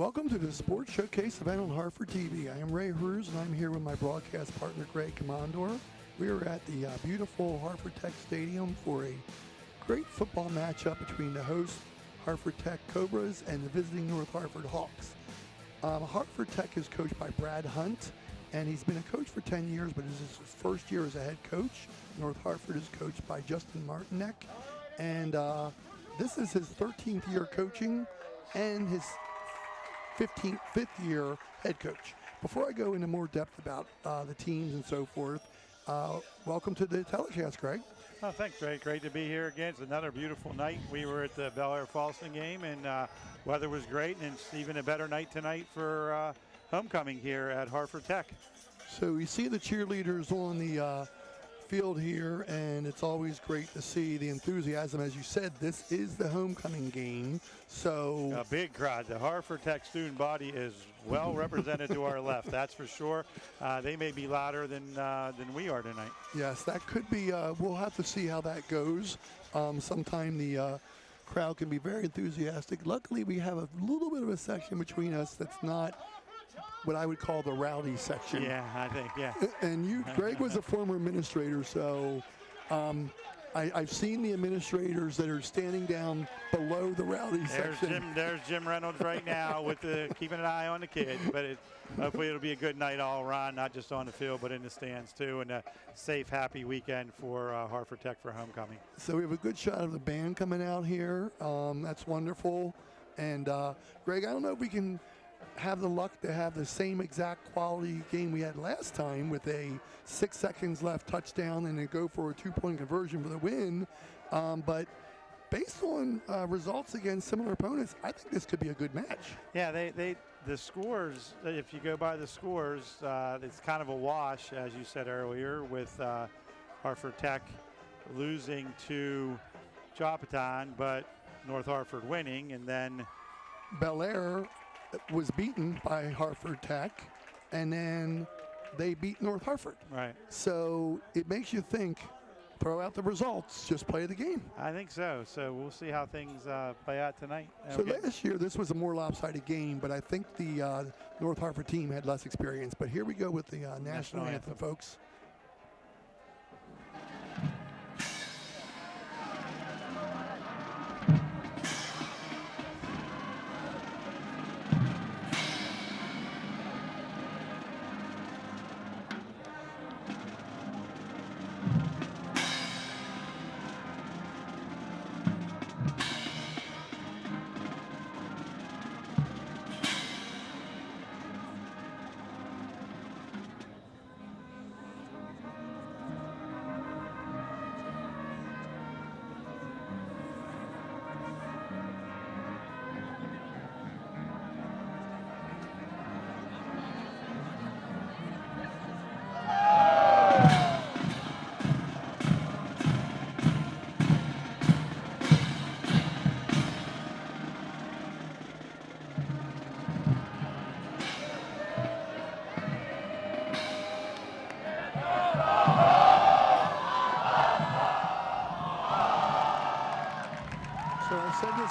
Welcome to the Sports Showcase event on Harford TV. I am Ray Hers, and I'm here with my broadcast partner, Greg Commandor. We are at the beautiful Harford Tech Stadium for a great football matchup between the host Harford Tech Cobras and the visiting North Harford Hawks. Harford Tech is coached by Brad Hunt, and he's been a coach for 10 years, but this is his first year as a head coach. North Harford is coached by Justin Martinek, and this is his 13th year coaching and his fifth year head coach. Before I go into more depth about the teams and so forth, welcome to the telecast, Greg. Oh, thanks, Ray. Great to be here again. It's another beautiful night. We were at the Bel Air Falston game, and weather was great, and it's even a better night tonight for homecoming here at Harford Tech. So you see the cheerleaders on the field here, and it's always great to see the enthusiasm. As you said, this is the homecoming game, so a big crowd. The Harford Tech student body is well represented to our left, that's for sure. They may be louder than we are tonight. Yes, that could be. We'll have to see how that goes. Sometime the crowd can be very enthusiastic. Luckily, we have a little bit of a section between us that's not what I would call the rowdy section. Yeah, I think, yeah. And you, Greg, was a former administrator, so I've seen the administrators that are standing down below the rowdy section. There's Jim Reynolds right now with keeping an eye on the kids, but hopefully it'll be a good night all around, not just on the field, but in the stands too, and a safe, happy weekend for Harford Tech for homecoming. So we have a good shot of the band coming out here. That's wonderful. And Greg, I don't know if we can have the luck to have the same exact quality game we had last time with a 6 seconds left touchdown and then go for a 2-point conversion for the win. But based on results against similar opponents, I think this could be a good match. Yeah, the scores, if you go by the scores, it's kind of a wash, as you said earlier, with Harford Tech losing to Joppatine, but North Harford winning, and then Bel Air was beaten by Harford Tech, and then they beat North Harford. Right. So it makes you think, throw out the results, just play the game. I think so. So we'll see how things play out tonight. So last year, this was a more lopsided game, but I think the North Harford team had less experience. But here we go with the national anthem, folks.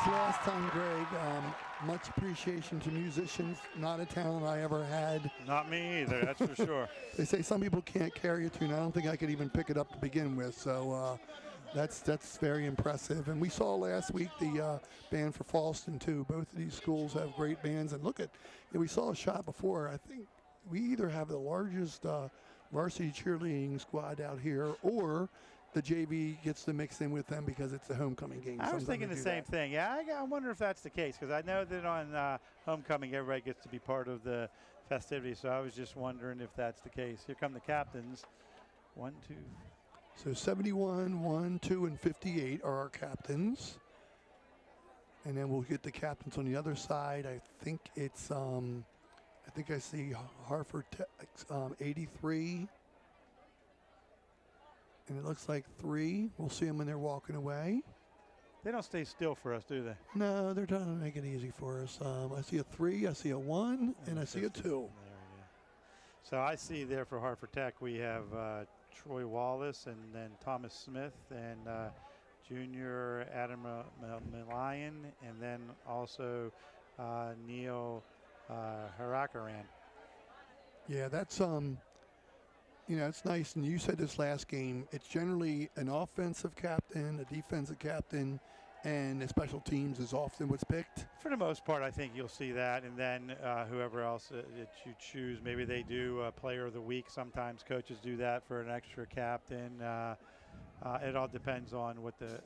Last time, Greg, much appreciation to musicians. Not a talent I ever had. Not me either, that's for sure. They say some people can't carry a tune. I don't think I could even pick it up to begin with. So that's very impressive. And we saw last week the band for Falston too. Both of these schools have great bands. And look at, we saw a shot before. I think we either have the largest varsity cheerleading squad out here, or the JV gets to mix in with them because it's a homecoming game. I was thinking the same thing. Yeah, I wonder if that's the case, because I know that on homecoming everybody gets to be part of the festivities, so I was just wondering if that's the case. Here come the captains. 1, 2. So 71, 1, 2, and 58 are our captains. And then we'll get the captains on the other side. I think it's, I think I see Harford Tech, 83. And it looks like 3. We'll see them when they're walking away. They don't stay still for us, do they? No, they're trying to make it easy for us. I see a 3, I see a 1, and I see a 2. There, yeah. So I see there for Harford Tech we have Troy Wallace and then Thomas Smith and Junior Adam Milian, and then also Neil Harakaran. Yeah, that's it's nice. And you said this last game. It's generally an offensive captain, a defensive captain, and the special teams is often what's picked. For the most part, I think you'll see that, and then whoever else that you choose, maybe they do Player of the Week. Sometimes coaches do that for an extra captain. It all depends on what the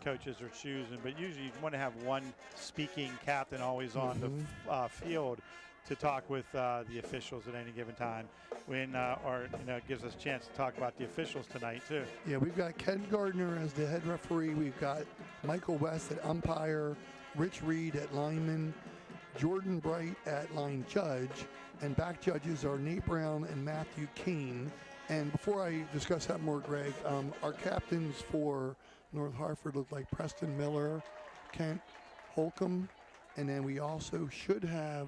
coaches are choosing, but usually you want to have one speaking captain always on the field to talk with the officials at any given time. It gives us a chance to talk about the officials tonight too. Yeah, we've got Ken Gardner as the head referee. We've got Michael West at umpire, Rich Reed at lineman, Jordan Bright at line judge, and back judges are Nate Brown and Matthew Kane. And before I discuss that more, Greg, our captains for North Hartford look like Preston Miller, Kent Holcomb, and then we also should have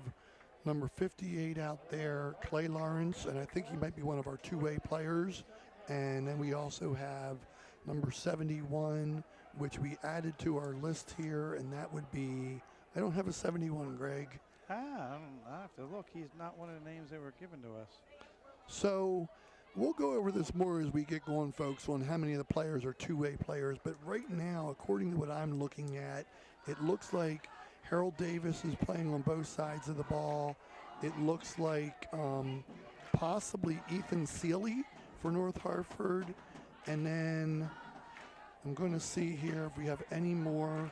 number 58 out there, Clay Lawrence, and I think he might be one of our two-way players. And then we also have number 71, which we added to our list here, and that would be, I don't have a 71, Greg. I have to look. He's not one of the names that were given to us. So we'll go over this more as we get going, folks, on how many of the players are two-way players. But right now, according to what I'm looking at, it looks like Harold Davis is playing on both sides of the ball. It looks like possibly Ethan Seeley for North Hartford. And then I'm going to see here if we have any more.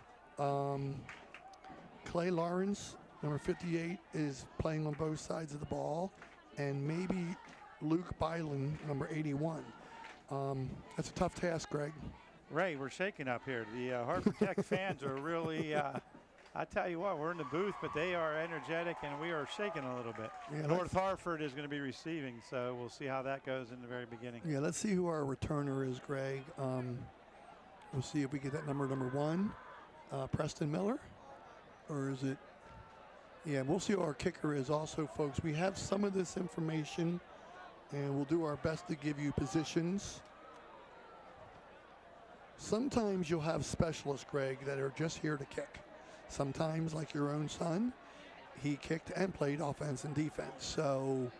Clay Lawrence, number 58, is playing on both sides of the ball. And maybe Luke Byland, number 81. That's a tough task, Greg. Right, we're shaking up here. The Harford Tech fans are really, I tell you what, we're in the booth, but they are energetic and we are shaking a little bit. Yeah, North Hartford is going to be receiving, so we'll see how that goes in the very beginning. Yeah, let's see who our returner is, Greg. We'll see if we get that number 1, Preston Miller, or is it? Yeah, we'll see who our kicker is also, folks. We have some of this information, and we'll do our best to give you positions. Sometimes you'll have specialists, Greg, that are just here to kick. Sometimes, like your own son, he kicked and played offense and defense. So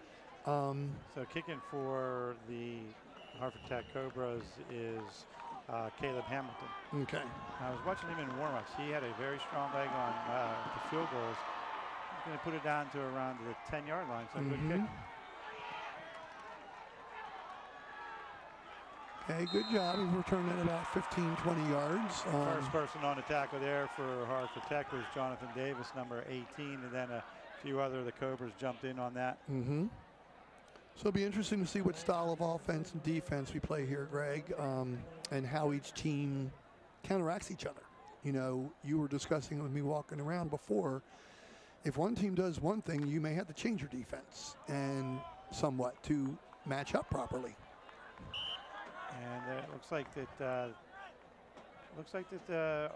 kicking for the Harford Tech Cobras is Caleb Hamilton. Okay. I was watching him in warmups. He had a very strong leg on the field goals. He's going to put it down to around the 10-yard line. So good kick. Okay, good job. He's returning at about 15, 20 yards. First person on the tackle there for Harford Tech was Jonathan Davis, number 18, and then a few other of the Cobras jumped in on that. So it'll be interesting to see what style of offense and defense we play here, Greg, and how each team counteracts each other. You know, you were discussing with me walking around before, if one team does one thing, you may have to change your defense and somewhat to match up properly. And it looks like that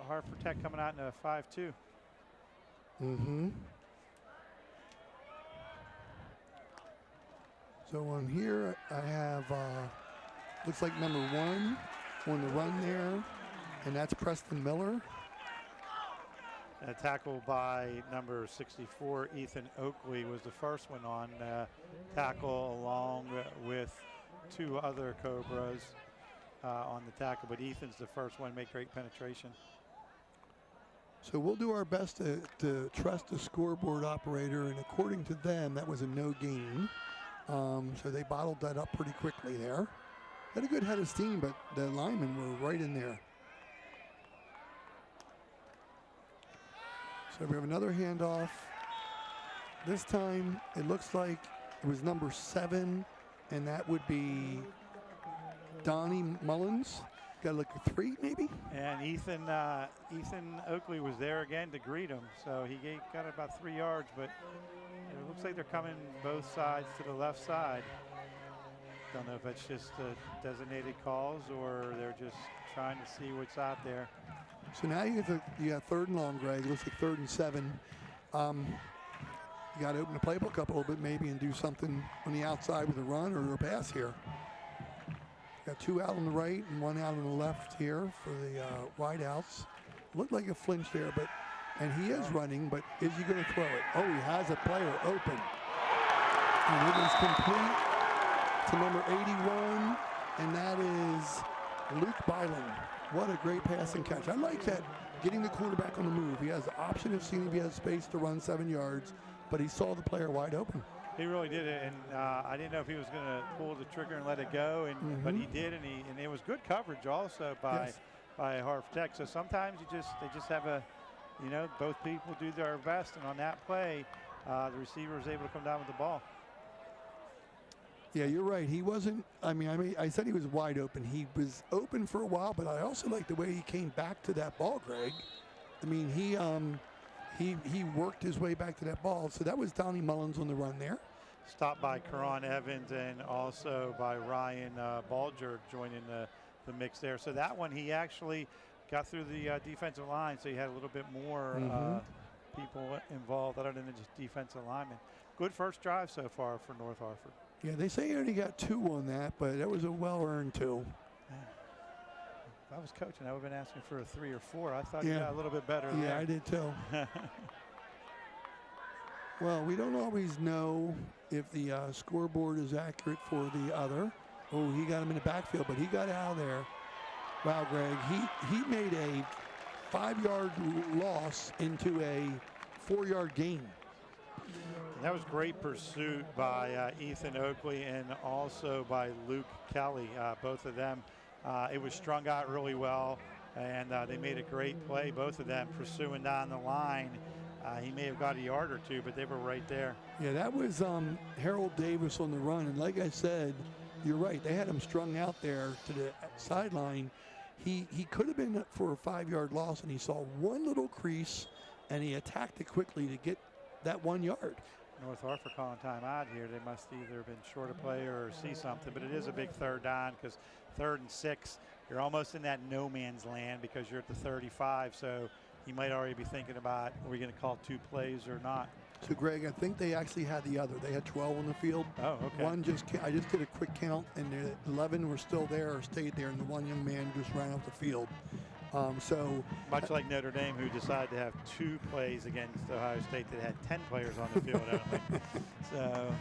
Harford Tech coming out in a 5-2. So on here I have looks like number 1 on the run there, and that's Preston Miller. A tackle by number 64, Ethan Oakley, was the first one on tackle, along with 2 other Cobras on the tackle, but Ethan's the first one to make great penetration. So we'll do our best to trust the scoreboard operator, and according to them, that was a no gain. So they bottled that up pretty quickly there. Had a good head of steam, but the linemen were right in there. So we have another handoff. This time it looks like it was number 7, and that would be Donnie Mullins. Got to look at 3 maybe. And Ethan Oakley was there again to greet him, so he got about 3 yards, but it looks like they're coming both sides to the left side. Don't know if it's just designated calls or they're just trying to see what's out there. So now you got 3rd and long, Greg. It looks like 3rd and 7. You got to open the playbook up a little bit maybe and do something on the outside with a run or a pass here. Got 2 out on the right and 1 out on the left here for the wideouts. Looked like a flinch there, but And he is running, but is he going to throw it? Oh, he has a player open. And it is complete to number 81, and that is Luke Byland. What a great pass and catch. I like that, getting the quarterback on the move. He has the option of seeing if he has space to run 7 yards, but he saw the player wide open. He really did it, and I didn't know if he was going to pull the trigger and let it go, and but he did, and it was good coverage also by Harford Tech. So sometimes they just have a, both people do their best, and on that play, the receiver was able to come down with the ball. Yeah, you're right. He wasn't. I said he was wide open. He was open for a while, but I also like the way he came back to that ball, Greg. I mean, he worked his way back to that ball. So that was Donnie Mullins on the run there. Stopped by Karan Evans and also by Ryan Balger joining the mix there. So that one, he actually got through the defensive line, so he had a little bit more people involved other than just defensive linemen. Good first drive so far for North Harford. Yeah, they say he only got 2 on that, but that was a well-earned 2. If I was coaching, I would have been asking for a 3 or 4. I thought he got a little bit better there. Yeah, I did too. Well, we don't always know if the scoreboard is accurate for the other. Oh, he got him in the backfield, but he got out of there. Wow, Greg, he made a 5-yard loss into a 4-yard gain. That was great pursuit by Ethan Oakley and also by Luke Kelly, both of them. It was strung out really well, and they made a great play, both of them pursuing down the line. He may have got a yard or 2, but they were right there. Yeah, that was Harold Davis on the run, and like I said, you're right. They had him strung out there to the sideline. He could have been for a 5-yard loss, and he saw one little crease, and he attacked it quickly to get that 1 yard. North Harford calling timeout here. They must either have been short of play or see something, but it is a big 3rd down because 3rd and 6, you're almost in that no man's land because you're at the 35. So you might already be thinking about, are we going to call 2 plays or not? So, Greg, I think they actually had the other. They had 12 on the field. Oh, okay. I just did a quick count, and the 11 were still there or stayed there, and the 1 young man just ran off the field. So much like Notre Dame, who decided to have 2 plays against Ohio State that had 10 players on the field. So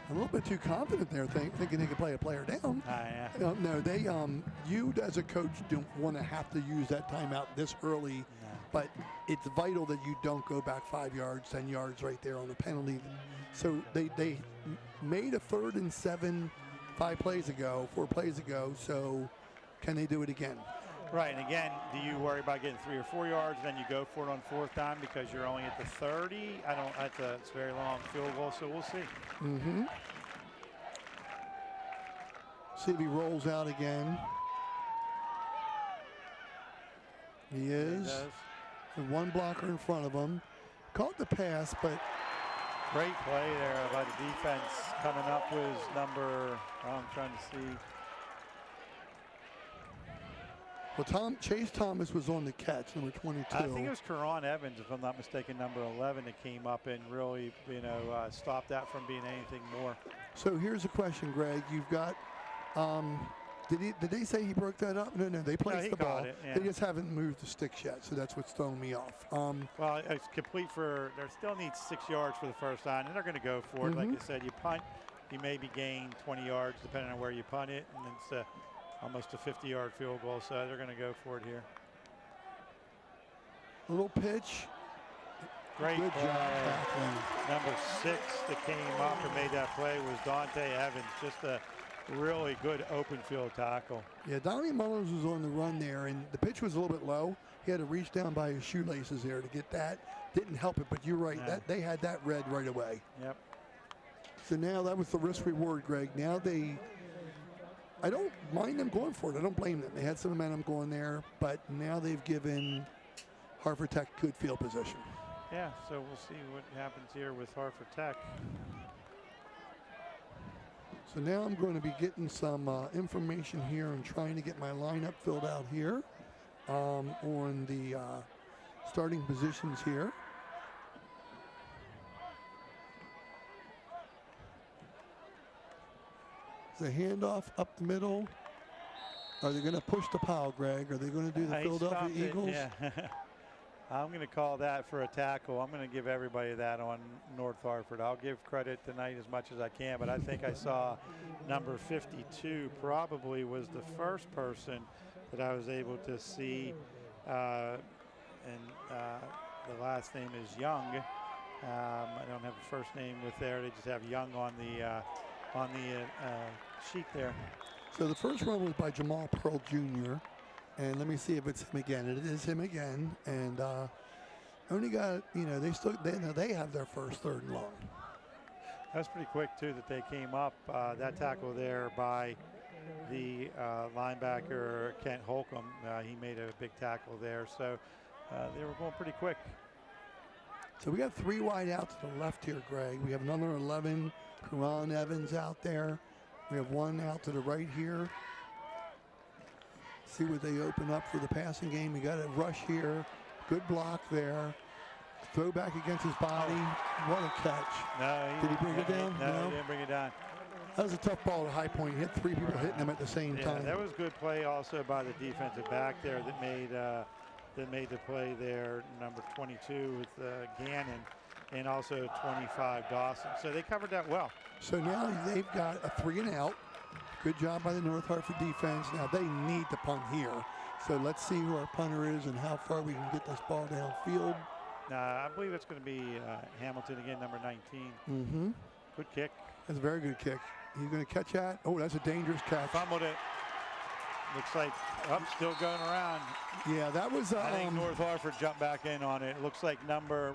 I'm a little bit too confident there, thinking they could play a player down. Yeah. No, you as a coach don't want to have to use that timeout this early. No. But it's vital that you don't go back 5 yards, 10 yards right there on the penalty. So they made a 3rd and 7 4 plays ago. So can they do it again? Right, and again, do you worry about getting 3 or 4 yards, then you go for it on 4th down because you're only at the 30? It's a very long field goal, so we'll see. See if he rolls out again. He is. He does. And 1 blocker in front of him. Caught the pass, but great play there by the defense. Coming up was number, I'm trying to see. Well, Chase Thomas was on the catch, number 22. I think it was Karan Evans, if I'm not mistaken, number 11, that came up and really, stopped that from being anything more. So here's a question, Greg. You've got, did they say he broke that up? No, they placed the ball. They just haven't moved the sticks yet, so that's what's throwing me off. Well, it's complete there still needs 6 yards for the 1st down, and they're going to go for it. Like I said, you punt, you maybe gain 20 yards depending on where you punt it, and it's almost a 50-yard field goal, so they're going to go for it here. Little pitch. Great Good job tackling. Number 6 that came up and made that play was Dante Evans. Just a really good open field tackle. Yeah, Donnie Mullins was on the run there, and the pitch was a little bit low. He had to reach down by his shoelaces there to get that. Didn't help it, but you're right. Yeah. They had that read right away. Yep. So now that was the risk reward, Greg. Now I don't mind them going for it. I don't blame them. They had some momentum going there, but now they've given Harford Tech good field position. Yeah, so we'll see what happens here with Harford Tech. So now I'm going to be getting some information here and trying to get my lineup filled out here on the starting positions here. The handoff up the middle. Are they going to push the pile, Greg? Are they going to do the Philadelphia Eagles? Yeah. I'm going to call that for a tackle. I'm going to give everybody that on North Hartford. I'll give credit tonight as much as I can, but I think I saw number 52 probably was the first person that I was able to see, and the last name is Young. I don't have the first name with there. They just have Young on the sheet there. So the first run was by Jamal Pearl Jr. And let me see if it's him again. It is him again. And only got, they have their first 3rd and long. That's pretty quick too that they came up. That tackle there by the linebacker Kent Holcomb. He made a big tackle there. So they were going pretty quick. So we got 3 wide out to the left here, Greg. We have another 11, Karan Evans out there. We have 1 out to the right here. See what they open up for the passing game. We got a rush here. Good block there. Throw back against his body. What a catch. No, did he bring it down? No, he didn't bring it down. That was a tough ball at high point. He hit 3 people hitting him at the same time. That was good play also by the defensive back there that made the play there. Number 22 with Gannon, and also 25 Dawson. So they covered that well. So now they've got a 3 and out. Good job by the North Hartford defense. Now they need to punt here. So let's see who our punter is and how far we can get this ball downfield. I believe it's going to be Hamilton again, number 19. Mm-hmm. Good kick. That's a very good kick. He's going to catch that. Oh, that's a dangerous catch. Fumbled it. Looks like still going around. Yeah, that was. I think North Hartford jumped back in on it. It looks like number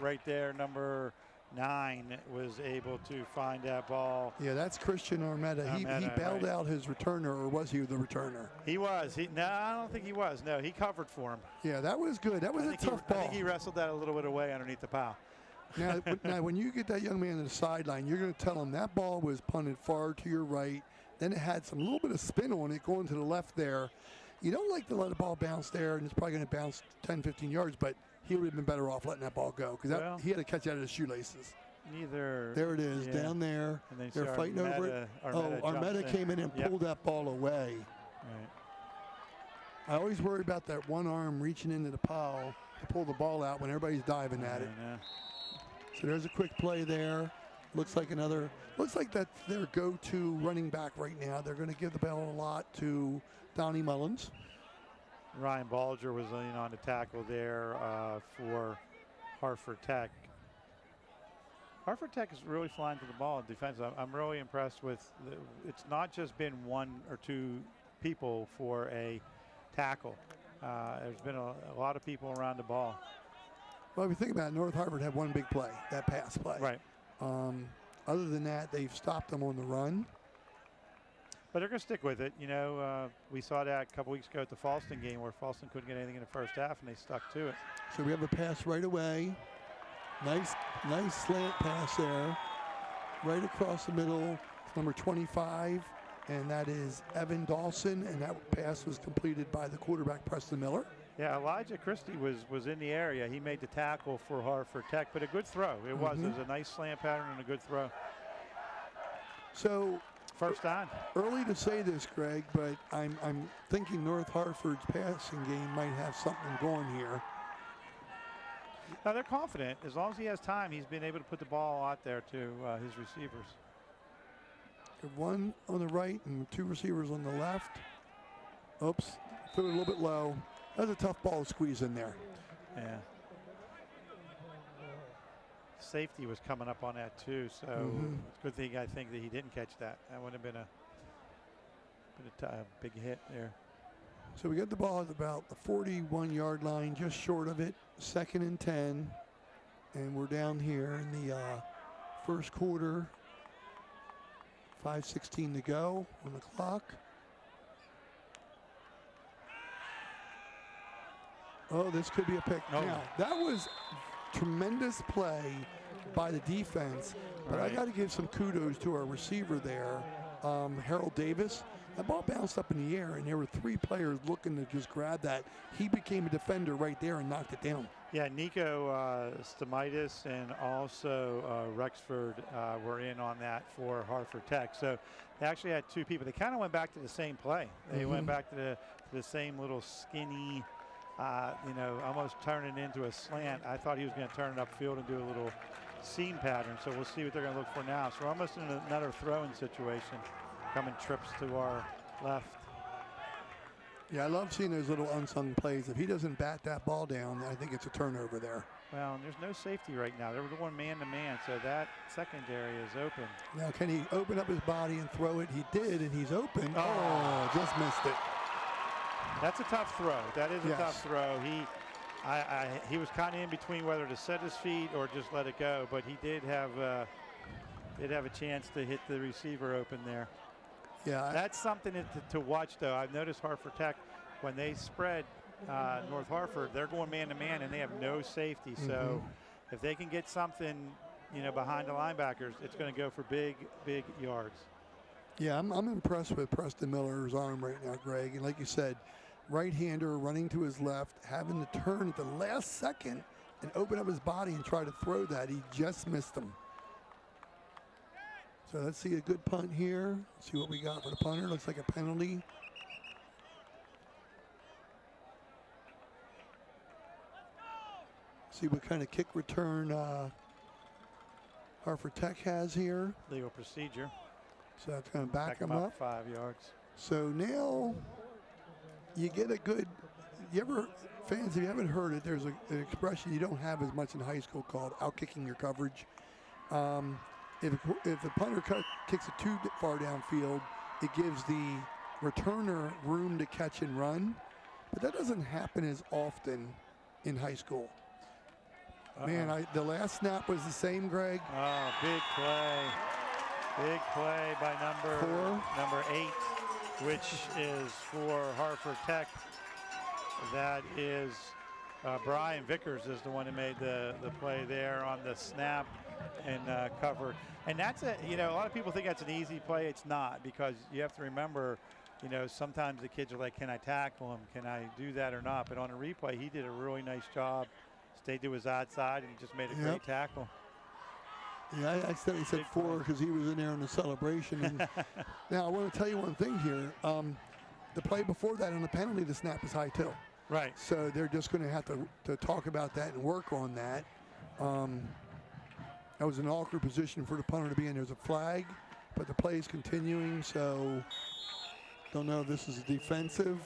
9 was able to find that ball. Yeah, that's Christian Armetta. He bailed out his returner, or was he the returner? He was. No, I don't think he was. No, he covered for him. Yeah, that was good. That was a tough ball. I think he wrestled that a little bit away underneath the pile. Now, when you get that young man to the sideline, you're going to tell him that ball was punted far to your right. Then it had some little bit of spin on it going to the left there. You don't like to let the ball bounce there, and it's probably going to bounce 10, 15 yards, but he would have been better off letting that ball go because he had to catch out of his shoelaces. There it is, down there. They're fighting over it. Armetta came in and pulled that ball away. Right. I always worry about that one arm reaching into the pile to pull the ball out when everybody's diving at it. So there's a quick play there. Looks like that's their go-to running back right now. They're going to give the ball a lot to Donnie Mullins. Ryan Balger was in on the tackle there for Hartford Tech. Hartford Tech is really flying to the ball in defense. I'm really impressed with it's not just been 1 or 2 people for a tackle. There's been a lot of people around the ball. Well, if you think about it, North Hartford had one big play, that pass play. Right. Other than that, they've stopped them on the run. But they're going to stick with it. We saw that a couple weeks ago at the Falston game where Falston couldn't get anything in the first half, and they stuck to it. So we have a pass right away. Nice slant pass there. Right across the middle, number 25, and that is Evan Dawson, and that pass was completed by the quarterback, Preston Miller. Yeah, Elijah Christie was in the area. He made the tackle for Hartford Tech, but a good throw. It was a nice slant pattern and a good throw. So first down. Early to say this, Greg, but I'm thinking North Hartford's passing game might have something going here. Now they're confident. As long as he has time, he's been able to put the ball out there to his receivers. 1 on the right and 2 receivers on the left. Oops, threw it a little bit low. That's a tough ball to squeeze in there. Yeah. Safety was coming up on that too, so it's a good thing I think that he didn't catch that. That would have been a big hit there. So we got the ball at about the 41-yard line, just short of it, 2nd and 10. And we're down here in the first quarter. 5:16 to go on the clock. Oh, this could be a pick. Oh. Now, that was tremendous play by the defense, but I got to give some kudos to our receiver there, Harold Davis. That ball bounced up in the air, and there were 3 players looking to just grab that. He became a defender right there and knocked it down. Yeah, Nico Stamitis and also Rexford were in on that for Hartford Tech. So they actually had 2 people. They kind of went back to the same play. They went back to the same little skinny almost turning into a slant. I thought he was going to turn it upfield and do a little seam pattern. So we'll see what they're going to look for now. So we're almost in another throwing situation. Coming trips to our left. Yeah, I love seeing those little unsung plays. If he doesn't bat that ball down, I think it's a turnover there. Well, and there's no safety right now. They were going man-to-man, so that secondary is open. Now, can he open up his body and throw it? He did, and he's open. Oh, just missed it. That's a tough throw. That is a Yes. tough throw. He was kind of in between whether to set his feet or just let it go, but he did have a chance to hit the receiver open there. Yeah, That's something to watch, though. I've noticed Hartford Tech, when they spread North Hartford, they're going man-to-man, and they have no safety. So if they can get something, behind the linebackers, it's going to go for big, big yards. Yeah, I'm impressed with Preston Miller's arm right now, Greg. And like you said, right-hander running to his left, having to turn at the last second and open up his body and try to throw that. He just missed him. So let's see a good punt here. See what we got for the punter. Looks like a penalty. See what kind of kick return Hartford Tech has here. Legal procedure. So that's going to back him up. 5 yards. So now you get a good, fans, if you haven't heard it, there's an expression you don't have as much in high school called out-kicking your coverage. If the punter kicks it too far downfield, it gives the returner room to catch and run. But that doesn't happen as often in high school. Man, the last snap was the same, Greg. Oh, big play. Big play by number 8, which is for Hartford Tech. That is Brian Vickers is the one who made the play there on the snap and cover. And that's a lot of people think that's an easy play. It's not, because you have to remember, sometimes the kids are like, can I tackle him? Can I do that or not? But on a replay, he did a really nice job. Stayed to his outside and just made a great tackle. Yeah, I accidentally said 4 because he was in there in the celebration. And now I want to tell you one thing here. The play before that on the penalty, the snap is high too. Right. So they're just going to have to talk about that and work on that. That was an awkward position for the punter to be in. There's a flag, but the play is continuing. So don't know if this is defensive.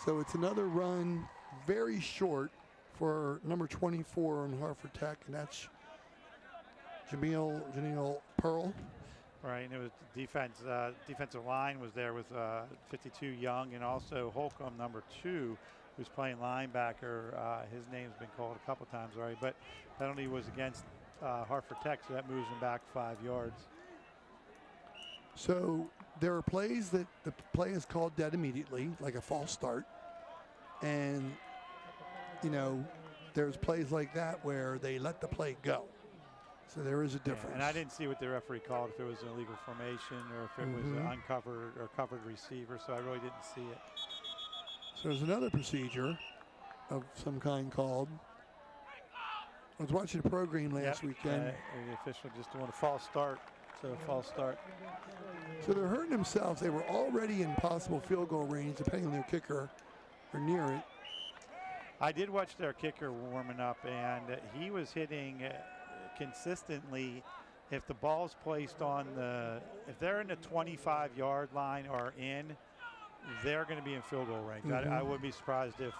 So it's another run, very short, for number 24 on Hartford Tech, and that's Janelle Pearl. Right, and it was defensive line was there with 52 Young, and also Holcomb, number 2, who's playing linebacker. His name's been called a couple times already, but penalty was against Hartford Tech, so that moves them back 5 yards. So there are plays that the play is called dead immediately, like a false start, and there's plays like that where they let the play go. So there is a difference. Yeah, and I didn't see what the referee called, if it was an illegal formation or if it was an uncovered or covered receiver, so I really didn't see it. So there's another procedure of some kind called. I was watching a program last weekend. The official just doing a false start. So a false start. So they're hurting themselves. They were already in possible field goal range, depending on their kicker, or near it. I did watch their kicker warming up, and he was hitting consistently. If the ball's placed on if they're in the 25-yard line or in, they're going to be in field goal range. I wouldn't be surprised if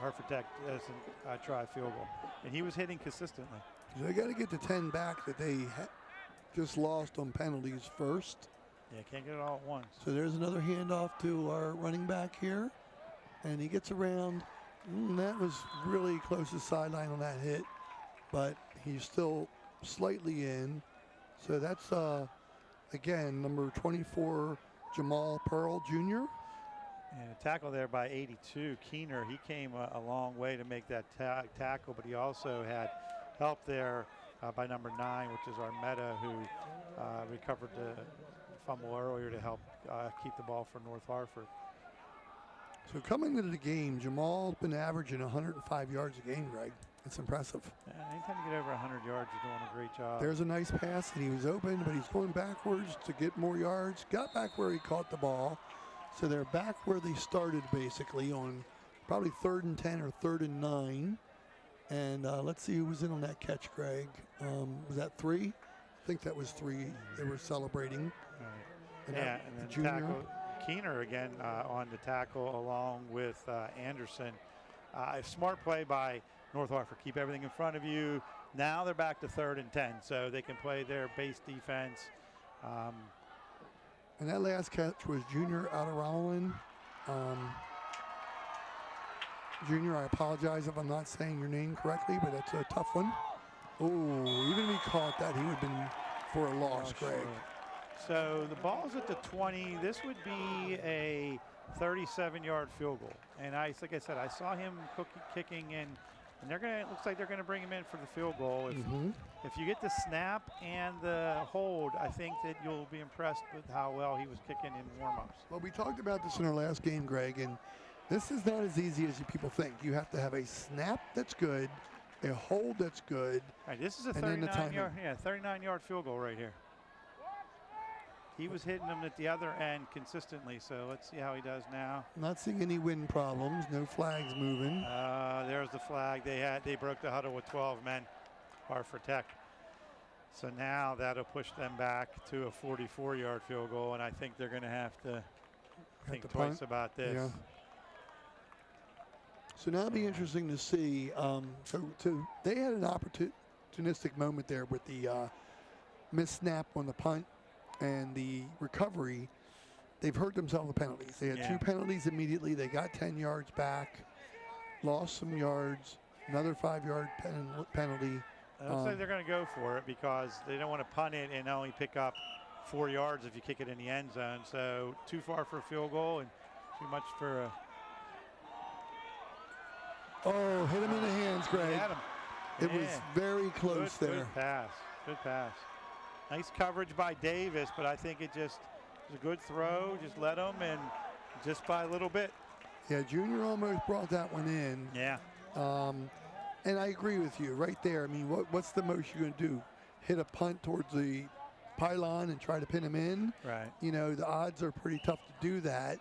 Hartford Tech doesn't try a field goal. And he was hitting consistently. So they got to get the 10 back that they just lost on penalties first. Yeah, can't get it all at once. So there's another handoff to our running back here, and he gets around. That was really close to the sideline on that hit, but he's still slightly in. So that's, again, number 24, Jamal Pearl Jr. And a tackle there by 82, Keener. He came a long way to make that tackle, but he also had help there by number 9, which is our Meta, who recovered the fumble earlier to help keep the ball for North Hartford. So coming into the game, Jamal's been averaging 105 yards a game, Greg. It's impressive. Anytime you get over 100 yards, you're doing a great job. There's a nice pass, and he was open, but he's going backwards to get more yards. Got back where he caught the ball. So they're back where they started, basically, on probably 3rd and 10 or 3rd and 9. And let's see who was in on that catch, Greg. Was that 3? I think that was 3 they were celebrating. Right. And Yeah, and then junior. tackle Keener again on the tackle along with Anderson. Smart play by North Hartford. Keep everything in front of you. Now they're back to 3rd and 10, so they can play their base defense. And that last catch was Junior Adaramalin. Junior, I apologize if I'm not saying your name correctly, but that's a tough one. Oh, even if he caught that, he would have been for a loss, Greg. Sure. So the ball's at the 20. This would be a 37-yard field goal. And like I said, I saw him kicking in, and it looks like they're gonna bring him in for the field goal. If you get the snap and the hold, I think that you'll be impressed with how well he was kicking in warm-ups. Well, we talked about this in our last game, Greg, and this is not as easy as people think. You have to have a snap that's good, a hold that's good. All right, this is a 39-yard field goal right here. He was hitting them at the other end consistently, so let's see how he does now. I'm not seeing any wind problems, no flags moving. There's the flag. They broke the huddle with 12 men, Harford Tech. So now that'll push them back to a 44-yard field goal, and I think they're going to have to think twice about this. Yeah. So now it'll be interesting to see. So they had an opportunistic moment there with the missed snap on the punt and the recovery. They've hurt themselves with penalties. They had 2 penalties immediately. They got 10 yards back, lost some yards, another 5-yard penalty. It looks like they're going to go for it because they don't want to punt it and only pick up 4 yards if you kick it in the end zone. So too far for a field goal and too much for a... Oh, hit him in the hands, Greg. It was very close there. Good pass. Good pass. Nice coverage by Davis, but I think it just was a good throw. Just let him, and just by a little bit. Yeah, Junior almost brought that one in. Yeah. And I agree with you right there. I mean, what's the most you're going to do? Hit a punt towards the pylon and try to pin him in? Right. You know, the odds are pretty tough to do that.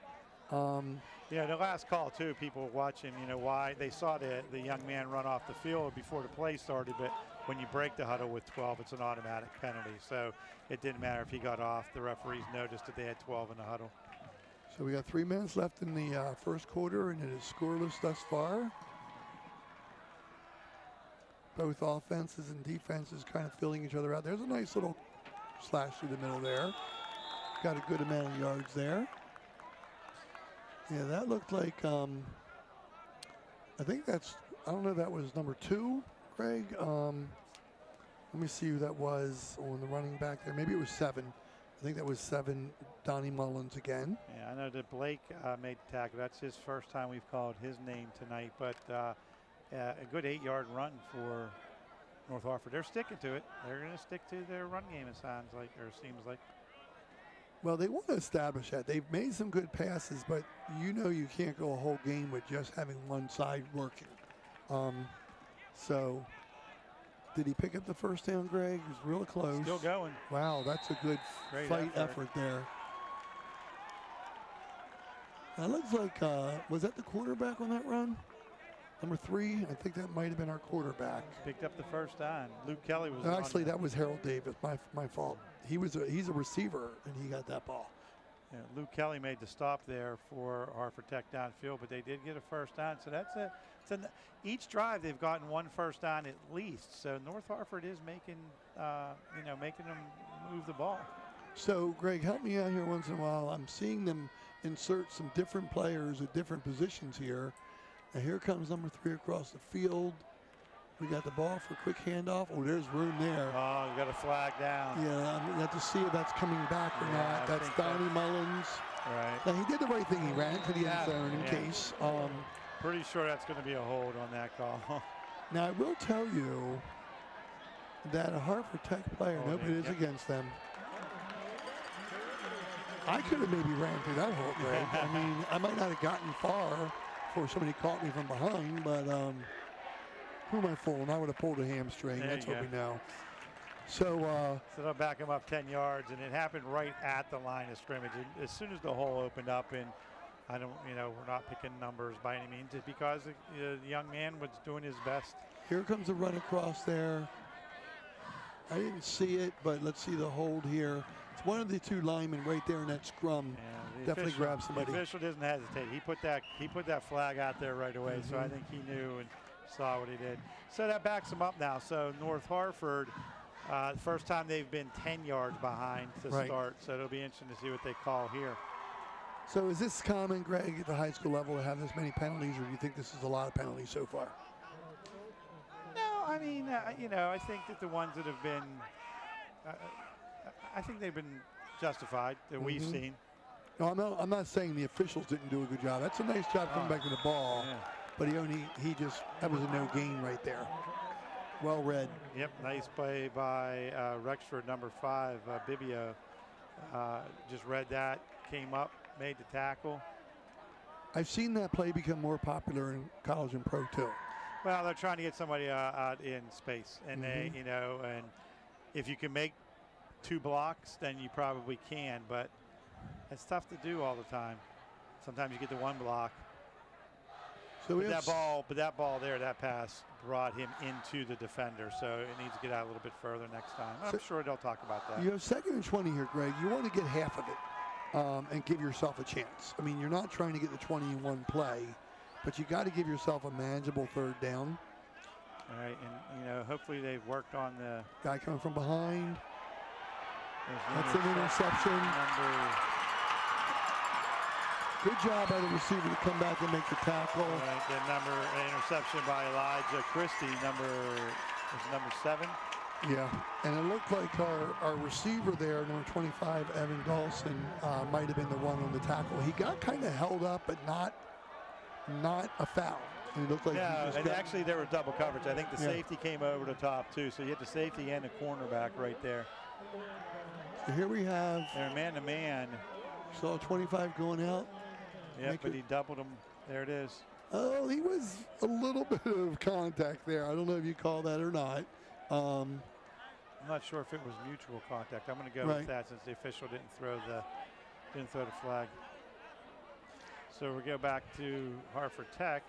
Yeah, the last call, too, people watching, you know, why they saw the young man run off the field before the play started, but when you break the huddle with 12, it's an automatic penalty. So it didn't matter if he got off. The referees noticed that they had 12 in the huddle. So we got 3 minutes left in the first quarter, and it is scoreless thus far. Both offenses and defenses kind of filling each other out. There's a nice little slash through the middle there. Got a good amount of yards there. Yeah, that looked like, I think that's, I don't know if that was number 2, Greg. Let me see who that was on the running back there. Good. Maybe it was 7. I think that was 7, Donnie Mullins again. Yeah, I know that Blake made the tackle. That's his first time we've called his name tonight, but a good 8-yard run for North Hartford. They're sticking to it. They're going to stick to their run game, it sounds like, or seems like. Well, they want to establish that. They've made some good passes, but you know you can't go a whole game with just having one side working. So, did he pick up the first down, Greg? He was real close. Still going. Wow, that's a good fight effort there. That looks like, was that the quarterback on that run? Number 3, I think that might have been our quarterback. Picked up the first down. Luke Kelly was actually, that was Harold Davis, my fault. He's a receiver, and he got that ball. Yeah, Luke Kelly made the stop there for Harford Tech downfield, but they did get a first down. So that's each drive they've gotten 1 first down at least. So North Hartford is making them move the ball. So Greg, help me out here once in a while. I'm seeing them insert some different players at different positions here. And here comes number 3 across the field. We got the ball for a quick handoff. Oh, there's room there. Oh, you got a flag down. Yeah, we have to see if that's coming back or not. That's Donnie Mullins. Right. Now, he did the right thing. He ran to the end zone in case. Pretty sure that's going to be a hold on that call. Now, I will tell you that a Harford Tech player, nobody is against them. I could have maybe ran through that hole, Greg. I mean, I might not have gotten far before somebody caught me from behind, but who am I fooling? I would have pulled a hamstring. That's what we know. So So they'll back him up 10 yards, and it happened right at the line of scrimmage. As soon as the hole opened up, and I don't, we're not picking numbers by any means, it's because the young man was doing his best. here comes a run across there. I didn't see it, but let's see the hold here. It's one of the two linemen right there in that scrum. And Definitely grab somebody. The official doesn't hesitate. He put that flag out there right away. So I think he knew and saw what he did. So that backs him up now. So North Harford, first time they've been 10 yards behind to start. So it'll be interesting to see what they call here. So is this common, Greg, at the high school level to have this many penalties, or do you think this is a lot of penalties so far? No, I mean, I think that the ones that have been, I think they've been justified that we've seen. No, I'm not saying the officials didn't do a good job. That's a nice job coming back to the ball, but that was a no gain right there. Well read. Yep, nice play by Rexford, number 5, Bibio. Just read that, came up, made the tackle. I've seen that play become more popular in college and pro too. Well, they're trying to get somebody out in space, and they, and if you can make 2 blocks, then you probably can, but it's tough to do all the time. Sometimes you get the 1 block. So but that ball there, that pass brought him into the defender, so it needs to get out a little bit further next time. I'm sure they'll talk about that. You have 2nd and 20 here, Greg. You want to get half of it and give yourself a chance. I mean, you're not trying to get the 20 in one play, but you got to give yourself a manageable 3rd down. All right, and hopefully they've worked on the guy coming from behind. That's an interception. Good job by the receiver to come back and make the tackle. The interception by Elijah Christie, number 7. Yeah, and it looked like our receiver there, number 25, Evan Dawson, might have been the one on the tackle. He got kind of held up, but not a foul. It looked like actually there was double coverage. I think the safety came over the top too, so you had the safety and the cornerback right there. So here we have. They're man-to-man. Saw 25 going out. Yeah, but he doubled him. There it is. Oh, he was a little bit of contact there. I don't know if you call that or not. I'm not sure if it was mutual contact. I'm going to go with that since the official didn't throw the flag. So we go back to Harford Tech.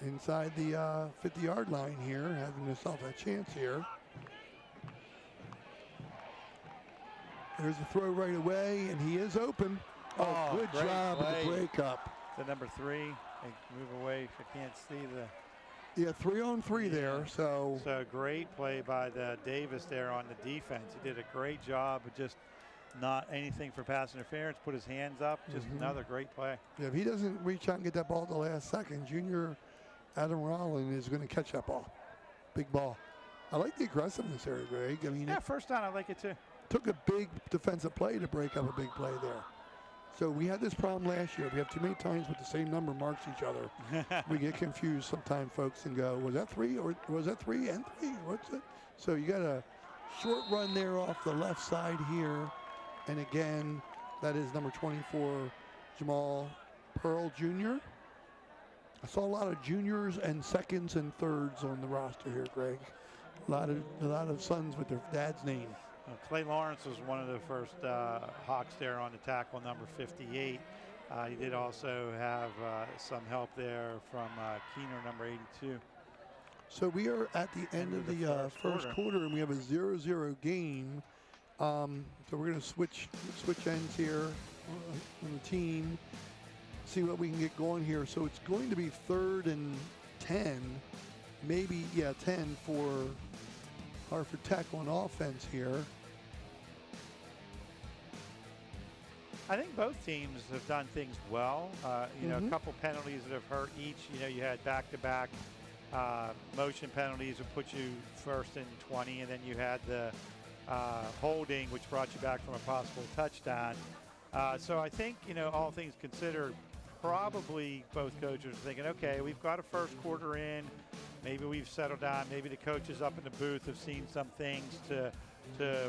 Inside the 50-yard line here, having himself a chance here. There's a throw right away, and he is open. Oh, good job with the breakup. The number 3, they move away. I can't see the. Yeah, 3-on-3 there. So great play by the Davis there on the defense. He did a great job of just not anything for pass interference. Put his hands up. Just another great play. Yeah, if he doesn't reach out and get that ball at the last second, junior Adam Rollin is going to catch that ball. Big ball. I like the aggressiveness there, Greg. I mean, first down, I like it too. Took a big defensive play to break up a big play there. So we had this problem last year. We have too many times with the same number marks each other. We get confused sometimes, folks, and go, was that 3 or was that 3 and 3? What's it? So you got a short run there off the left side here. And again, that is number 24, Jamal Pearl Jr. I saw a lot of juniors and 2nds and 3rds on the roster here, Greg. A lot of sons with their dad's name. Clay Lawrence was one of the first Hawks there on the tackle, number 58. He did also have some help there from Keener, number 82. So we are at the end of the first quarter, and we have a 0-0 game. So we're going to switch ends here on the team, see what we can get going here. So it's going to be 3rd and 10, maybe 10 for Harford Tech on offense here. I think both teams have done things well. A couple penalties that have hurt each. You had back-to-back motion penalties that put you 1st and 20, and then you had the holding, which brought you back from a possible touchdown. So I think, all things considered, probably both coaches are thinking, okay, we've got a first quarter in. Maybe we've settled down. Maybe the coaches up in the booth have seen some things to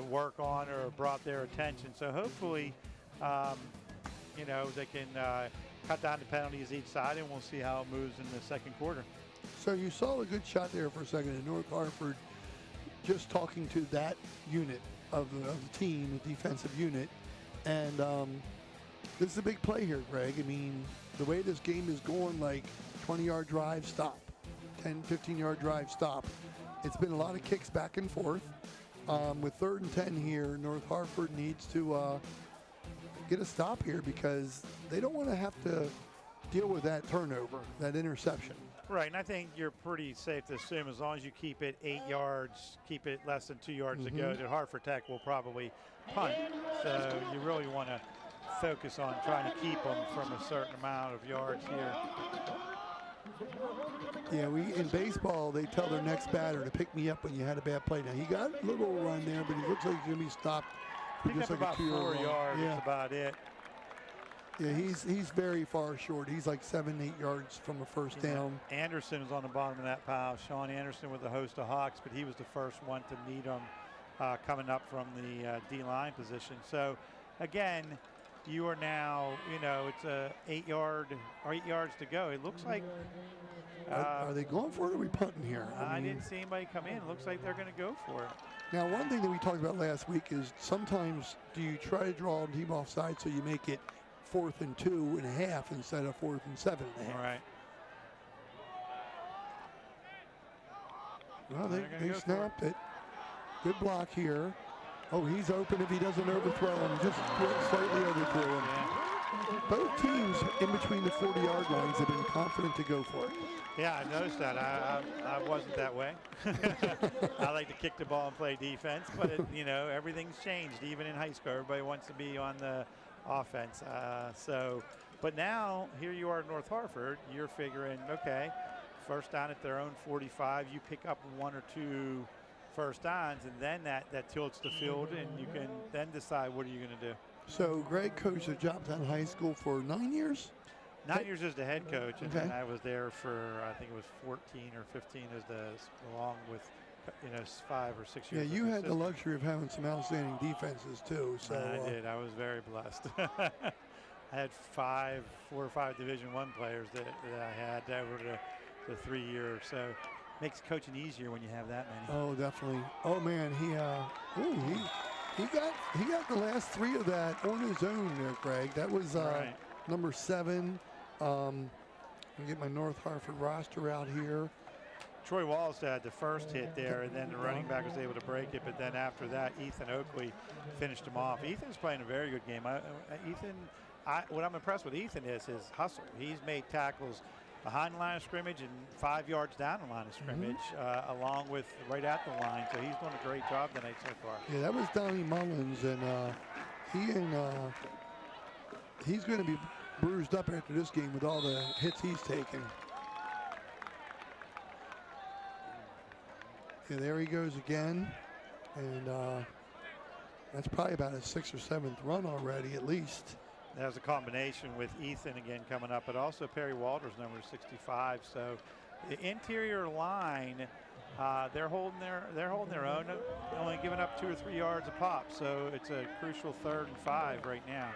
work on or brought their attention. So hopefully, they can cut down the penalties each side, and we'll see how it moves in the second quarter. So you saw a good shot there for a second, and North Harford just talking to that unit of the team, the defensive unit, and this is a big play here, Greg. I mean, the way this game is going, like 20-yard drive, stop, 10, 15-yard drive, stop. It's been a lot of kicks back and forth. With 3rd and 10 here, North Harford needs to get a stop here because they don't want to have to deal with that turnover, that interception. Right, and I think you're pretty safe to assume as long as you keep it 8 yards, keep it less than 2 yards to go, that Harford Tech will probably punt. So you really want to focus on trying to keep them from a certain amount of yards here. Yeah, in baseball, they tell their next batter to pick me up when you had a bad play. Now, he got a little run there, but he looks like he's going to be stopped for Picked just up like about a 2-yard 4 yards, run. that's about it. Yeah, he's very far short. He's like 7, 8 yards from a first down. Anderson was on the bottom of that pile. Sean Anderson with a host of Hawks, but he was the first one to meet him coming up from the D-line position. So, again, you are now, it's a 8 yards to go. It looks like. Are they going for it or are we punting here? I didn't see anybody come in. It looks like they're going to go for it. Now, one thing that we talked about last week is sometimes do you try to draw a team offside so you make it 4th and 2.5 instead of 4th and 7.5. Right. Well, they snapped it. Good block here. Oh, he's open if he doesn't overthrow him. Just slightly overthrow him. Yeah. Both teams in between the 40-yard lines have been confident to go for it. Yeah, I noticed that. I wasn't that way. I like to kick the ball and play defense, but everything's changed. Even in high school, everybody wants to be on the offense. But now here you are at North Harford. You're figuring, okay, first down at their own 45. You pick up 1 or 2 first downs, and then that tilts the field, and you can then decide what are you going to do. So Greg coached at Johnstown High School for 9 years? 9 years as the head coach, and okay. then I was there for, I think it was 14 or 15 along with 5 or 6 years. Yeah, you had the luxury of having some outstanding defenses too. So I did. I was very blessed. I had 4 or 5 Division I players that I had over the 3 years. So makes coaching easier when you have that many. Oh, definitely. Oh man, he got the last 3 of that on his own there, Greg. That was right. Number 7. I'll get my North Harford roster out here. Troy Walls had the first hit there, and then the running back was able to break it. But then after that, Ethan Oakley finished him off. Ethan's playing a very good game. What I'm impressed with Ethan is his hustle. He's made tackles behind the line of scrimmage and 5 yards down the line of scrimmage, along with right at the line. So he's doing a great job tonight so far. Yeah, that was Donnie Mullins, and he's going to be bruised up after this game with all the hits he's taken. Yeah, there he goes again, and that's probably about his 6th or 7th run already, at least. There's a combination with Ethan again coming up, but also Perry Walters, number 65. So the interior line, they're holding their own, only giving up 2 or 3 yards a pop. So it's a crucial 3rd and 5 right now.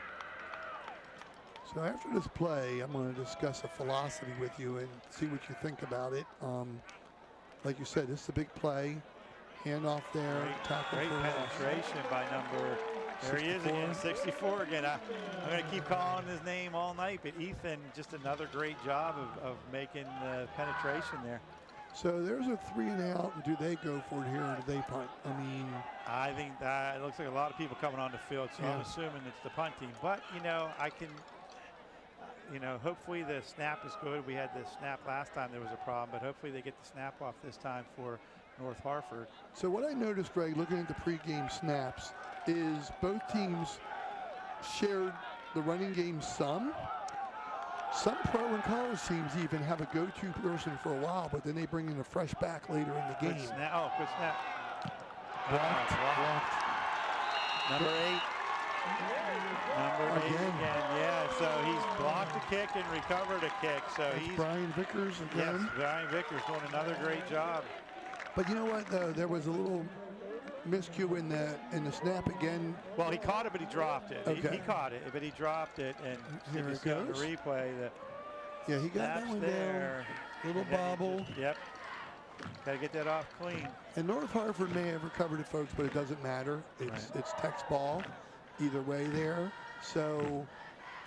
So after this play, I'm going to discuss a philosophy with you and see what you think about it. Like you said, this is a big play. Handoff there. Great penetration by number. There 64. He is again, 64 again. I'm going to keep calling his name all night, but Ethan, just another great job of making the penetration there. So there's a 3 and out, and do they go for it here or do they punt? I think that it looks like a lot of people coming on the field, so I'm assuming it's the punt team. But, I can, hopefully the snap is good. We had the snap last time there was a problem, but hopefully they get the snap off this time for North Harford. So what I noticed, Greg, looking at the pregame snaps, is both teams shared the running game some. Some pro and college teams even have a go-to person for a while, but then they bring in a fresh back later in the game. Good snap. Oh, good snap. Blocked. Number 8. Number 8 again. Yeah, so he's blocked a kick and recovered a kick. So he's Brian Vickers again. Yes, Brian Vickers doing another great job. But you know what, though? There was a little miscue in the snap again. Well, he caught it, but he dropped it. Okay. He caught it, but he dropped it. And here it goes. The replay. Yeah, he got that one there. Little bobble. Yep. Got to get that off clean. And North Hartford may have recovered it, folks, but it doesn't matter. It's Tech's ball either way there. So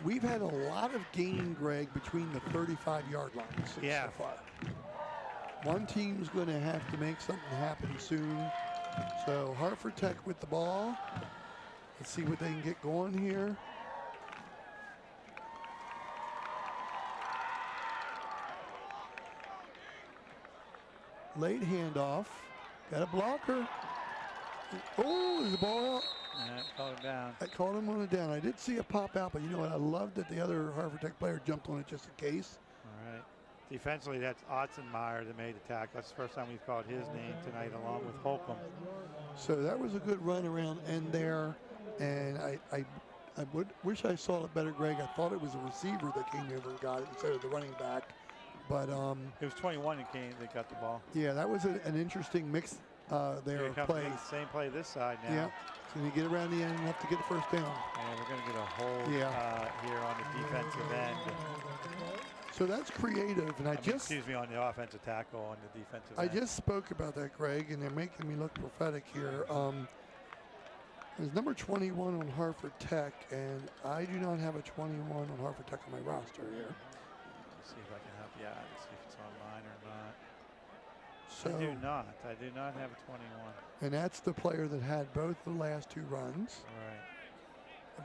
we've had a lot of gain, Greg, between the 35-yard lines so far. One team's going to have to make something happen soon. So Harford Tech with the ball. Let's see what they can get going here. Late handoff. Got a blocker. Oh, is the ball out? Yeah, called him down. I called him on it down. I did see a pop out, but you know what? I love that the other Harford Tech player jumped on it just in case. All right. Defensively, that's Otzenmeyer that made the tackle. That's the first time we've called his name tonight, along with Holcomb. So that was a good run around end there, and I would wish I saw it better, Greg. I thought it was a receiver that came over and got it instead of the running back. But it was 21 that got the ball. Yeah, that was an interesting mix there of plays. Same play this side now. Yeah. So you get around the end enough to get the first down. And we're going to get a hold here on the defensive end. So that's creative, and excuse me, on the offensive tackle on the defensive end. I just spoke about that, Greg, and they're making me look prophetic here. There's number 21 on Harford Tech, and I do not have a 21 on Harford Tech on my roster here. Let's see if I can help you out and see if it's online or not. So, I do not have a 21. And that's the player that had both the last two runs. All right.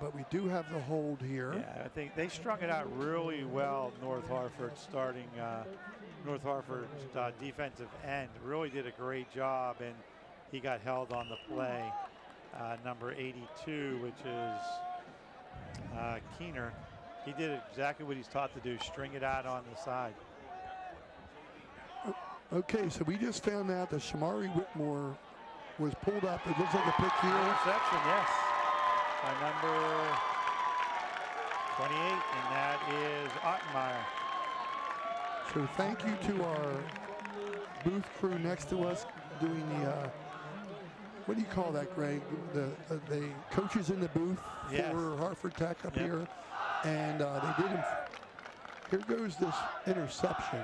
But we do have the hold here. Yeah, I think they strung it out really well, North Hartford, starting North Hartford's defensive end. Really did a great job, and he got held on the play. Number 82, which is Keener. He did exactly what he's taught to do, string it out on the side. Okay, so we just found out that Shamari Whitmore was pulled up. It looks like a pick here. Interception, yes, by number 28, and that is Ottenmeyer. So thank you to our booth crew next to us doing the, what do you call that, Greg? The coaches in the booth for Harford Tech up here. And they did him. Here goes this interception.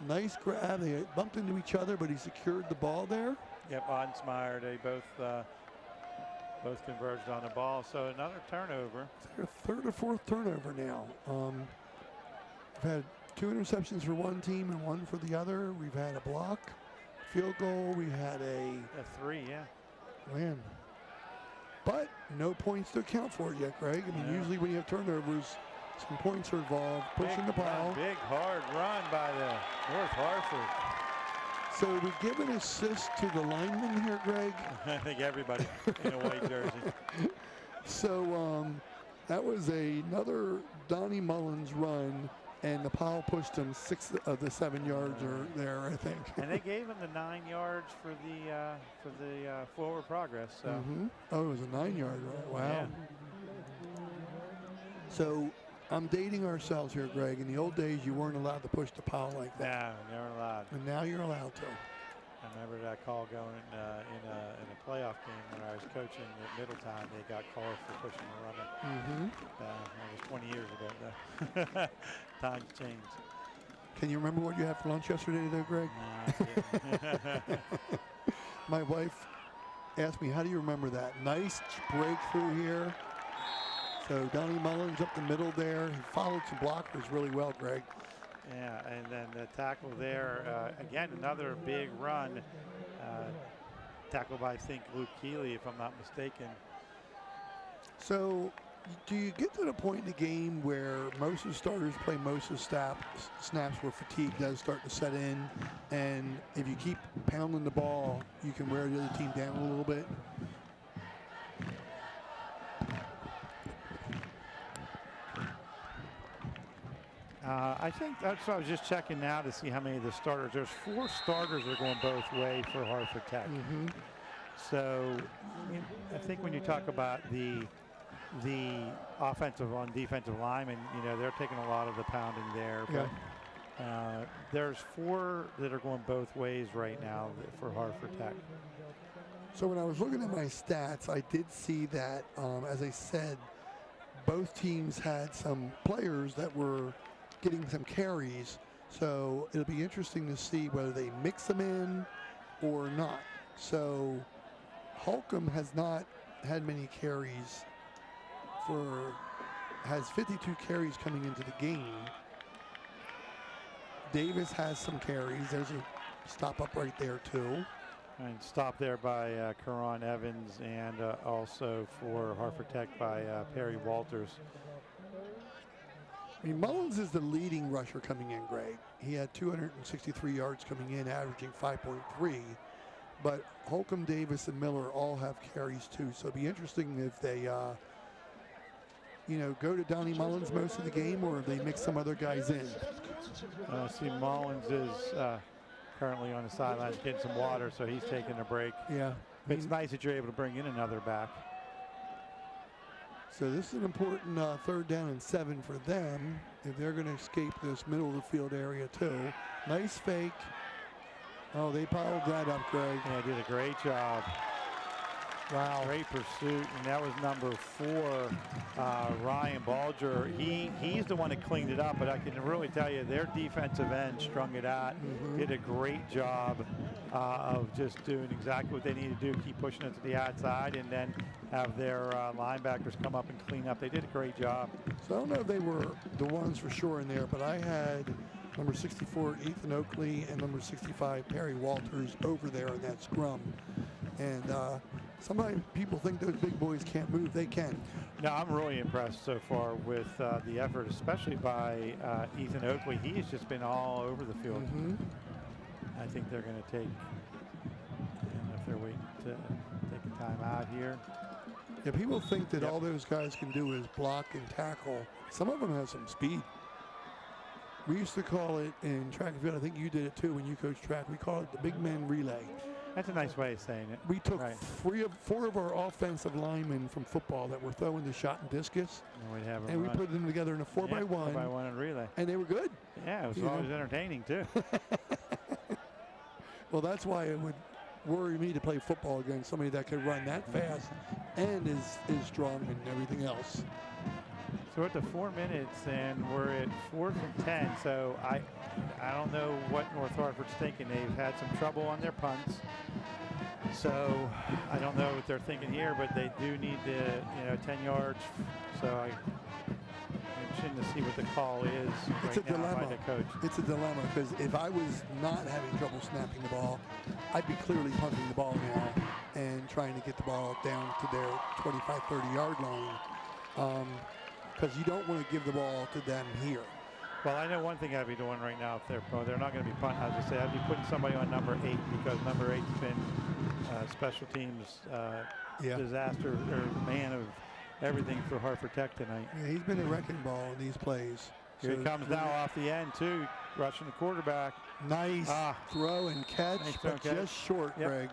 Nice grab. They bumped into each other, but he secured the ball there. Yep, Ottenmeyer, they both converged on the ball. So another turnover. It's their third or fourth turnover now. We've had two interceptions for one team and one for the other. We've had a block, field goal. We had a 3, yeah. Man. But no points to account for it yet, Greg. I mean, usually when you have turnovers, some points are involved. Pushing the pile. Big, hard run by the North Hartford. So we give an assist to the lineman here, Greg. I think everybody in a white jersey. So that was another Donnie Mullins run, and the pile pushed him 6 of the 7 yards are there, I think. And they gave him the 9 yards for the forward progress. So. Oh, it was a 9-yard run. Wow. Yeah. So I'm dating ourselves here, Greg. In the old days, you weren't allowed to push the pile like that. No, never allowed. And now you're allowed to. I remember that call going in a playoff game when I was coaching at Middletown. They got calls for pushing and running. That was 20 years ago, though. Times changed. Can you remember what you had for lunch yesterday, though, Greg? My wife asked me, how do you remember that? Nice breakthrough here. So Donnie Mullins up the middle there. He followed some blockers really well, Greg. Yeah, and then the tackle there, again, another big run. Tackled by, I think, Luke Keeley, if I'm not mistaken. So do you get to the point in the game where most of the starters play most of the snaps where fatigue does start to set in, and if you keep pounding the ball, you can wear the other team down a little bit? I think that's what I was just checking now to see how many of the starters. There's 4 starters that are going both ways for Harford Tech. So I think when you talk about the offensive on defensive linemen, they're taking a lot of the pounding there. But there's 4 that are going both ways right now for Harford Tech. So when I was looking at my stats, I did see that, as I said, both teams had some players that were getting some carries. So it'll be interesting to see whether they mix them in or not. So Holcomb has not had many carries has 52 carries coming into the game. Davis has some carries. There's a stop up right there too. And stop there by Karan Evans, and also for Harford Tech by Perry Walters. I mean, Mullins is the leading rusher coming in, Greg. He had 263 yards coming in, averaging 5.3. But Holcomb, Davis, and Miller all have carries too. So it'll be interesting if they, go to Donnie Mullins most of the game, or if they mix some other guys in. See, Mullins is currently on the sidelines getting some water, so he's taking a break. Yeah. It's nice that you're able to bring in another back. So this is an important 3rd down and 7 for them if they're going to escape this middle of the field area too. Nice fake. Oh, they piled that up, Greg. Yeah, did a great job. Wow. Great pursuit, and that was number 4, Ryan Balger. He's the one that cleaned it up, but I can really tell you their defensive end strung it out, did a great job of just doing exactly what they need to do, keep pushing it to the outside, and then have their linebackers come up and clean up. They did a great job. So I don't know if they were the ones for sure in there, but I had number 64, Ethan Oakley, and number 65, Perry Walters, over there in that scrum. And sometimes people think those big boys can't move. They can. No, I'm really impressed so far with the effort, especially by Ethan Oakley. He's just been all over the field. I think they're going to take, if they're waiting to take a timeout here. Yeah, people think that all those guys can do is block and tackle. Some of them have some speed. We used to call it in track and field, I think you did it too when you coached track, we call it the big men relay. That's a nice way of saying it. We took 4 of our offensive linemen from football that were throwing the shot and discus, and we put them together in a 4x1. 4x1 and relay. And they were good. Yeah, it was always entertaining too. Well, that's why it would worry me to play football against somebody that could run that fast and is strong and everything else. So we're at the 4 minutes, and we're at 4th and 10. So I don't know what North Hartford's thinking. They've had some trouble on their punts. So I don't know what they're thinking here, but they do need the 10 yards. So I'm interested to see what the call is It's a right now dilemma. by the coach. It's a dilemma, because if I was not having trouble snapping the ball, I'd be clearly punting the ball now and trying to get the ball down to their 25, 30-yard line. Because you don't want to give the ball to them here. Well, I know one thing I'd be doing right now if they're not going to be punting. As I say, I'd be putting somebody on number 8, because number 8's been special teams disaster or man of everything for Harford Tech tonight. Yeah, he's been a wrecking ball in these plays. Here he comes now off the end too, rushing the quarterback. Nice throw and catch, but just short, Greg.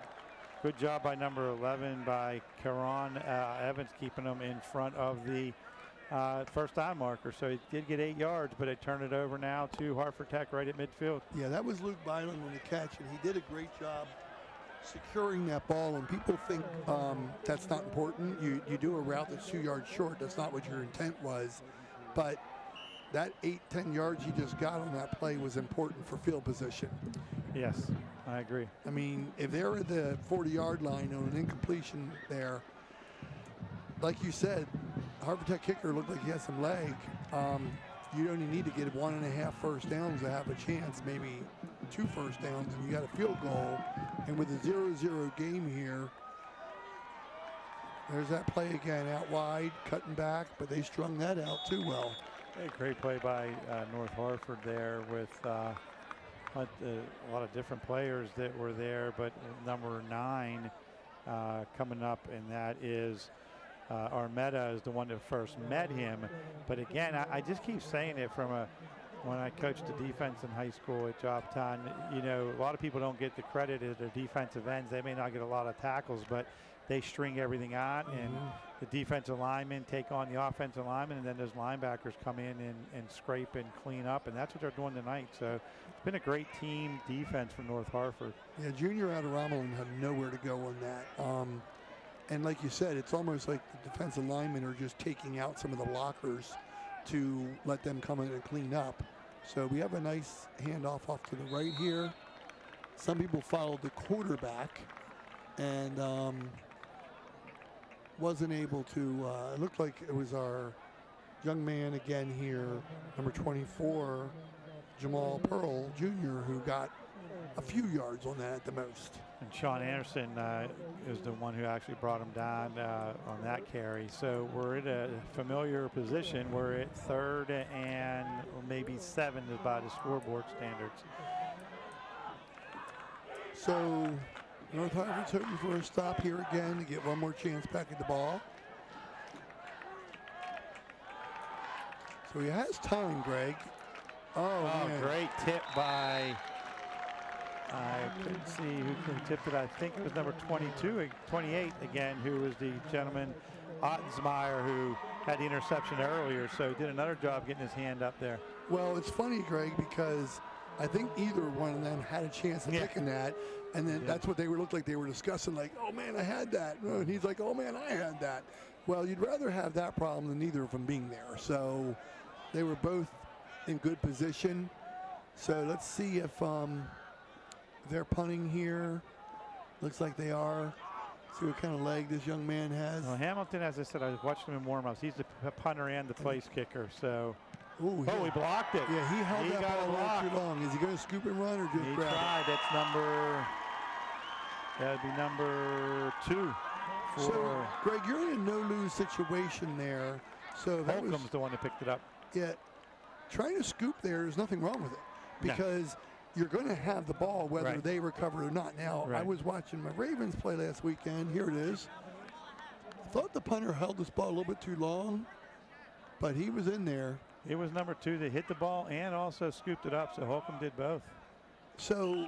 Good job by number 11 by Karan Evans, keeping him in front of the first down marker. So he did get 8 yards, but it turned it over now to Harford Tech right at midfield. Yeah, that was Luke Byland on the catch, and he did a great job securing that ball. And people think that's not important. You do a route that's 2 yards short. That's not what your intent was. But that 8-10 yards he just got on that play was important for field position. Yes, I agree. I mean, if they're at the 40-yard line on an incompletion there, like you said, Harford Tech kicker looked like he had some leg. You only need to get 1.5 first downs to have a chance, maybe 2 first downs, and you got a field goal. And with a 0-0 game here, there's that play again, out wide, cutting back, but they strung that out too well. Hey, great play by North Hartford there with a lot of different players that were there, but number 9 coming up, and that is Armetta is the one that first met him. But again, I just keep saying it from when I coached the defense in high school at Jobtown. A lot of people don't get the credit as their defensive ends. They may not get a lot of tackles, but they string everything out, and the defensive linemen take on the offensive linemen, and then those linebackers come in and scrape and clean up, and that's what they're doing tonight. So it's been a great team defense for North Hartford. Yeah, Junior out of Romulan had nowhere to go on that. And like you said, it's almost like the defensive linemen are just taking out some of the blockers to let them come in and clean up. So we have a nice handoff off to the right here. Some people followed the quarterback and wasn't able to, it looked like it was our young man again here, number 24, Jamal Pearl Jr., who got a few yards on that at the most. And Sean Anderson is the one who actually brought him down on that carry. So we're in a familiar position. We're at 3rd and maybe 7 by the scoreboard standards. So North Harford's hoping for a stop here again to get one more chance back at the ball. So he has time, Greg. Oh, man. Great tip by, I couldn't see who tipped it. I think it was number 28 again, who was the gentleman, Ottensmeyer, who had the interception earlier. So he did another job getting his hand up there. Well, it's funny, Greg, because I think either one of them had a chance of picking that. And then that's what they looked like they were discussing, like, oh, man, I had that. And he's like, oh, man, I had that. Well, you'd rather have that problem than neither of them being there. So they were both in good position. So let's see if they're punting here. Looks like they are. See what kind of leg this young man has. Well, Hamilton, as I said, I watched him in warm-ups. He's the punter and the place kicker. So, he blocked it. Yeah, he held that ball way too long. Is he going to scoop and run or just grab it? He tried. That'd be number 2. So, Greg, you're in a no-lose situation there. So Holcomb's the one that picked it up. Yeah, trying to scoop there's nothing wrong with it because you're going to have the ball whether they recover or not. Now, I was watching my Ravens play last weekend. Here it is. I thought the punter held this ball a little bit too long, but he was in there. It was number 2 that hit the ball and also scooped it up, so Holcomb did both. So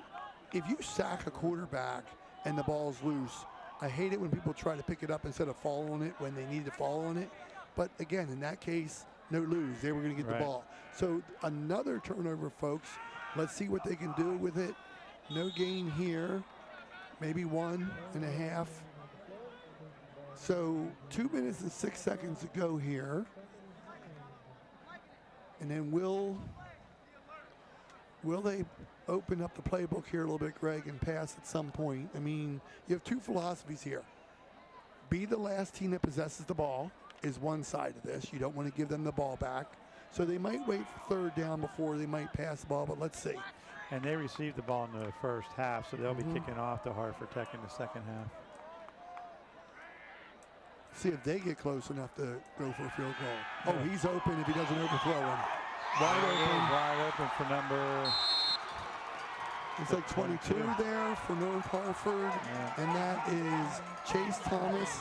if you sack a quarterback and the ball's loose, I hate it when people try to pick it up instead of fall on it when they need to fall on it. But again, in that case, no lose. They were going to get the ball. So another turnover, folks. Let's see what they can do with it. No gain here. Maybe 1.5. So 2 minutes and 6 seconds to go here. And then will they open up the playbook here a little bit, Greg, and pass at some point? I mean, you have 2 philosophies here. Be the last team that possesses the ball is one side of this. You don't want to give them the ball back. So they might wait for 3rd down before they might pass the ball, but let's see. And they received the ball in the first half, so they'll be kicking off to Harford Tech in the second half. See if they get close enough to go for a field goal. Oh, he's open if he doesn't overthrow him. Wide open for number. It's like 22 there for North Harford, and that is Chase Thomas.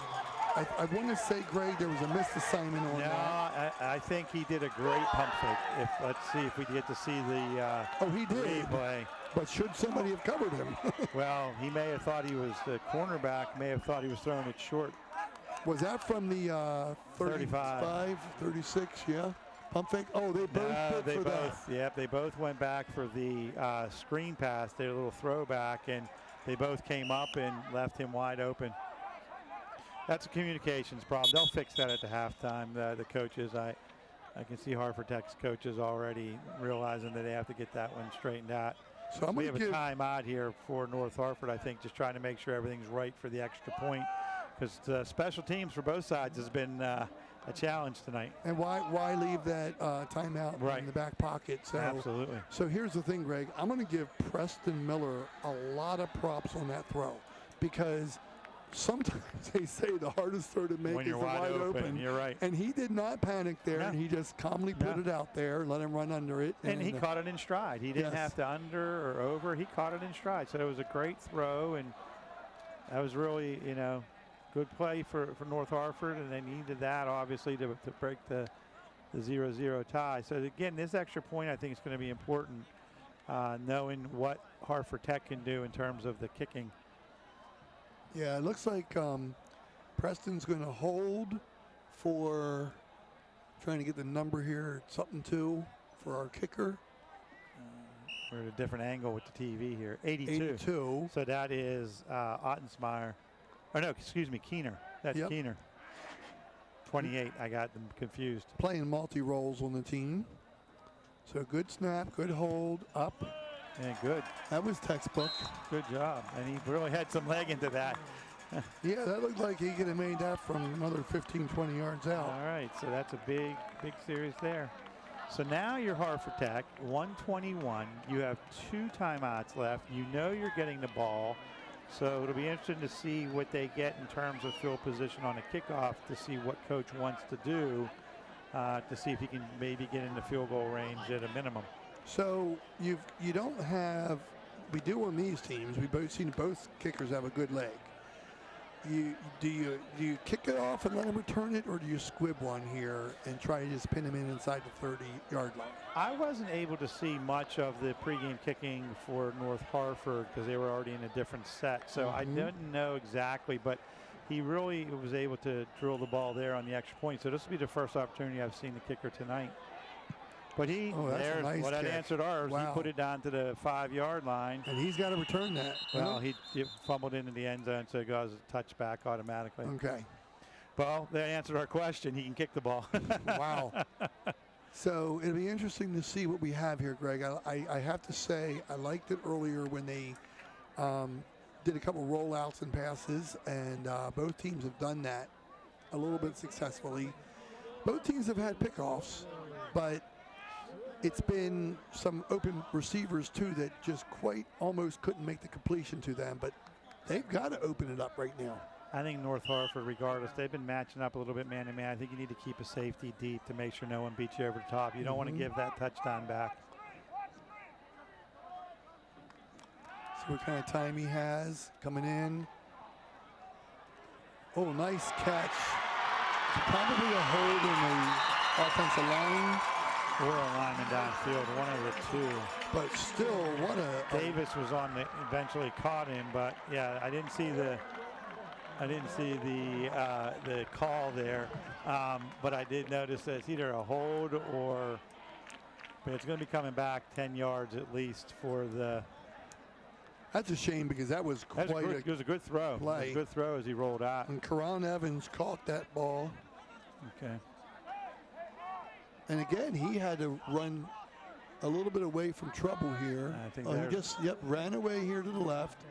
I want to say, Greg, there was a missed assignment on that. I think he did a great pump fake. Let's see if we get to see the he did. replay. But should somebody have covered him? Well, he may have thought he was the cornerback, may have thought he was throwing it short. Was that from the 35, 36, yeah? Pump fake? Oh, they both they both, yep, they both went back for the screen pass, their little throwback, and they both came up and left him wide open. That's a communications problem. They'll fix that at the halftime. The coaches, I can see Harford Tech's coaches already realizing that they have to get that one straightened out. So we have a timeout here for North Harford, I think, just trying to make sure everything's right for the extra point, because special teams for both sides has been a challenge tonight. And why leave that timeout in the back pocket? So, absolutely. So here's the thing, Greg. I'm going to give Preston Miller a lot of props on that throw, because sometimes they say the hardest throw to make when is you're the wide open. You're right. And he did not panic there, and he just calmly put it out there, let him run under it. And he caught it in stride. He didn't have to under or over. He caught it in stride. So it was a great throw, and that was really, good play for North Harford, and they needed that, obviously, to break the 0-0 tie. So, again, this extra point, I think, is going to be important, knowing what Harford Tech can do in terms of the kicking. Yeah, it looks like Preston's going to hold for trying to get the number here, something 2 for our kicker. We're at a different angle with the TV here. 82. 82. So that is Ottensmeyer. Oh, no, excuse me, Keener. That's Keener. 28. I got them confused. Playing multi-roles on the team. So good snap, good hold, up. And good. That was textbook. Good job. And he really had some leg into that. Yeah, that looked like he could have made that from another 15, 20 yards out. All right, so that's a big series there. So now you're Harford Tech, 121. You have 2 timeouts left. You know you're getting the ball. So it'll be interesting to see what they get in terms of field position on a kickoff, to see what coach wants to do, to see if he can maybe get into field goal range at a minimum. So you don't have, we do on these teams, we've both seen both kickers have a good leg. Do you kick it off and let him return it, or do you squib one here and try to just pin him in inside the 30-yard line? I wasn't able to see much of the pregame kicking for North Harford because they were already in a different set. So I didn't know exactly, but he really was able to drill the ball there on the extra point. So this will be the first opportunity I've seen the kicker tonight. But there's nice what catch. that answered ours. Wow. He put it down to the 5-yard line. And he's got to return that. Well, he fumbled into the end zone, so it goes a touchback automatically. Okay. Well, that answered our question. He can kick the ball. Wow. So it'll be interesting to see what we have here, Greg. I have to say I liked it earlier when they did a couple rollouts and passes, and both teams have done that a little bit successfully. Both teams have had pickoffs, but it's been some open receivers too that just quite almost couldn't make the completion to them, but they've got to open it up right now. I think North Harford, regardless, they've been matching up a little bit man-to-man. I think you need to keep a safety deep to make sure no one beats you over the top. You don't want to give that touchdown back. See what kind of time he has coming in. Oh, nice catch. Probably a hold in the offensive line. Or a lineman downfield, one of the two. But still, what a... Davis was eventually caught him, but yeah, I didn't see the call there, but I did notice that it's either a hold or, but it's going to be coming back 10 yards at least for the. That's a shame because that was quite it was a good throw. Play. It was a good throw as he rolled out. And Karan Evans caught that ball. Okay. And again, he had to run a little bit away from trouble here. I think he just ran away here to the left.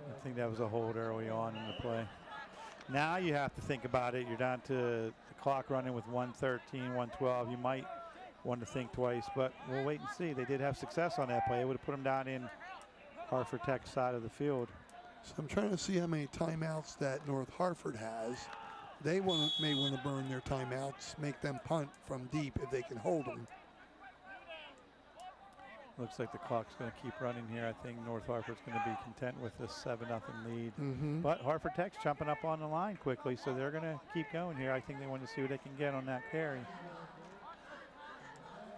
I think that was a hold early on in the play. Now you have to think about it. You're down to the clock running with 1:13, 1:12. You might want to think twice, but we'll wait and see. They did have success on that play. It would have put them down in Harford Tech's side of the field. So I'm trying to see how many timeouts that North Harford has. They may want to burn their timeouts, make them punt from deep if they can hold them. Looks like the clock's going to keep running here. I think North Harford's going to be content with this 7-0 lead. But Harford Tech's jumping up on the line quickly, so they're going to keep going here. I think they want to see what they can get on that carry.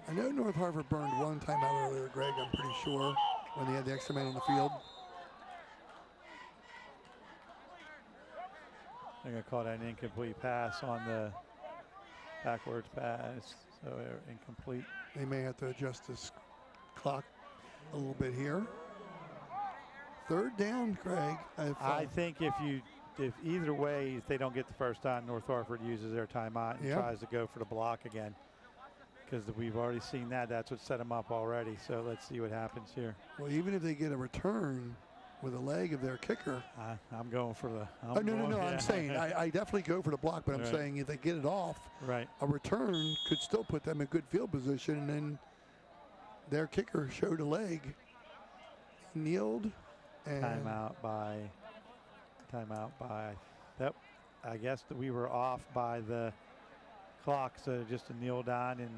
I know North Harford burned one timeout earlier, Greg, I'm pretty sure, when they had the extra man on the field. They're going to call that an incomplete pass on the backwards pass, so incomplete. They may have to adjust this clock a little bit here. Third down, Greg. I think if either way, if they don't get the first down, North Harford uses their timeout and tries to go for the block again. Because we've already seen that. That's what set them up already. So let's see what happens here. Well, even if they get a return with a leg of their kicker. I'm going for the. No. I'm saying I definitely go for the block, but I'm saying if they get it off, a return could still put them in good field position, and then their kicker showed a leg, kneeled, and timeout by. Yep, I guess that we were off by the clock, so just a kneel down, and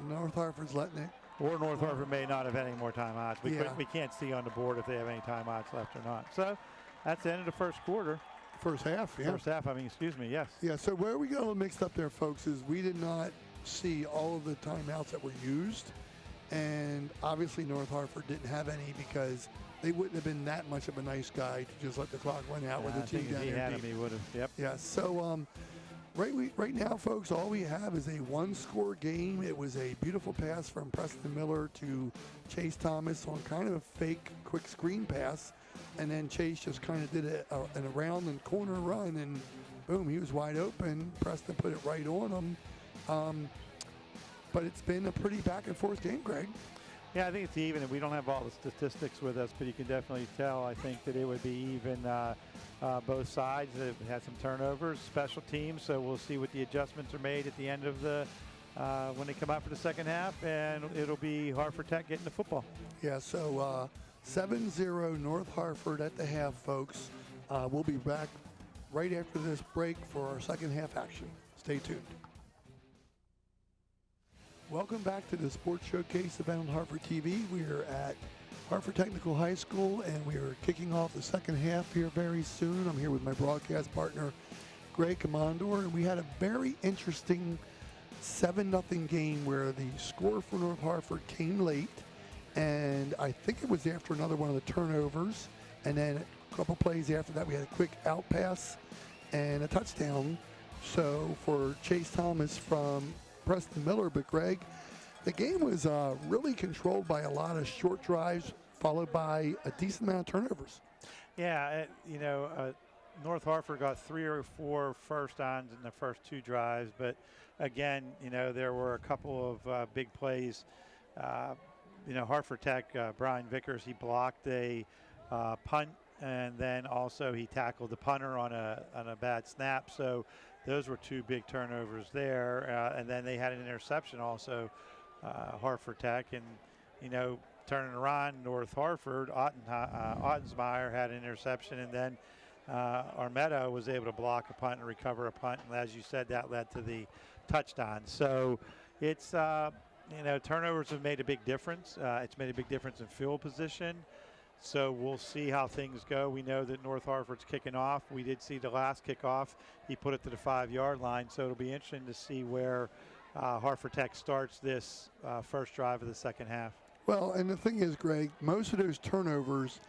North Harford's letting it. Or North Harford may not have any more timeouts. We can't see on the board if they have any timeouts left or not. So that's the end of the first quarter. First half, yeah. First half, excuse me, yes. Yeah, so where we got a little mixed up there, folks, is we did not see all of the timeouts that were used. And obviously North Harford didn't have any because they wouldn't have been that much of a nice guy to just let the clock run out with the team down there. If he had him, he would have, yep. Yeah, so right now, folks, all we have is a one-score game. It was a beautiful pass from Preston Miller to Chase Thomas on kind of a fake quick screen pass. And then Chase just kind of did an around and corner run, and boom, he was wide open. Preston put it right on him. but it's been a pretty back and forth game, Greg. Yeah, I think it's even, and we don't have all the statistics with us, but you can definitely tell, I think, that it would be even both sides. They've had some turnovers, special teams, so we'll see what the adjustments are made at the end of the when they come out for the second half, and it'll be Harford Tech getting the football. Yeah, so 7-0 North Harford at the half, folks. We'll be back right after this break for our second half action. Stay tuned. Welcome back to the Sports Showcase event on Harford TV. We are at Harford Technical High School, and we are kicking off the second half here very soon. I'm here with my broadcast partner, Greg Commandor, and we had a very interesting 7-0 game where the score for North Harford came late, and I think it was after another one of the turnovers, and then a couple plays after that we had a quick out pass and a touchdown. So for Chase Thomas from Preston Miller, but Greg, the game was really controlled by a lot of short drives followed by a decent amount of turnovers. Yeah, North Harford got 3 or 4 first downs in the first 2 drives, but again, there were a couple of big plays. Harford Tech, Brian Vickers, he blocked a punt, and then also he tackled the punter on a bad snap. So those were 2 big turnovers there, and then they had an interception also, Harford Tech, and turning around, North Harford, Ottensmeyer had an interception, and then Armetta was able to block a punt and recover a punt, and as you said, that led to the touchdown. So it's turnovers have made a big difference. It's made a big difference in field position. So we'll see how things go. We know that North Harford's kicking off. We did see the last kickoff. He put it to the 5-yard line. So it'll be interesting to see where Harford Tech starts this first drive of the second half. Well, and the thing is, Greg, most of those turnovers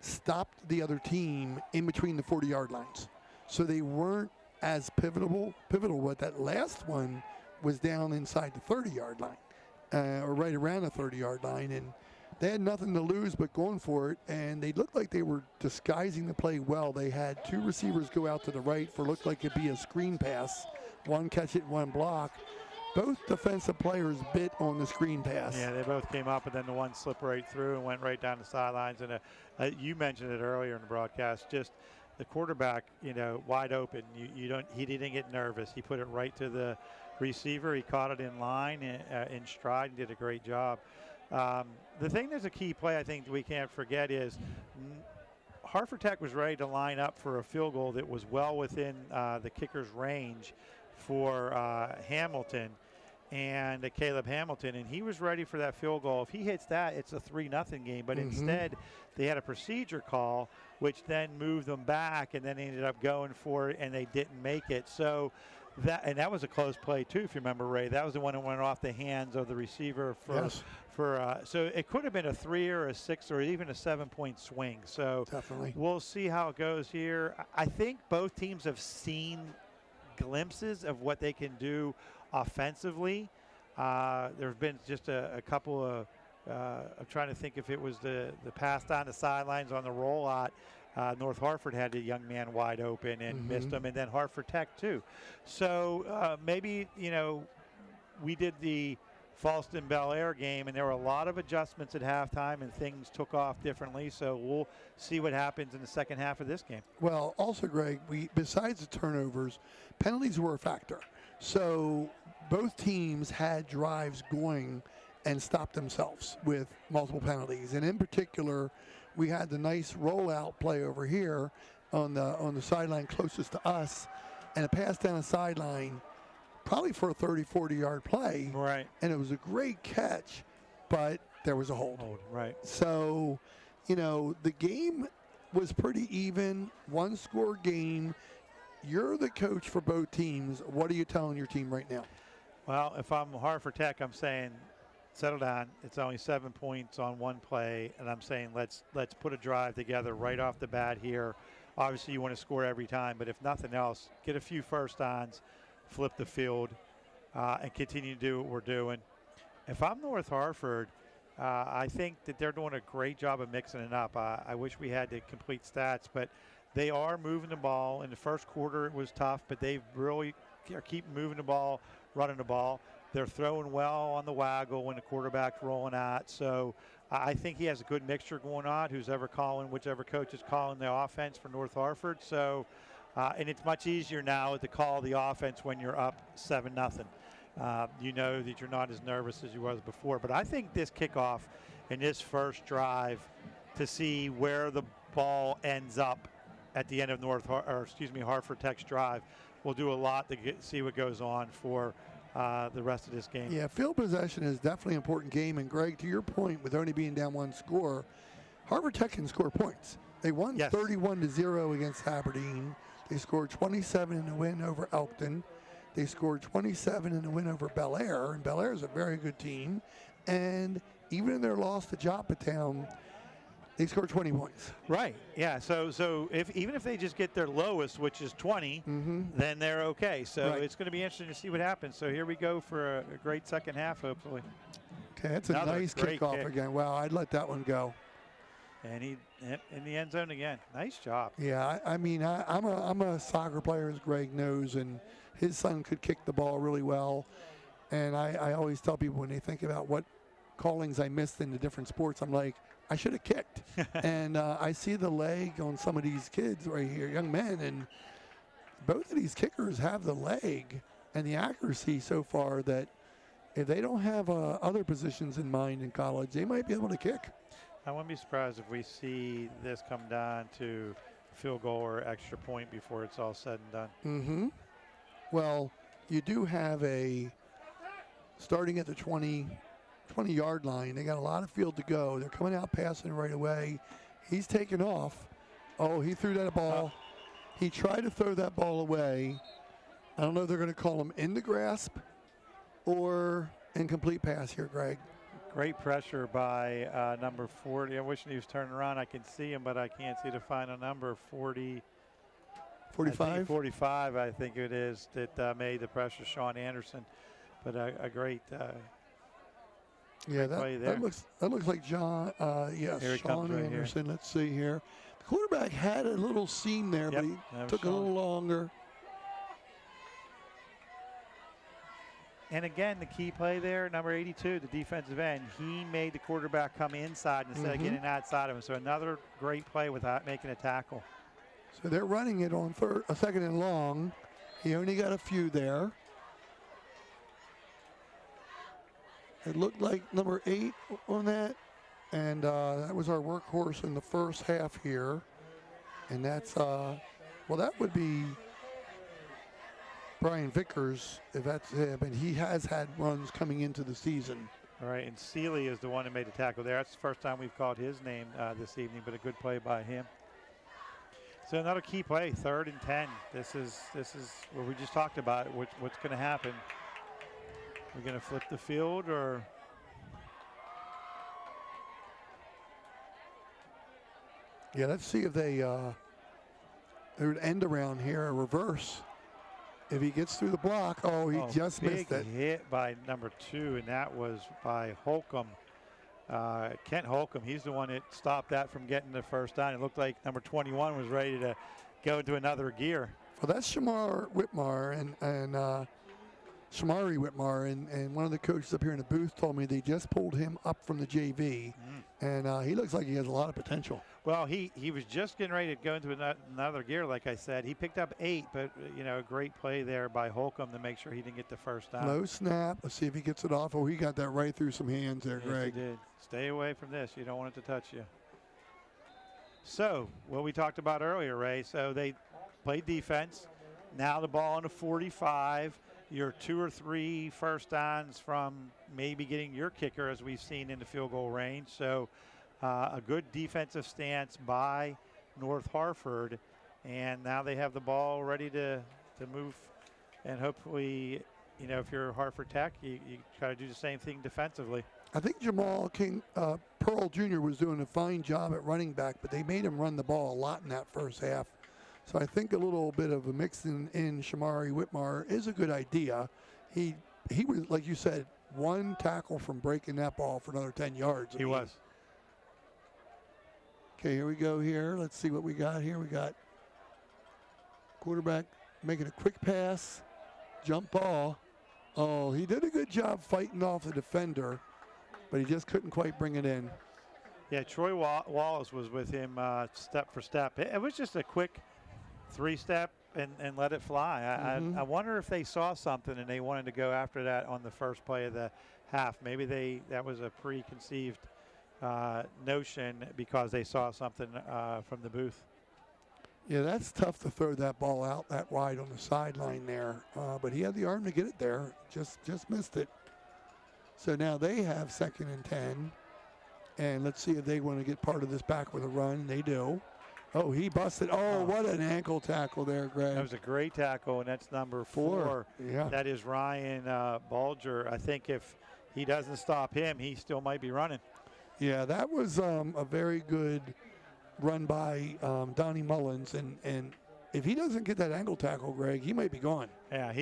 stopped the other team in between the 40-yard lines. So they weren't as pivotal, but that last one was down inside the 30-yard line, or right around the 30-yard line. And they had nothing to lose but going for it, and they looked like they were disguising the play well. They had 2 receivers go out to the right for looked like it'd be a screen pass, one catch it, one block. Both defensive players bit on the screen pass. Yeah, they both came up, and then the one slipped right through and went right down the sidelines. And you mentioned it earlier in the broadcast, just the quarterback, wide open. He didn't get nervous. He put it right to the receiver. He caught it in line, in stride, and did a great job. The thing that's a key play I think that we can't forget is Harford Tech was ready to line up for a field goal that was well within the kicker's range for Hamilton and Caleb Hamilton, and he was ready for that field goal. If he hits that, it's a 3-0 game, but instead they had a procedure call which then moved them back, and then they ended up going for it and they didn't make it. So that was a close play too, if you remember, Ray. That was the one that went off the hands of the receiver so it could have been a 3 or a 6 or even a 7-point swing. So definitely, we'll see how it goes here. I think both teams have seen glimpses of what they can do offensively. There have been just a couple of I'm trying to think if it was the pass down the sidelines on the rollout. North Harford had a young man wide open and missed him, and then Harford Tech too. So maybe we did the Falston Bel Air game, and there were a lot of adjustments at halftime, and things took off differently. So we'll see what happens in the second half of this game. Well, also, Greg, besides the turnovers, penalties were a factor. So both teams had drives going and stopped themselves with multiple penalties. And in particular, we had the nice rollout play over here on the sideline closest to us, and a pass down the sideline, probably for a 30, 40-yard play. Right. And it was a great catch, but there was a hold. Right. So, the game was pretty even, one-score game. You're the coach for both teams. What are you telling your team right now? Well, if I'm Harford Tech, I'm saying settle down. It's only 7 points on one play, and I'm saying let's put a drive together right off the bat here. Obviously, you want to score every time, but if nothing else, get a few first downs, flip the field, and continue to do what we're doing. If I'm North Harford, I think that they're doing a great job of mixing it up. I wish we had the complete stats, but they are moving the ball. In the first quarter, it was tough, but they really keep moving the ball, running the ball. They're throwing well on the waggle when the quarterback's rolling out. So I think he has a good mixture going on, whichever coach is calling the offense for North Harford. So, and it's much easier now to call the offense when you're up 7-0. You know that you're not as nervous as you was before. But I think this kickoff and this first drive to see where the ball ends up at the end of Harford Tech's drive will do a lot to see what goes on for the rest of this game. Yeah, field possession is definitely an important game. And Greg, to your point, with only being down one score, Harvard Tech can score points. They won 31-0 against Aberdeen. They scored 27 in the win over Elkton. They scored 27 in the win over Bel Air, and Bel Air is a very good team. And even in their loss to Joppatown, they scored 20 points. Right. Yeah. So even if they just get their lowest, which is 20, then they're okay. So it's going to be interesting to see what happens. So here we go for a great second half, hopefully. Okay, that's a nice kickoff again. Wow, I'd let that one go. And he in the end zone again. Nice job. Yeah, I mean, I'm a soccer player, as Greg knows, and his son could kick the ball really well. And I always tell people when they think about what callings I missed in the different sports, I'm like, I should have kicked. And I see the leg on some of these kids right here, young men, and both of these kickers have the leg and the accuracy so far that if they don't have other positions in mind in college, they might be able to kick. I wouldn't be surprised if we see this come down to field goal or extra point before it's all said and done. Well, you do have starting at the 20-yard line. They got a lot of field to go. They're coming out passing right away. He's taken off. Oh, he threw that ball. He tried to throw that ball away. I don't know if they're going to call him in the grasp or incomplete pass here, Greg. Great pressure by number 40. I wish he was turning around. I can see him, but I can't see the final number. 40. 45? 45, I think it is, that made the pressure. Sean Anderson. But a great play there. That looks like John. Sean Anderson. Right, let's see here. The quarterback had a little seam there, but he took a little longer. And again, the key play there, number 82, the defensive end, he made the quarterback come inside instead of getting outside of him. So another great play without making a tackle. So they're running it on a second and long. He only got a few there. It looked like number 8 on that. And that was our workhorse in the first half here. And that's, that would be Brian Vickers, if that's him, and he has had runs coming into the season. All right, and Seeley is the one that made the tackle there. That's the first time we've called his name this evening, but a good play by him. So another key play, 3rd and 10. This is what we just talked about. What's going to happen? We're going to flip the field, or let's see if they would end around here, a reverse. If he gets through the block, he just missed it. Big hit by number 2, and that was by Holcomb. Kent Holcomb, he's the one that stopped that from getting the first down. It looked like number 21 was ready to go into another gear. Well, that's Shamari Whitmar, and one of the coaches up here in the booth told me they just pulled him up from the JV, and he looks like he has a lot of potential. Well, he was just getting ready to go into another gear, like I said. He picked up 8, but, a great play there by Holcomb to make sure he didn't get the first down. Low snap. Let's see if he gets it off. Oh, he got that right through some hands there, Greg. Yes, he did. Stay away from this. You don't want it to touch you. So, what we talked about earlier, Ray, so they played defense. Now the ball on the 45. You're 2 or 3 first downs from maybe getting your kicker, as we've seen in the field goal range. So, a good defensive stance by North Harford, and now they have the ball ready to move, and hopefully, if you're Harford Tech, you try to do the same thing defensively. I think Jamal King Pearl Jr. was doing a fine job at running back, but they made him run the ball a lot in that first half. So I think a little bit of a mix in Shamari Whitmar is a good idea. He was, like you said, 1 tackle from breaking that ball for another 10 yards. He was. Okay, here we go here. Let's see what we got here. We got quarterback making a quick pass, jump ball. Oh, he did a good job fighting off the defender, but he just couldn't quite bring it in. Yeah, Troy Wallace was with him step for step. It was just a quick 3-step and let it fly. I wonder if they saw something and they wanted to go after that on the first play of the half. Maybe that was a preconceived notion because they saw something from the booth. Yeah, that's tough to throw that ball out that wide on the sideline there. But he had the arm to get it there. Just missed it. So now they have 2nd and 10. And let's see if they want to get part of this back with a run. They do. Oh, he busted. Oh, what an ankle tackle there, Greg. That was a great tackle, and that's number 4. Yeah. That is Ryan Bulger. I think if he doesn't stop him, he still might be running. Yeah, that was a very good run by Donnie Mullins. And if he doesn't get that ankle tackle, Greg, he might be gone. Yeah,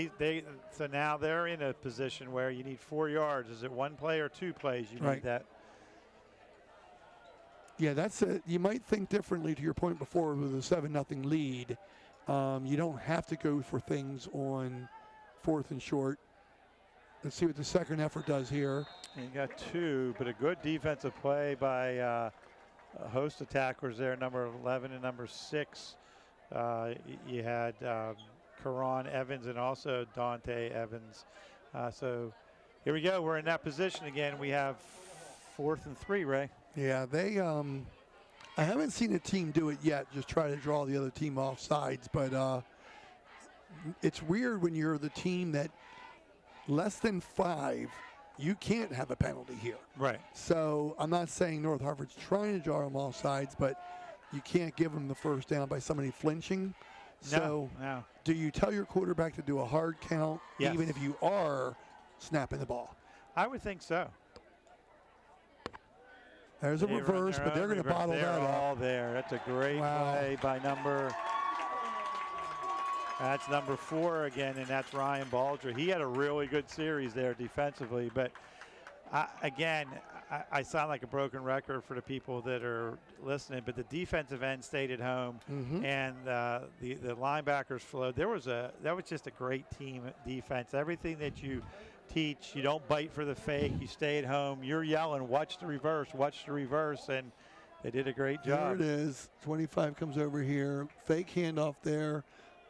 so now they're in a position where you need 4 yards. Is it 1 play or 2 plays? You need that. Yeah, that's it. You might think differently to your point before with a 7-0 lead. You don't have to go for things on 4th and short. Let's see what the second effort does here. And you got 2, but a good defensive play by a host of tacklers there, number 11 and number 6. You had Karan Evans and also Dante Evans. So here we go. We're in that position again. We have 4th and 3, Ray. Yeah, they I haven't seen a team do it yet, just try to draw the other team off sides, but it's weird when you're the team that less than 5, you can't have a penalty here. Right. So I'm not saying North Hartford's trying to draw them off sides, but you can't give them the first down by somebody flinching. So no. Do you tell your quarterback to do a hard count, even if you are snapping the ball? I would think so. There's a reverse, but they're going to bottle that up. They're all there. That's a great play by that's number 4 again, and that's Ryan Bulger. He had a really good series there defensively, but I sound like a broken record for the people that are listening, but the defensive end stayed at home, and the linebackers flowed. That was just a great team defense. Everything that you teach, you don't bite for the fake, you stay at home, you're yelling, watch the reverse, and they did a great job. There it is. 25 comes over here. Fake handoff there.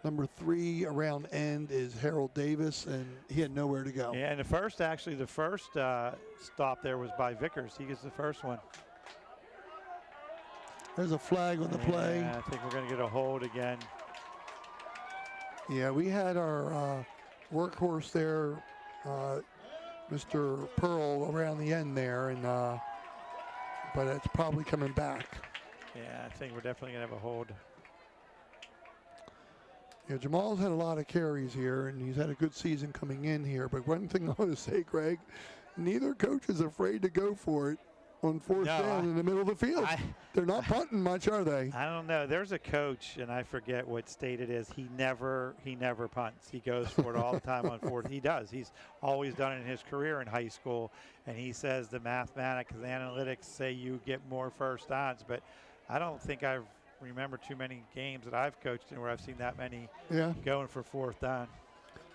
Number 3 around end is Harold Davis, and he had nowhere to go. Yeah, and the first stop there was by Vickers. He gets the first one. There's a flag on the play. I think we're going to get a hold again. Yeah, we had our workhorse there, Mr. Pearl, around the end there, and but it's probably coming back. Yeah, I think we're definitely going to have a hold. Yeah, Jamal's had a lot of carries here, and he's had a good season coming in here. But one thing I want to say, Greg, neither coach is afraid to go for it on 4th down in the middle of the field. They're not punting much, are they? I don't know. There's a coach, and I forget what state it is. He never punts. He goes for it all the time on 4th. He does. He's always done it in his career in high school, and he says the mathematics and analytics say you get more first downs. But I don't think I remember too many games that I've coached in where I've seen that many going for 4th down.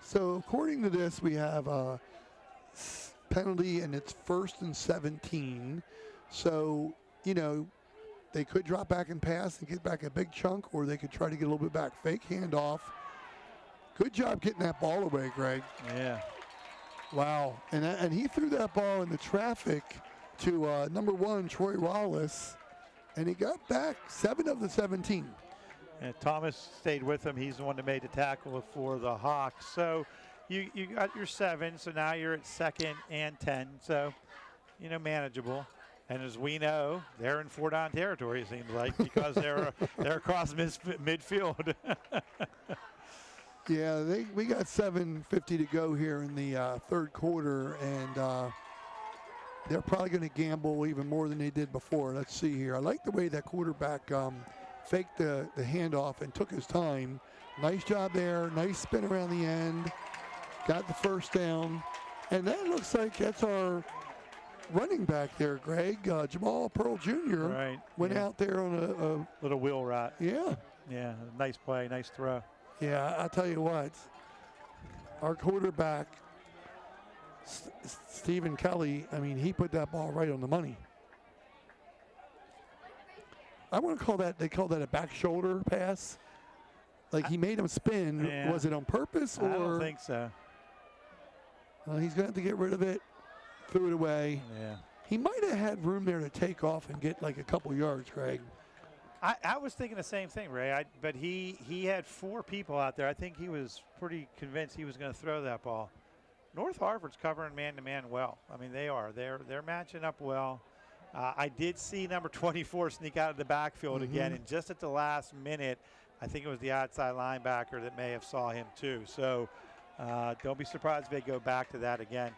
So according to this, we have a penalty, and it's 1st and 17. So, they could drop back and pass and get back a big chunk, or they could try to get a little bit back. Fake handoff. Good job getting that ball away, Greg. Yeah. Wow. And he threw that ball in the traffic to number 1, Troy Wallace, and he got back 7 of the 17. And Thomas stayed with him. He's the one that made the tackle for the Hawks. So you got your 7, so now you're at 2nd and 10. So, manageable. And as we know, they're in 4-down territory, it seems like, because they're across midfield. Yeah, we got 7:50 to go here in the 3rd quarter, and they're probably going to gamble even more than they did before. Let's see here. I like the way that quarterback faked the handoff and took his time. Nice job there. Nice spin around the end. Got the first down. And that looks like that's our running back there, Greg. Jamal Pearl Jr. Went out there on a little wheel route. Yeah. Yeah, nice play, nice throw. Yeah, I'll tell you what. Our quarterback Stephen Kelly, I mean, he put that ball right on the money. I want to call that, they call that a back shoulder pass. Like he made him spin. Yeah. Was it on purpose or? I don't think so. He's going to have to get rid of it. Threw it away. Yeah. He might have had room there to take off and get like a couple yards, Greg. I was thinking the same thing, Ray. But he had 4 people out there. I think he was pretty convinced he was going to throw that ball. North Harford's covering man-to-man well. I mean, they are. They're matching up well. I did see number 24 sneak out of the backfield again, and just at the last minute, I think it was the outside linebacker that may have saw him too. So don't be surprised if they go back to that again.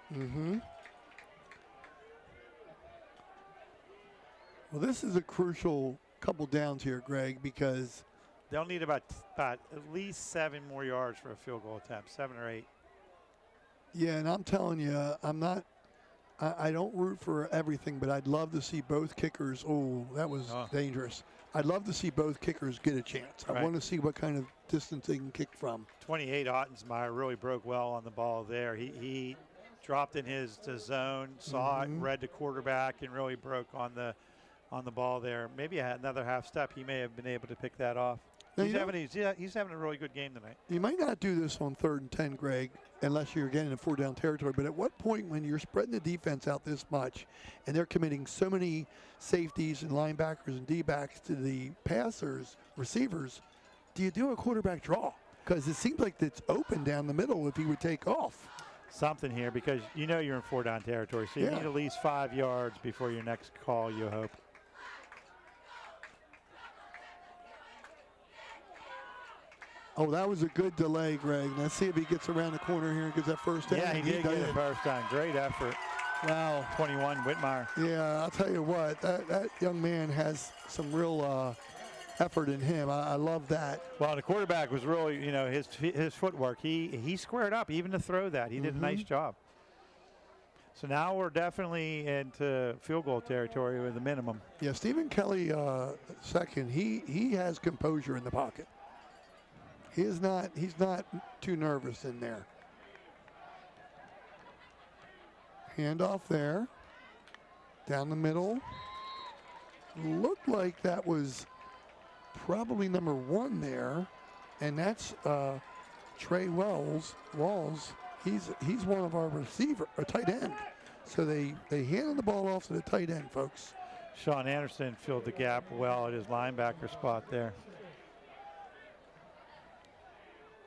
Well, this is a crucial couple downs here, Greg, because they'll need about at least 7 more yards for a field goal attempt, 7 or 8. Yeah, and I'm telling you, I don't root for everything, but I'd love to see both kickers. Oh, that was dangerous. I'd love to see both kickers get a chance. I want to see what kind of distance they can kick from. 28 Ottensmeyer really broke well on the ball there. He dropped in his zone, saw it, read the quarterback, and really broke on the ball there. Maybe another half step, he may have been able to pick that off. Now, he's having a really good game tonight. You might not do this on 3rd and 10, Greg, unless you're getting in 4-down territory. But at what point, when you're spreading the defense out this much and they're committing so many safeties and linebackers and D-backs to the passers, receivers, do you do a quarterback draw? Because it seems like it's open down the middle if he would take off. Something here, because you know you're in 4-down territory, so you need at least 5 yards before your next call, you hope. Oh, that was a good delay, Greg. Let's see if he gets around the corner here and gets that first down. Yeah, he did get it first time. Great effort. Wow. 21, Whitmire. Yeah, I'll tell you what, that young man has some real effort in him. I love that. Well, the quarterback was really, his footwork. He squared up even to throw that. He did a nice job. So now we're definitely into field goal territory with a minimum. Yeah, Stephen Kelly, second, he has composure in the pocket. He's not too nervous in there. Handoff there. Down the middle. Looked like that was probably number 1 there. And that's Trey Walls. He's one of our tight end. So they handed the ball off to the tight end, folks. Sean Anderson filled the gap well at his linebacker spot there.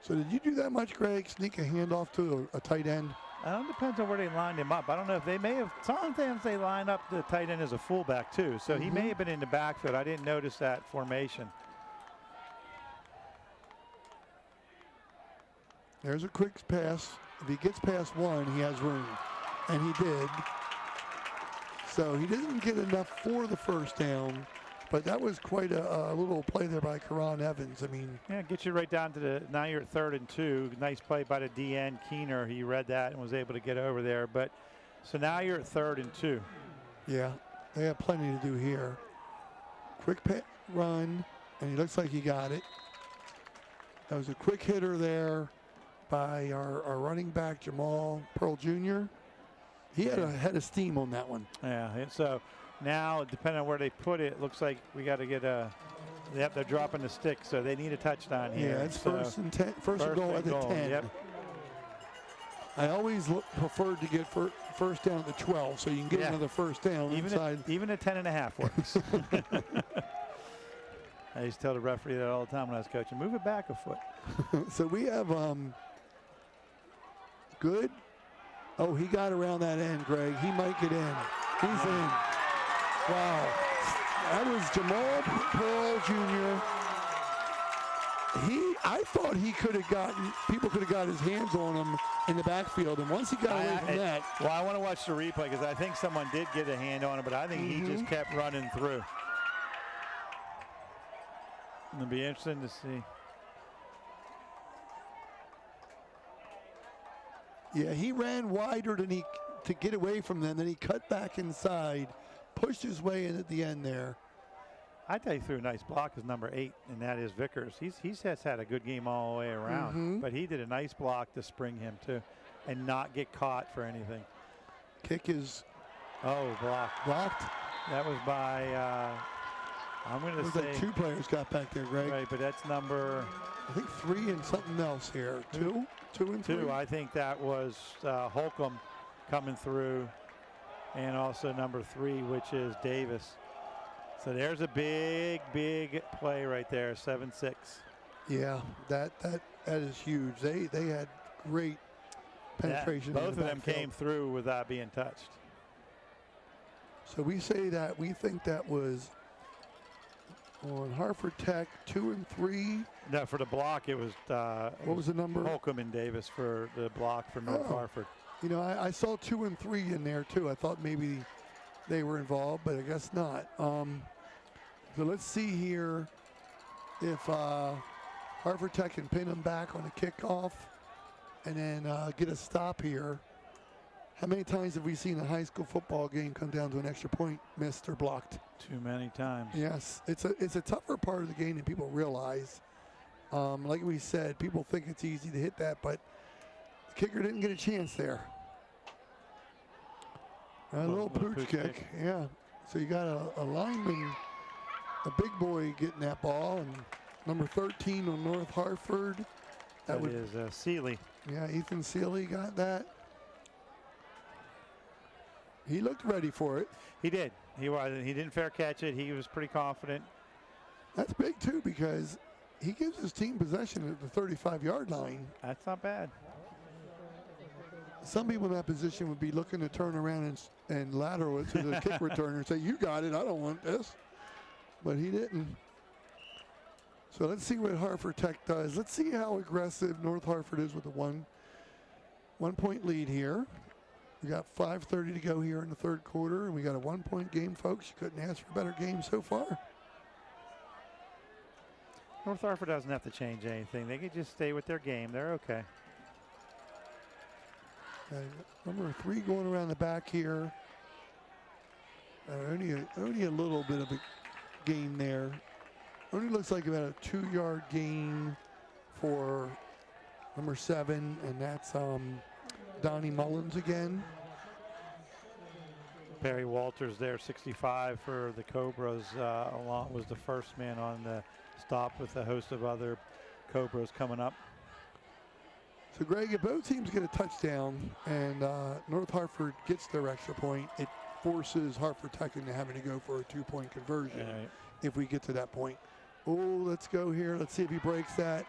So did you do that much, Greg? Sneak a handoff to a tight end? It depends on where they lined him up. I don't know if they may have. Sometimes they line up the tight end as a fullback too. So he may have been in the backfield. I didn't notice that formation. There's a quick pass. If he gets past 1, he has room. And he did. So he didn't get enough for the first down. But that was quite a little play there by Karan Evans. I mean, yeah, get you right down to now you're at 3rd and 2. Nice play by the DN Keener. He read that and was able to get over there. But so now you're at 3rd and 2. Yeah, they have plenty to do here. Quick run, and he looks like he got it. That was a quick hitter there by our running back Jamal Pearl Jr. He had a head of steam on that one. Yeah, and so. Now, depending on where they put it, it looks like we got to get they're dropping the stick, so they need a touchdown here. Yeah, it's first and goal at the 10. Yep. I always preferred to get first down at the 12, so you can get another first down inside. Even a 10.5 works. I used to tell the referee that all the time when I was coaching. Move it back a foot. So we have good. Oh, he got around that end, Greg. He might get in. He's in. Wow. That was Jamal Pearl Jr. I thought people could have got his hands on him in the backfield. And once he got away from that. Well, I want to watch the replay because I think someone did get a hand on him, but I think he just kept running through. It'll be interesting to see. Yeah, he ran wider than to get away from them. Then he cut back inside, pushed his way in at the end there. I tell you, threw a nice block as number 8, and that is Vickers. He's had a good game all the way around, but he did a nice block to spring him too, and not get caught for anything. Kick is blocked. blocked. That was by, I'm going to Looks say. like 2 players got back there, Greg. Right, but that's number. I think 3 and something else here. 2 and 3. 2. I think that was Holcomb coming through, and also number 3, which is Davis. So there's a big play right there, 7-6. Yeah, that is huge. They had great penetration. Yeah, both in the of them backfield. came through without being touched. So we say that we think that was on Harford Tech 2 and 3. No, for the block, it was. What was the number? Holcomb and Davis for the block for North Harford. You know, I saw 2 and 3 in there too. I thought maybe they were involved, but I guess not. So let's see here if Harford Tech can pin them back on a kickoff and then get a stop here. How many times have we seen a high school football game come down to an extra point missed or blocked? Too many times. Yes, it's a tougher part of the game than people realize. Like we said, people think it's easy to hit that, but the kicker didn't get a chance there. A little pooch kick, yeah. So you got a lineman, a big boy getting that ball, and number 13 on North Harford. That is Seeley. Yeah, Ethan Seeley got that. He looked ready for it. He did. He was. He didn't fair catch it. He was pretty confident. That's big too, because he gives his team possession at the 35-yard line. That's not bad. Some people in that position would be looking to turn around and lateral it to the kick returner and say, "You got it. I don't want this." But he didn't. So let's see what Harford Tech does. Let's see how aggressive North Harford is with a one-point lead here. We got 5:30 to go here in the third quarter, and we got a 1-point game, folks. You couldn't ask for a better game so far. North Harford doesn't have to change anything. They can just stay with their game. They're okay. Number 3 going around the back here. Only a little bit of a gain there. Only looks like about a 2-yard gain for number 7, and that's Donnie Mullins again. Perry Walters there, 65 for the Cobras. Along was the first man on the stop with a host of other Cobras coming up. So, Greg, if both teams get a touchdown and North Harford gets their extra point, it forces Harford Tech into having to go for a 2-point conversion if we get to that point. Oh, let's go here. Let's see if he breaks that.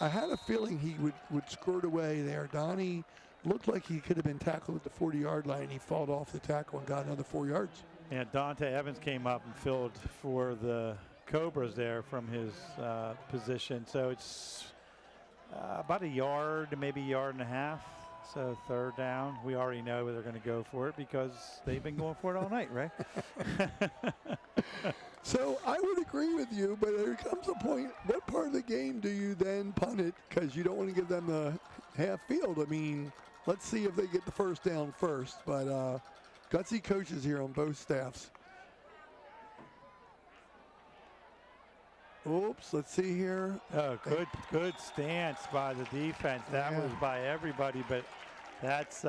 I had a feeling he would squirt away there. Donnie looked like he could have been tackled at the 40-yard line. He fought off the tackle and got another 4 yards. Yeah, Dante Evans came up and filled for the Cobras there from his position. So it's about a yard, maybe a yard and a half. So third down. We already know they're going to go for it because they've been going for it all night, right? So I would agree with you, but there comes a point, what part of the game do you then punt it? Because you don't want to give them the half field. I mean, let's see if they get the first down first. But gutsy coaches here on both staffs. Oops, let's see here. Oh, good stance by the defense. That was by everybody, but that's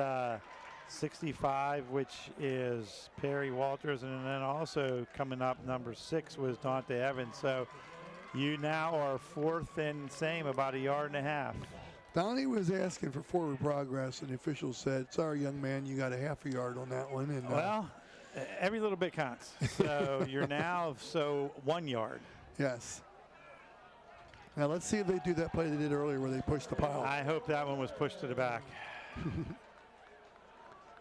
65, which is Perry Walters, and then also coming up number 6 was Dante Evans. So you now are 4th and same, about a yard and a half. Donnie was asking for forward progress, and the officials said, "Sorry, young man, you got a half a yard on that one." And well, every little bit counts. So you're now 1 yard. Yes. Now let's see if they do that play they did earlier where they pushed the pile. I hope that one was pushed to the back.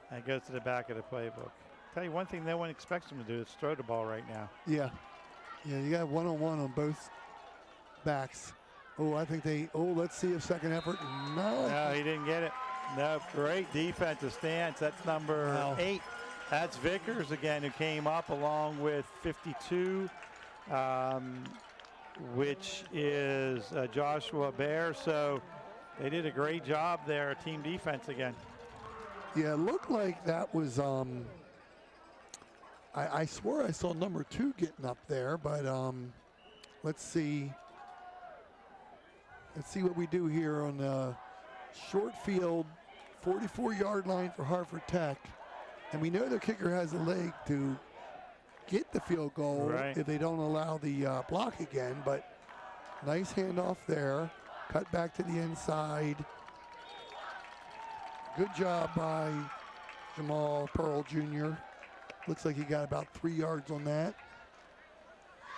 That goes to the back of the playbook. Tell you one thing no one expects them to do is throw the ball right now. Yeah. Yeah, you got one-on-one on both backs. Oh, I think let's see if second effort. No, he didn't get it. No, great defensive stance. That's number 8. That's Vickers again, who came up along with 52, which is Joshua Bear. So they did a great job there, team defense again. Yeah, it looked like that was, I swore I saw number 2 getting up there, but let's see. Let's see what we do here on the short field, 44-yard line for Harford Tech. And we know the kicker has a leg to get the field goal if they don't allow the block again. But nice handoff there. Cut back to the inside. Good job by Jamal Pearl Jr. Looks like he got about 3 yards on that.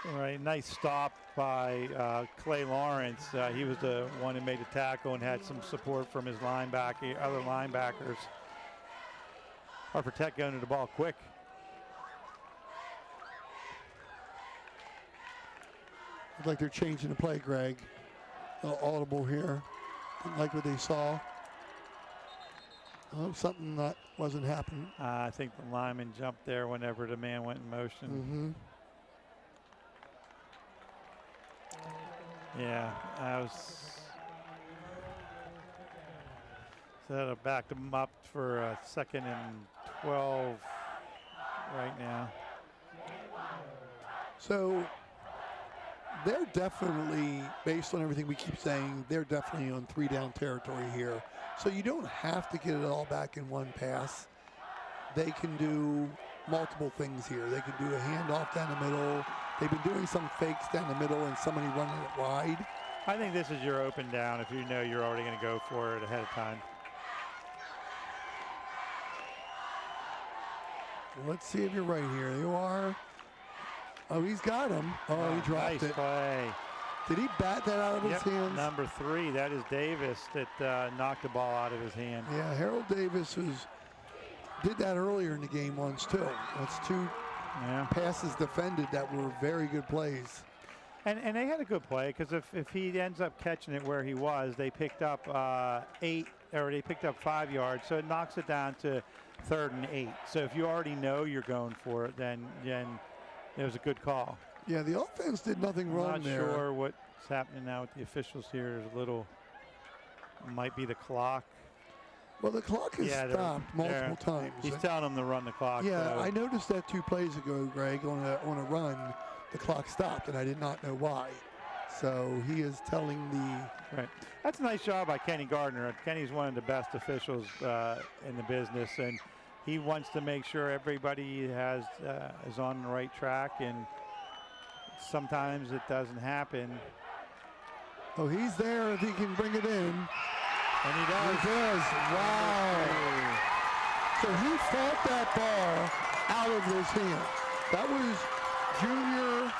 All right, nice stop by Clay Lawrence. He was the one who made the tackle and had some support from his other linebackers. Harford Tech going to the ball quick. Looks like they're changing the play, Greg. A little audible here. Didn't like what they saw. Oh, something that wasn't happening. I think the lineman jumped there whenever the man went in motion. Yeah, I was. So that'll back them up for a 2nd and 12 right now. So they're definitely, based on everything we keep saying, they're definitely on 3-down territory here. So you don't have to get it all back in one pass. They can do multiple things here. They can do a handoff down the middle. They've been doing some fakes down the middle and somebody running it wide. I think this is your open down if you know you're already going to go for it ahead of time. Let's see if you're right here. You are. Oh, he's got him. Oh, he dropped nice it. Play. Did he bat that out of his hands? Number 3, that is Davis that knocked the ball out of his hand. Yeah, Harold Davis did that earlier in the game once too. That's 2 passes defended that were very good plays. And they had a good play because if he ends up catching it where he was, they picked up 5 yards, so it knocks it down to 3rd and 8. So if you already know you're going for it, then it was a good call. Yeah, the offense did nothing wrong there. I'm not sure what's happening now with the officials here. There's a little, might be the clock. Well, the clock has stopped multiple times. He's telling them to run the clock. Yeah, though. I noticed that 2 plays ago, Greg, on a run, the clock stopped, and I did not know why. So he is telling the... Right. That's a nice job by Kenny Gardner. Kenny's one of the best officials in the business, and he wants to make sure everybody is on the right track, and sometimes it doesn't happen. Oh, he's there if he can bring it in. And he does. He does. Wow. So he fought that ball out of his hand. That was Junior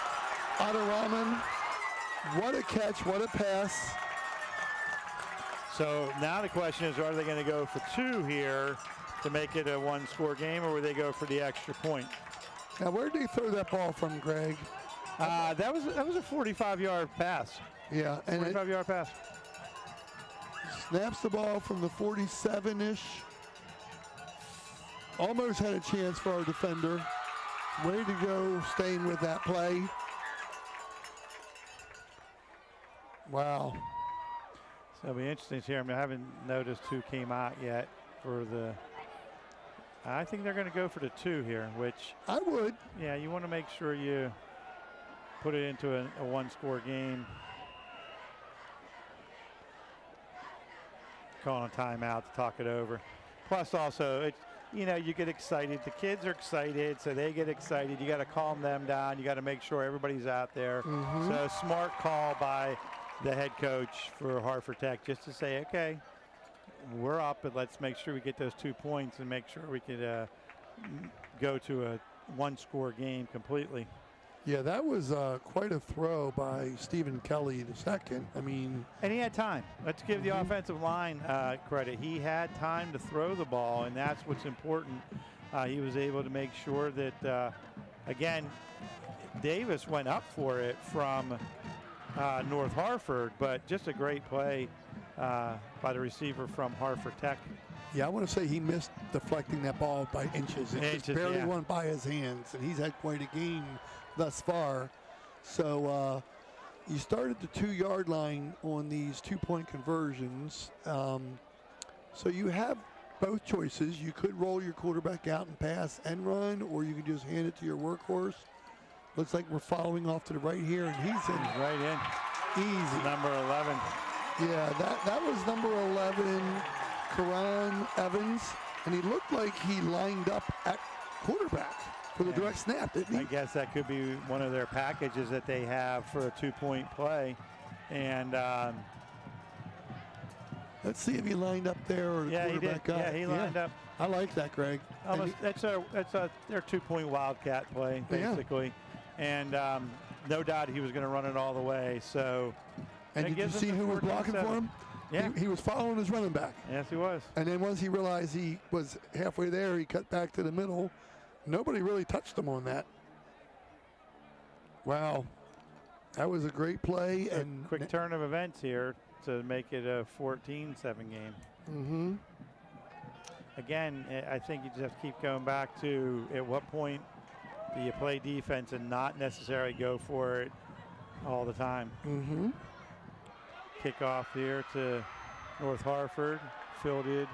Adaraman. What a catch, what a pass. So now the question is, are they going to go for 2 here to make it a 1-score game, or will they go for the extra point? Now, where did he throw that ball from, Greg? That was a 45-yard pass. Yeah, and 45-yard pass. Snaps the ball from the 47-ish. Almost had a chance for our defender. Way to go, staying with that play. Wow. So it'll be interesting here. I mean, I haven't noticed who came out yet for the. I think they're going to go for the 2 here, which. I would. Yeah, you want to make sure you put it into a 1-score game. Calling a timeout to talk it over. Plus, also, you get excited. The kids are excited, so they get excited. You got to calm them down. You got to make sure everybody's out there. So smart call by the head coach for Harford Tech just to say, okay, we're up, but let's make sure we get those 2 points and make sure we can go to a 1-score game completely. Yeah, that was quite a throw by Stephen Kelly II. I mean, and he had time. Let's give the offensive line credit. He had time to throw the ball, and that's what's important. He was able to make sure that, again, Davis went up for it from North Harford, but just a great play by the receiver from Harford Tech. Yeah, I want to say he missed deflecting that ball by inches. It just barely went by his hands, and he's had quite a game thus far. So you started the 2-yard line on these 2-point conversions. So you have both choices. You could roll your quarterback out and pass and run, or you can just hand it to your workhorse. Looks like we're following off to the right here, and he's in. Right in. Easy. Number 11. Yeah, that was number 11, Karan Evans. And he looked like he lined up at quarterback for the direct snap, didn't he? I guess that could be one of their packages that they have for a 2-point play. And let's see if he lined up there or the quarterback got Yeah, it. he lined up. I like that, Greg. Almost, that's their 2-point wildcat play, basically. And no doubt he was going to run it all the way. So, and did you see who was blocking for him? Yeah. He was following his running back. Yes, he was. And then once he realized he was halfway there, he cut back to the middle. Nobody really touched him on that. Wow. That was a great play. And quick turn of events here to make it a 14-7 game. Mm-hmm. Again, I think you just have to keep going back to at what point do you play defense and not necessarily go for it all the time. Mm-hmm. Kickoff here to North Harford, fielded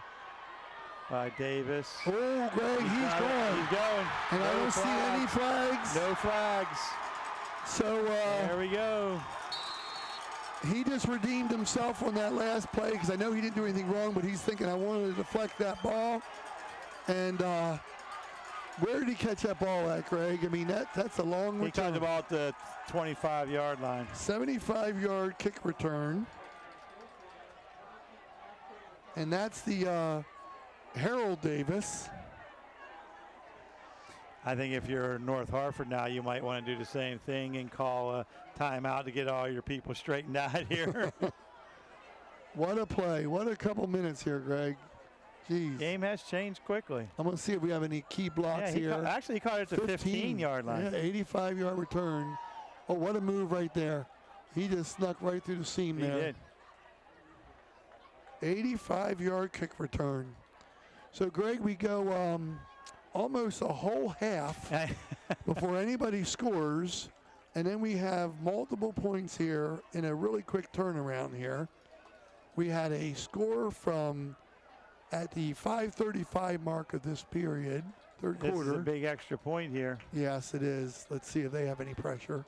by Davis. Oh, Greg, he's going. He's going. And I don't see any flags. No flags. So there we go. He just redeemed himself on that last play because I know he didn't do anything wrong, but he's thinking I wanted to deflect that ball. And where did he catch that ball at, Greg? I mean, that's a long return. He caught the ball at the 25-yard line. 75-yard kick return. And that's the Harold Davis. I think if you're North Harford now, you might want to do the same thing and call a timeout to get all your people straightened out here. What a play. What a couple minutes here, Greg. Jeez. Game has changed quickly. I'm going to see if we have any key blocks here. Actually, he caught it at the 15-yard line. Yeah, 85-yard return. Oh, what a move right there. He just snuck right through the seam there. He did. 85-yard kick return. So, Greg, we go almost a whole half before anybody scores. And then we have multiple points here in a really quick turnaround here. We had a score from at the 5:35 mark of this period, third quarter. This is a big extra point here. Yes, it is. Let's see if they have any pressure.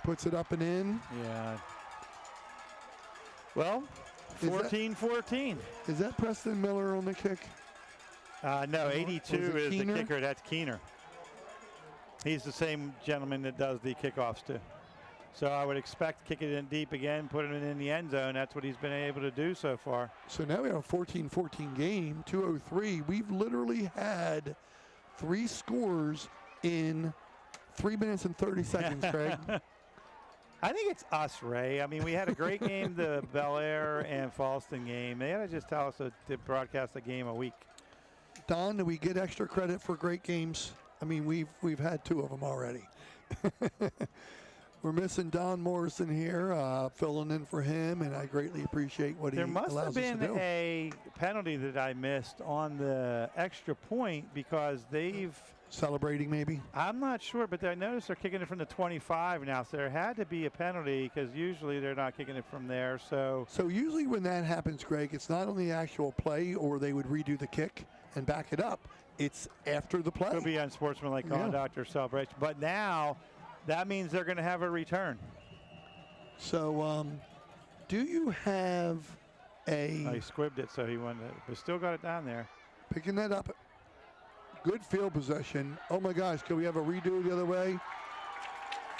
Puts it up and in. Yeah. Well, 14-14. Is that Preston Miller on the kick? No, 82 is Keener? the kicker. That's Keener. He's the same gentleman that does the kickoffs too. So I would expect kick it in deep again, put it in the end zone. That's what he's been able to do so far. So now we have a 14-14 game, 2:03. We've literally had 3 scores in 3 minutes and 30 seconds, Craig. I think it's us, Ray. I mean, we had a great game, the Bel Air and Falston game. They had to just tell us to broadcast a game a week. Don, do we get extra credit for great games? I mean, we've had 2 of them already. We're missing Don Morrison here, filling in for him, and I greatly appreciate what he allows us to do. There must have been a penalty that I missed on the extra point because they've celebrating maybe. I'm not sure, but I noticed they're kicking it from the 25 now, so there had to be a penalty because usually they're not kicking it from there. So usually when that happens, Greg, it's not on the actual play or they would redo the kick and back it up. It's after the play. Could be unsportsmanlike conduct or celebration, but now that means they're going to have a return. So, do you have a... He squibbed it, so he won it, but still got it down there. Picking that up. Good field possession. Oh, my gosh. Can we have a redo the other way?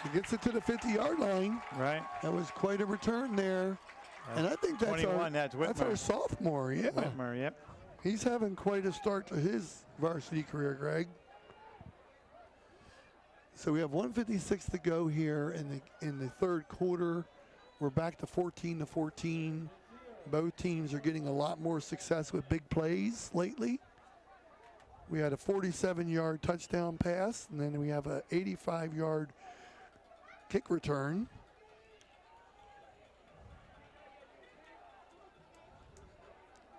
He gets it to the 50-yard line. Right. That was quite a return there. And I think that's 21, that's our sophomore, yeah. Whitmer, yep. He's having quite a start to his varsity career, Greg. So we have 1:56 to go here in the third quarter. We're back to 14-14. Both teams are getting a lot more success with big plays lately. We had a 47-yard touchdown pass, and then we have an 85-yard kick return.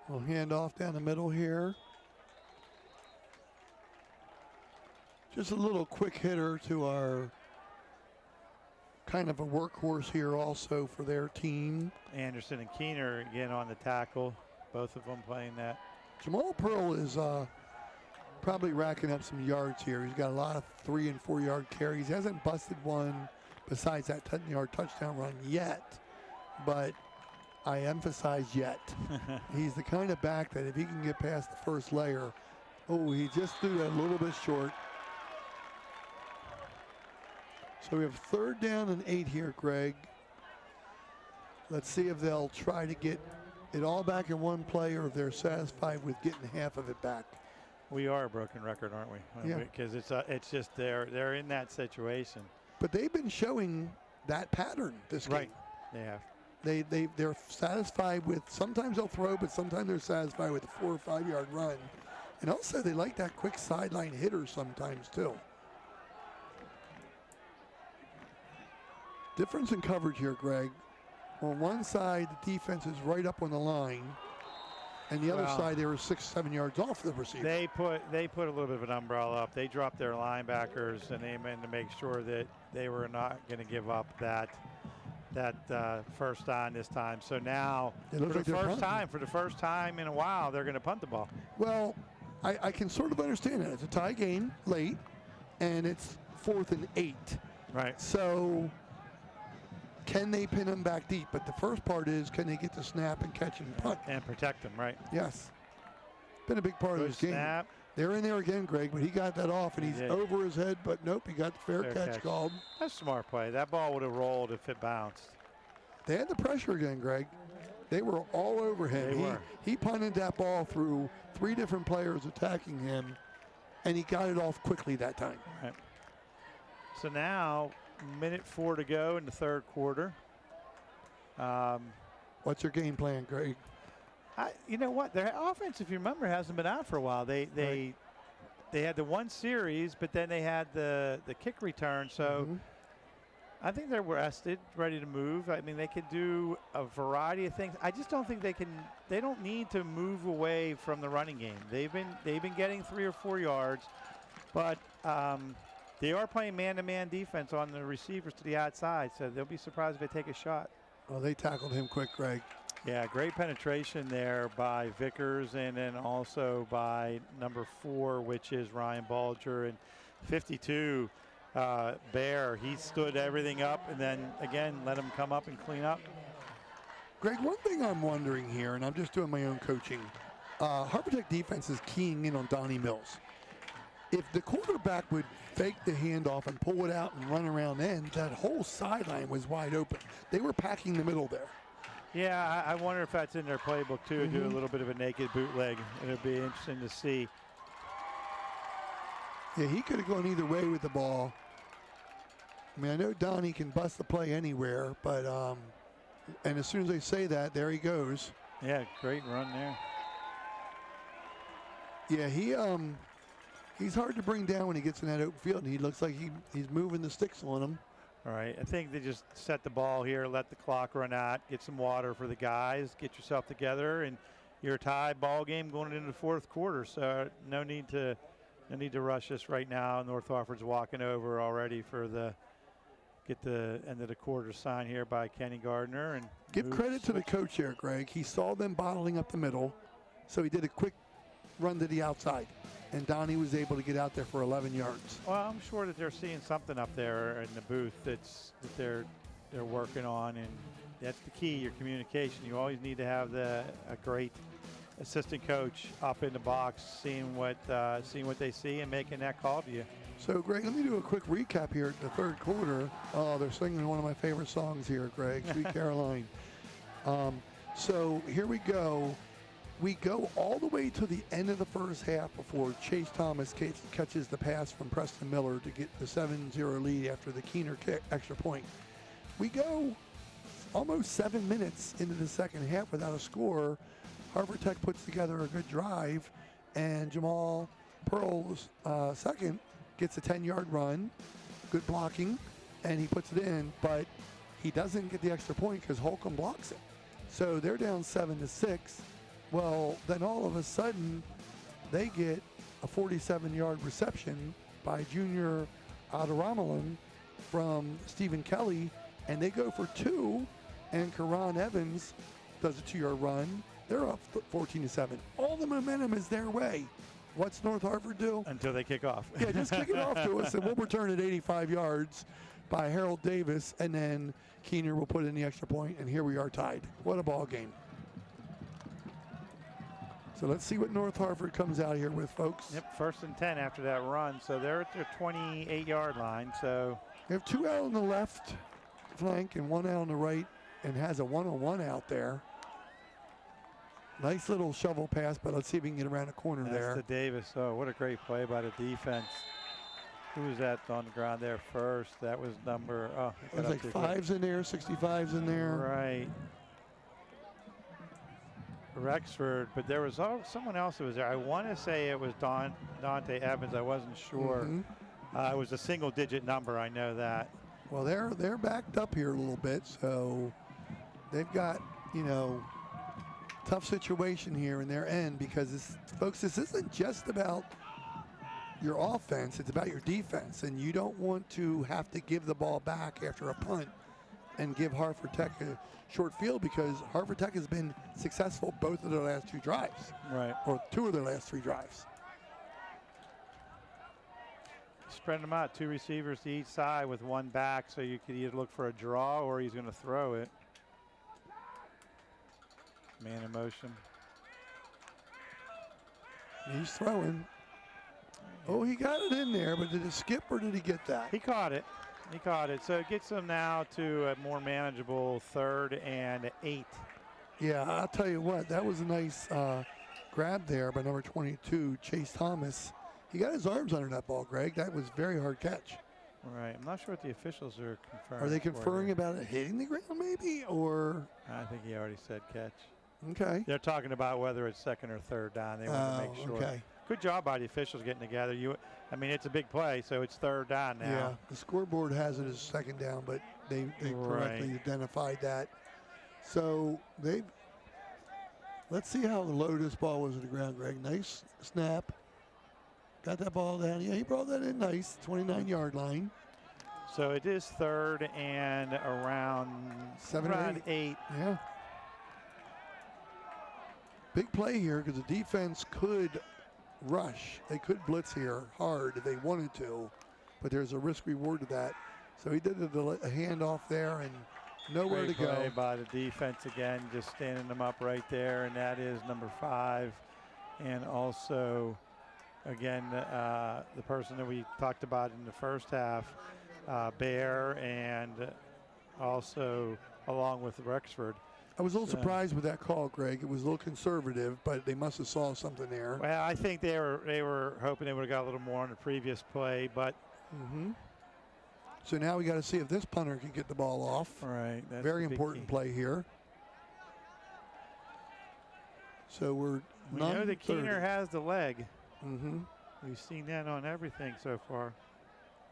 We'll hand off down the middle here. Just a little quick hitter to our kind of a workhorse here also for their team. Anderson and Keener again on the tackle, both of them playing that. Jamal Pearl is probably racking up some yards here. He's got a lot of 3- and 4-yard carries. He hasn't busted one besides that 10-yard touchdown run yet, but I emphasize yet. He's the kind of back that if he can get past the first layer, oh, he just threw that a little bit short. So we have 3rd down and 8 here, Greg. Let's see if they'll try to get it all back in one play or if they're satisfied with getting half of it back. We are a broken record, aren't we? Yeah. Because it's just they're in that situation. But they've been showing that pattern this game. Right. They have. They're satisfied with, sometimes they'll throw, but sometimes they're satisfied with a 4 or 5 yard run. And also they like that quick sideline hitter sometimes too. Difference in coverage here, Greg. On one side, the defense is right up on the line. And the other side, they were 6-7 yards off the receiver. They put a little bit of an umbrella up. They dropped their linebackers and they meant to make sure that they were not going to give up that first down this time. So now, for the first time in a while, they're going to punt the ball. Well, I can sort of understand that. It's a tie game late, and it's 4th and 8. Right. So can they pin them back deep? But the first part is, can they get the snap and catch and punt? And protect them, right. Yes. Been a big part of this game. Snap. They're in there again, Greg, but he got that off, and he's over his head, but nope, he got the fair catch called. That's a smart play. That ball would have rolled if it bounced. They had the pressure again, Greg. They were all over him. He punted that ball through 3 different players attacking him, and he got it off quickly that time. Right. So now, minute 4 to go in the 3rd quarter. What's your game plan, Greg? You know what? Their offense, if you remember, hasn't been out for a while. They had the one series, but then they had the kick return. So I think they're rested, ready to move. I mean, they could do a variety of things. I just don't think they can. They don't need to move away from the running game. They've been getting 3 or 4 yards, but they are playing man-to-man defense on the receivers to the outside. So they'll be surprised if they take a shot. Well, they tackled him quick, Greg. Yeah, great penetration there by Vickers, and then also by number 4, which is Ryan Bulger, and 52, Bear. He stood everything up, and then again let him come up and clean up. Greg, one thing I'm wondering here, and I'm just doing my own coaching. Harford Tech defense is keying in on Donnie Mills. If the quarterback would fake the handoff and pull it out and run around end, that whole sideline was wide open. They were packing the middle there. Yeah, I wonder if that's in their playbook too. Do a little bit of a naked bootleg. It'll be interesting to see. Yeah, he could have gone either way with the ball. I mean, I know Donnie can bust the play anywhere, but and as soon as they say that, there he goes. Yeah, great run there. Yeah, he's hard to bring down when he gets in that open field, and he looks like he's moving the sticks on him. All right, I think they just set the ball here, let the clock run out, get some water for the guys, get yourself together, and you're a tie ball game going into the 4th quarter. So no need to rush this right now. North Harford's walking over already for get the end of the quarter sign here by Kenny Gardner. And give credit to the coach here, Greg. He saw them bottling up the middle, so he did a quick run to the outside. And Donnie was able to get out there for 11 yards. Well, I'm sure that they're seeing something up there in the booth that they're working on, and that's the key, your communication. You always need to have a great assistant coach up in the box, seeing what they see and making that call to you. So, Greg, let me do a quick recap here at the 3rd quarter. Oh, they're singing one of my favorite songs here, Greg, Sweet Caroline. So here we go. We go all the way to the end of the first half before Chase Thomas catches the pass from Preston Miller to get the 7-0 lead after the Keener extra point. We go almost 7 minutes into the second half without a score. Harford Tech puts together a good drive, and Jamal Pearl's second gets a 10-yard run, good blocking, and he puts it in, but he doesn't get the extra point because Holcomb blocks it. So they're down 7-6. Well, then all of a sudden, they get a 47-yard reception by Junior Adaramalin from Stephen Kelly, and they go for 2, and Karan Evans does a 2-yard run. They're up 14-7. All the momentum is their way. What's North Harford do? Until they kick off. Yeah, just kick it off to us, and we'll return at 85 yards by Harold Davis, and then Keener will put in the extra point, and here we are tied. What a ball game. So let's see what North Harford comes out here with, folks. Yep, 1st and 10 after that run. So they're at their 28-yard line. So they have 2 out on the left flank and 1 out on the right, and has a one-on-one out there. Nice little shovel pass, but let's see if we can get around the corner there. That's to Davis. Oh, what a great play by the defense. Who was that on the ground there first? That was number, it was like 5s in there, 65s in there. Right. Rexford, but there was someone else that was there. I want to say it was Dante Evans. I wasn't sure. It was a single-digit number. I know that. Well, they're backed up here a little bit, so they've got, you know, tough situation here in their end because, folks, this isn't just about your offense. It's about your defense, and you don't want to have to give the ball back after a punt and give Harford Tech a short field because Harford Tech has been successful both of their last 2 drives. Right. Or 2 of their last 3 drives. Spread them out, 2 receivers to each side with 1 back, so you could either look for a draw or he's going to throw it. Man in motion. He's throwing. Oh, he got it in there, but did it skip or did he get that? He caught it. He caught it. So it gets them now to a more manageable 3rd and 8. Yeah, I'll tell you what, that was a nice grab there by number 22, Chase Thomas. He got his arms under that ball, Greg. That was a very hard catch. Right. I'm not sure what the officials are confirming. Are they conferring about it hitting the ground maybe, or? I think he already said catch. Okay. They're talking about whether it's 2nd or 3rd down. They want to make sure. Okay. Good job by the officials getting together. I mean, it's a big play, so it's 3rd down now. Yeah, the scoreboard has it as 2nd down, but they correctly identified that. So let's see how low this ball was at the ground, Greg. Nice snap. Got that ball down. Yeah, he brought that in nice, 29-yard line. So it is 3rd and around 7 or 8. Yeah. Big play here because the defense could rush. They could blitz here hard if they wanted to, but there's a risk reward to that. So he did a handoff there and nowhere Great to go. Play by the defense again, just standing them up right there, and that is number 5. And also, again, the person that we talked about in the first half, Bear, and also along with Rexford. I was a little surprised with that call, Greg. It was a little conservative, but they must have saw something there. Well, I think they were hoping they would have got a little more on the previous play, but. So now we got to see if this punter can get the ball off. Right. That's very important play here. So we know that Keener has the leg. We've seen that on everything so far.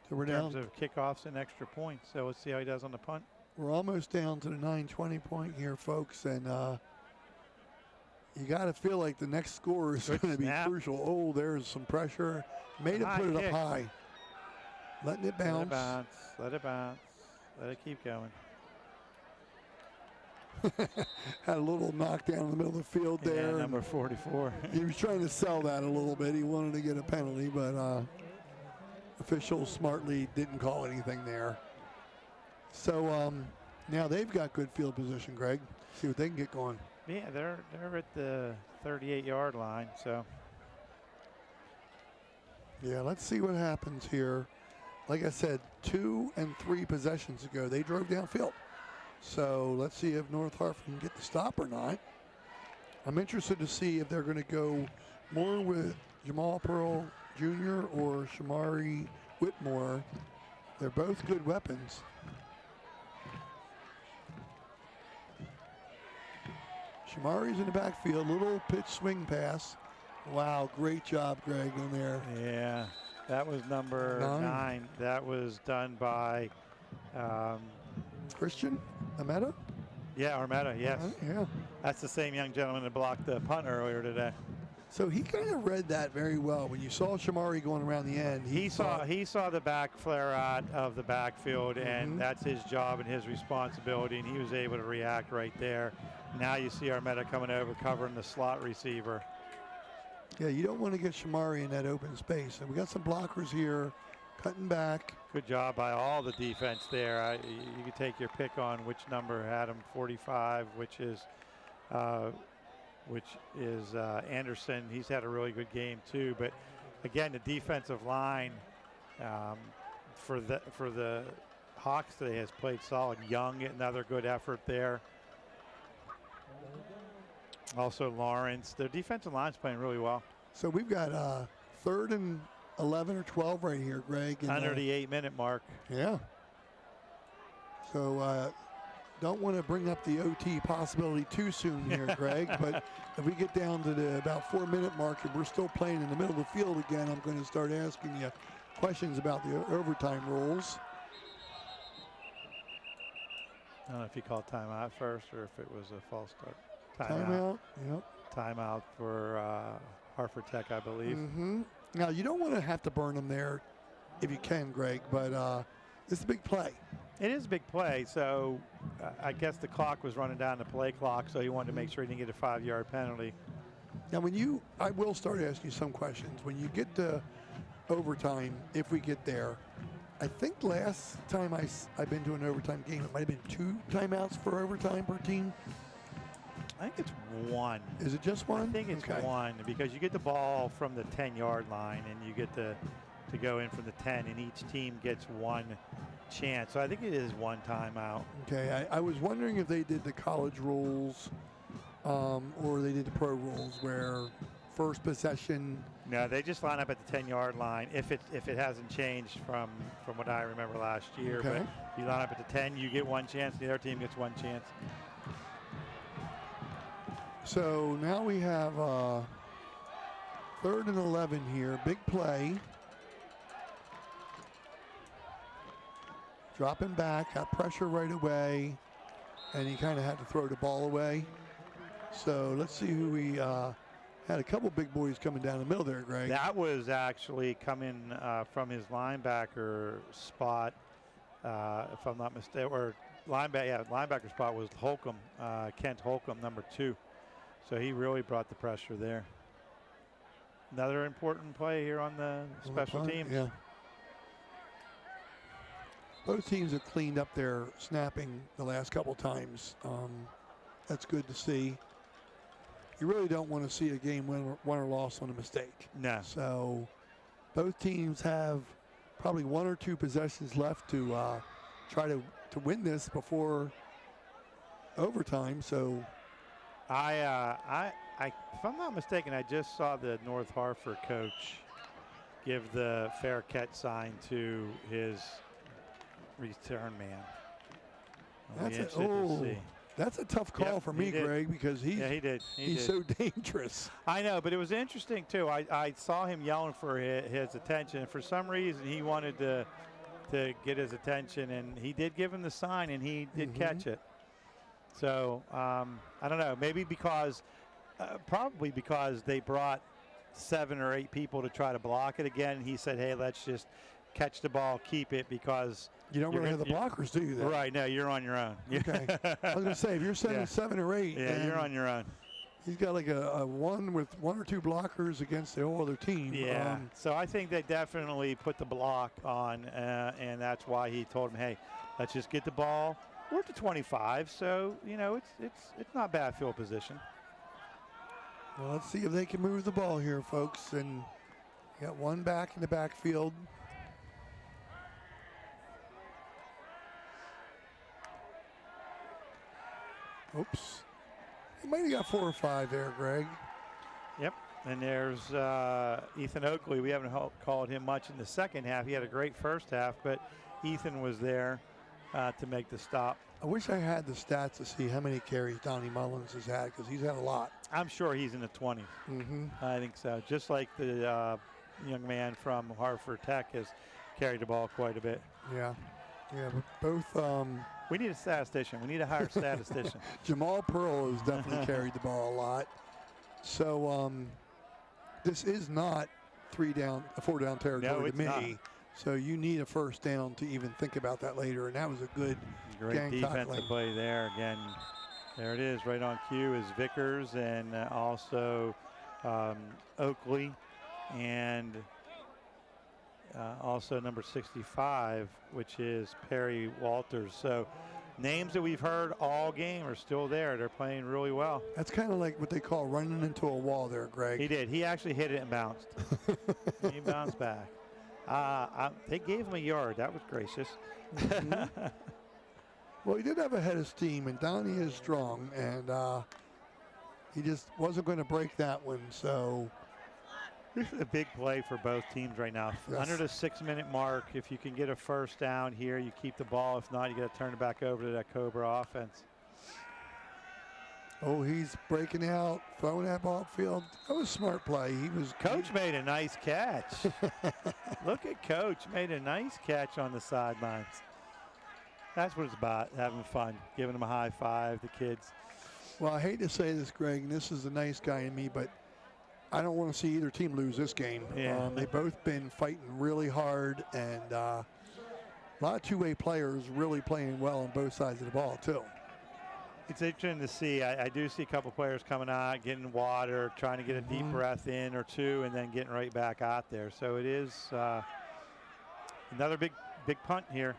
So we're in down terms of kickoffs and extra points. So let's see how he does on the punt. We're almost down to the 9:20 point here, folks, and you got to feel like the next score is going to be crucial. Oh, there's some pressure. Made it put it up high. Letting it bounce. Let it bounce. Let it keep going. Had a little knockdown in the middle of the field there. Yeah, number 44. He was trying to sell that a little bit. He wanted to get a penalty, but officials smartly didn't call anything there. So now they've got good field position, Greg. See what they can get going. Yeah, they're at the 38-yard line. So. Yeah, let's see what happens here. Like I said, 2 and 3 possessions ago, they drove downfield. So let's see if North Harford can get the stop or not. I'm interested to see if they're going to go more with Jamal Pearl Jr. or Shamari Whitmore. They're both good weapons. Shamari's in the backfield, little pitch swing pass. Wow, great job, Greg, on there. Yeah, that was number 9. That was done by Christian Armetta? Yeah, Armetta, yes. Yeah. That's the same young gentleman that blocked the punt earlier today. So he kind of read that very well. When you saw Shamari going around the end, he saw the back flare out of the backfield, and that's his job and his responsibility, and he was able to react right there. Now you see Armetta coming over, covering the slot receiver. Yeah, you don't want to get Shamari in that open space. And we got some blockers here cutting back. Good job by all the defense there. You could take your pick on which number had him. 45, which is Anderson. He's had a really good game too. But again, the defensive line for the Hawks today has played solid. Young, another good effort there. Also Lawrence. Their defensive line's playing really well. So we've got 3rd and 11 or 12 right here, Greg. Under the 8-minute mark. Yeah. So don't want to bring up the OT possibility too soon here, Greg. But if we get down to the about 4-minute mark and we're still playing in the middle of the field again, I'm going to start asking you questions about the overtime rules. I don't know if you called timeout first or if it was a false start. Timeout. Yep. Timeout for Harford Tech, I believe. Mm-hmm. Now, you don't want to have to burn them there if you can, Greg, but it's a big play. It is a big play, so I guess the clock was running down, the play clock, so he wanted to make sure he didn't get a 5-yard penalty. Now, I will start asking you some questions. When you get to overtime, if we get there, I think last time I've been to an overtime game, it might have been 2 timeouts for overtime per team. I think it's 1. Is it just 1? I think it's 1 because you get the ball from the 10-yard line and you get to go in from the 10, and each team gets 1 chance. So I think it is 1 timeout. Okay, I was wondering if they did the college rules or they did the pro rules where first possession. No, they just line up at the 10-yard line if it hasn't changed from what I remember last year. Okay. But you line up at the 10, you get 1 chance, the other team gets 1 chance. So now we have 3rd and 11 here. Big play. Dropping back, got pressure right away, and he kind of had to throw the ball away. So let's see who we had a couple big boys coming down the middle there, Greg. That was actually coming from his linebacker spot, if I'm not mistaken, or linebacker spot was Holcomb, Kent Holcomb, number 2. So he really brought the pressure there. Another important play here on the special teams. Yeah. Both teams have cleaned up their snapping the last couple times. That's good to see. You really don't want to see a game won or lost on a mistake. No. So both teams have probably 1 or 2 possessions left to try to win this before overtime. So if I'm not mistaken, I just saw the North Harford coach give the fair catch sign to his return man. That's a tough call for me, Greg, because he's so dangerous. I know, but it was interesting too. I saw him yelling for his attention. For some reason, he wanted to get his attention, and he did give him the sign, and he did catch it. So I don't know, maybe probably because they brought 7 or 8 people to try to block it again. He said, hey, let's just catch the ball, keep it, because you don't really have the blockers, do you? Then? Right, no, you're on your own. Okay. I was going to say, if you're sending 7 or 8. Yeah, you're on your own. He's got like a 1 with 1 or 2 blockers against the whole other team. Yeah, so I think they definitely put the block on, and that's why he told him, hey, let's just get the ball. We're at the 25, so, you know, it's not bad field position. Well, let's see if they can move the ball here, folks. And you got 1 back in the backfield. Oops. He might have got 4 or 5 there, Greg. Yep. And there's Ethan Oakley. We haven't called him much in the second half. He had a great first half, but Ethan was there to make the stop. I wish I had the stats to see how many carries Donnie Mullins has had, because he's had a lot. I'm sure he's in the 20s. I think so. Just like the young man from Harford Tech has carried the ball quite a bit. Yeah. Yeah, but both. We need a statistician. We need a higher statistician. Jamal Pearl has definitely carried the ball a lot. So this is not 4 down territory to me. Not. So you need a first down to even think about that later. And that was a good great defensive play there. Again, there it is. Right on cue is Vickers and also Oakley. And also number 65, which is Perry Walters. So names that we've heard all game are still there. They're playing really well. That's kind of like what they call running into a wall there, Greg. He did. He actually hit it and bounced. He bounced back. They gave him a yard. That was gracious. Mm-hmm. Well, he did have a head of steam, and Donnie is strong, and he just wasn't going to break that one. So this is a big play for both teams right now. Yes. Under the 6-minute mark, if you can get a first down here, you keep the ball. If not, you got to turn it back over to that Cobra offense. Oh, he's breaking out, throwing that ball upfield. That was a smart play. Coach made a nice catch. Look at Coach, made a nice catch on the sidelines. That's what it's about, having fun, giving them a high five, the kids. Well, I hate to say this, Greg, and this is the nice guy in me, but I don't want to see either team lose this game. Yeah. They've both been fighting really hard, and a lot of two-way players really playing well on both sides of the ball, too. It's interesting to see. I do see a couple players coming out, getting water, trying to get a deep breath in or two, and then getting right back out there. So it is another big punt here.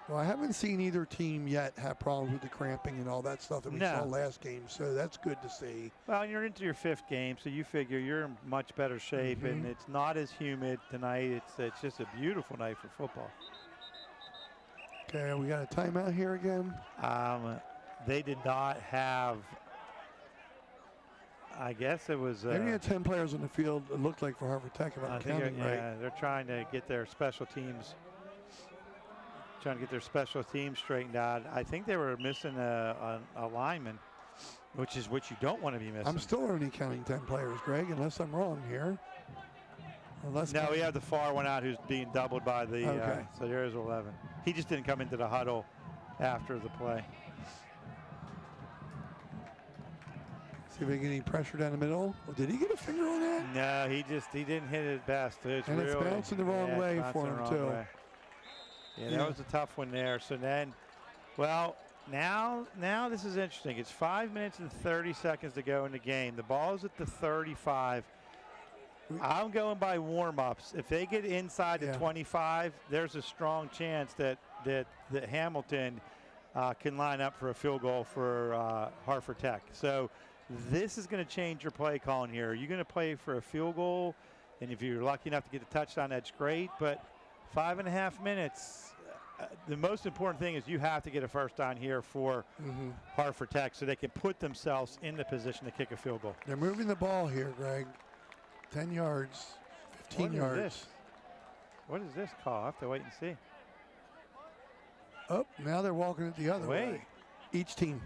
Well, I haven't seen either team yet have problems with the cramping and all that stuff that we saw last game, so that's good to see. Well, you're into your 5th game, so you figure you're in much better shape, and it's not as humid tonight. It's just a beautiful night for football. Okay, we got a timeout here again. They did not have, I guess it was. They had 10 players on the field, it looked like, for Harford Tech, if I'm counting right. Yeah, they're trying to get their special teams. Trying to get their special teams straightened out. I think they were missing a lineman, which is what you don't want to be missing. I'm still only counting 10 players, Greg, unless I'm wrong here. No, we have the far one out who's being doubled by the. Okay. So there's 11. He just didn't come into the huddle after the play. See if we get any pressure down the middle. Well, did he get a finger on that? No, he didn't hit it best. It's bouncing the wrong way for him, too. Yeah, that was a tough one there. So then, well, now this is interesting. It's 5 minutes and 30 seconds to go in the game. The ball's at the 35. I'm going by warm-ups. If they get inside the 25, there's a strong chance that Hamilton can line up for a field goal for Harford Tech. So this is going to change your play calling here. Are you going to play for a field goal? And if you're lucky enough to get a touchdown, that's great. But 5.5 minutes, the most important thing is you have to get a first down here for Harford Tech so they can put themselves in the position to kick a field goal. They're moving the ball here, Greg. 10 yards, 15 yards. What is this call? I have to wait and see. Oh, now they're walking it the other way. Each team.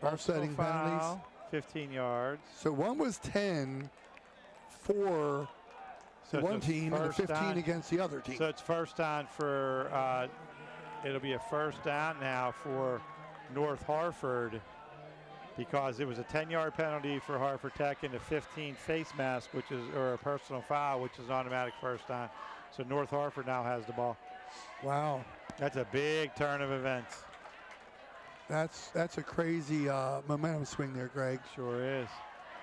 Offsetting penalties. 15 yards. So one was 10 for one team and a 15 against the other team. So it's first down for, it'll be a first down now for North Harford because it was a 10-yard penalty for Harford Tech and a 15 face mask, or a personal foul, which is automatic first down. So North Harford now has the ball. Wow. That's a big turn of events. That's a crazy momentum swing there, Greg. Sure is.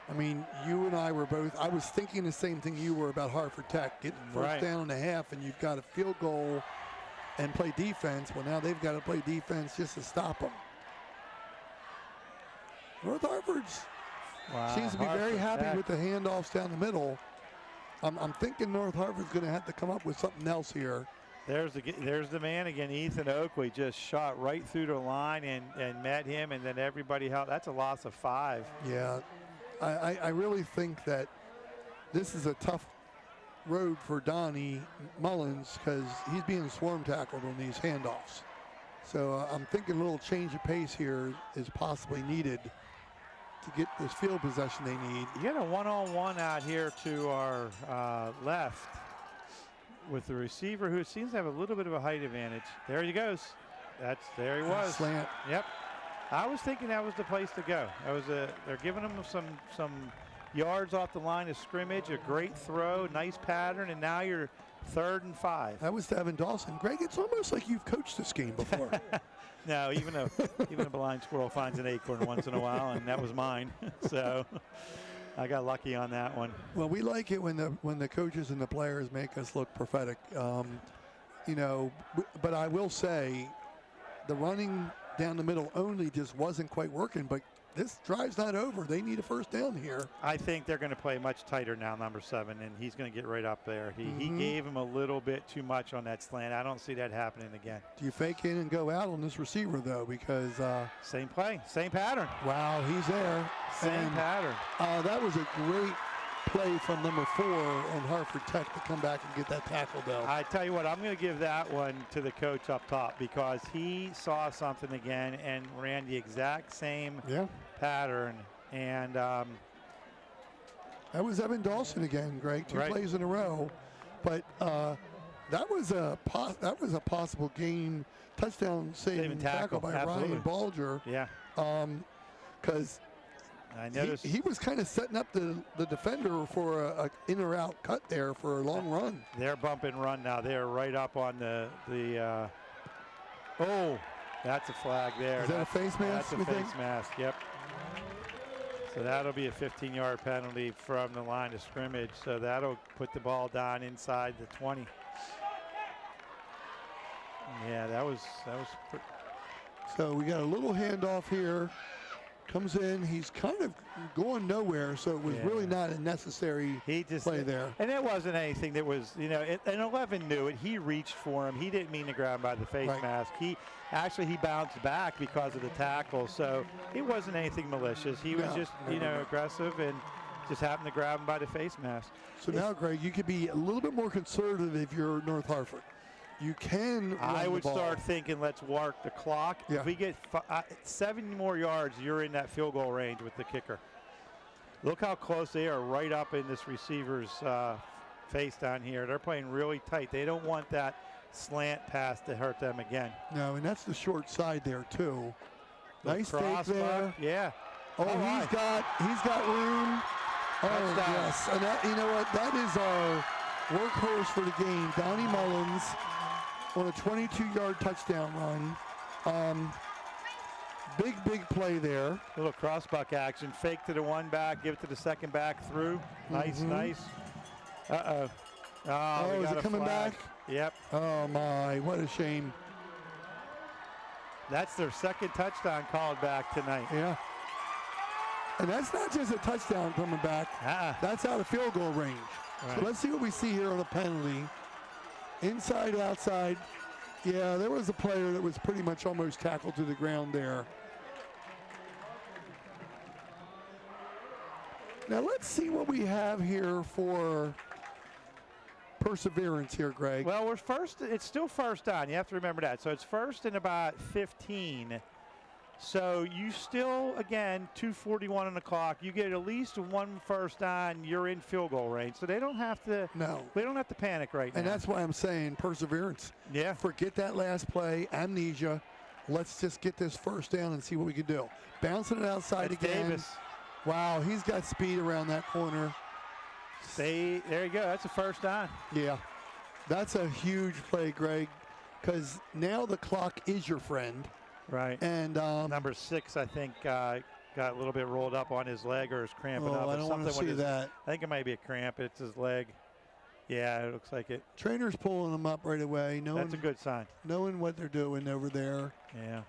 I mean, you and I were both, I was thinking the same thing you were about Harford Tech. Getting first down and a half, and you've got a field goal and play defense. Well, now they've got to play defense just to stop them. North Harford's seems to be very happy with the handoffs down the middle. I'm thinking North Harford's going to have to come up with something else here. There's the man again, Ethan Oakley, just shot right through the line and met him, and then everybody held. That's a loss of 5. Yeah, I really think that this is a tough road for Donnie Mullins because he's being swarm tackled on these handoffs. So I'm thinking a little change of pace here is possibly needed to get this field possession they need. You got a one-on-one out here to our left with the receiver who seems to have a little bit of a height advantage. There he goes. There he was. Slant. Yep. I was thinking that was the place to go. They're giving him some yards off the line of scrimmage, a great throw, nice pattern, and now you're 3rd and 5. That was Devin Dawson. Greg, it's almost like you've coached this game before. No, even a blind squirrel finds an acorn once in a while, and that was mine. So I got lucky on that one. Well, we like it when the coaches and the players make us look prophetic. You know, but I will say the running down the middle only just wasn't quite working, but this drive's not over. They need a first down here. I think they're going to play much tighter now, number 7, and he's going to get right up there. He gave him a little bit too much on that slant. I don't see that happening again. Do you fake in and go out on this receiver, though? Because same play, same pattern. Wow, he's there. Same pattern. That was a great play from number 4 on Harford Tech to come back and get that tackle, though. I tell you what, I'm going to give that one to the coach up top because he saw something again and ran the exact same pattern. And that was Evan Dawson again, Greg. 2 plays in a row, but that was a possible game touchdown saving tackle by Ryan Balger. Yeah. Because I noticed he was kind of setting up the defender for a in or out cut there for a long run. They're bump and run now. They're right up on the oh, that's a flag there. Is that a face mask? That's a face mask, yep. So that'll be a 15-yard penalty from the line of scrimmage. So that'll put the ball down inside the 20. Yeah, that was. So we got a little handoff here. Comes in, he's kind of going nowhere, so it was really not a necessary play there. And it wasn't anything that was, you know, and 11 knew it. He reached for him. He didn't mean to grab him by the face mask. He bounced back because of the tackle, so it wasn't anything malicious. He was just, aggressive and just happened to grab him by the face mask. So now, Greg, you could be a little bit more conservative if you're North Hartford. You can. I would start thinking, let's work the clock. Yeah. If we get 7 more yards, you're in that field goal range with the kicker. Look how close they are, right up in this receiver's face down here. They're playing really tight. They don't want that slant pass to hurt them again. No, and that's the short side there too. Nice fake there. Yeah. Oh, he's got room. Oh, yes. And that, you know what? That is our workhorse for the game, Donnie Mullins, on a 22-yard touchdown run. Big play there. A little crossbuck action. Fake to the one back, give it to the second back through. Nice. Uh-oh. Oh, is it coming back? Yep. Oh, my. What a shame. That's their second touchdown called back tonight. Yeah. And that's not just a touchdown coming back. That's out of field goal range. Right. So let's see what we see here on the penalty. Inside, outside. Yeah, there was a player that was pretty much almost tackled to the ground there. Now let's see what we have here for perseverance here, Greg. Well, we're first. It's still first down. You have to remember that. So it's first and about 15. So you still, again, 2:41 on the clock. You get at least 1 first down. You're in field goal range. So they don't have to. No. They don't have to panic right now. And that's why I'm saying perseverance. Yeah. Forget that last play. Amnesia. Let's just get this first down and see what we can do. Bouncing it outside again. Davis. Wow, he's got speed around that corner. There you go. That's a first down. Yeah. That's a huge play, Greg, because now the clock is your friend. Right. And number 6, I think, got a little bit rolled up on his leg or is cramping up. I don't want to see that. I think it might be a cramp. It's his leg. Yeah, it looks like it. Trainer's pulling him up right away. That's a good sign. Knowing what they're doing over there. Yeah.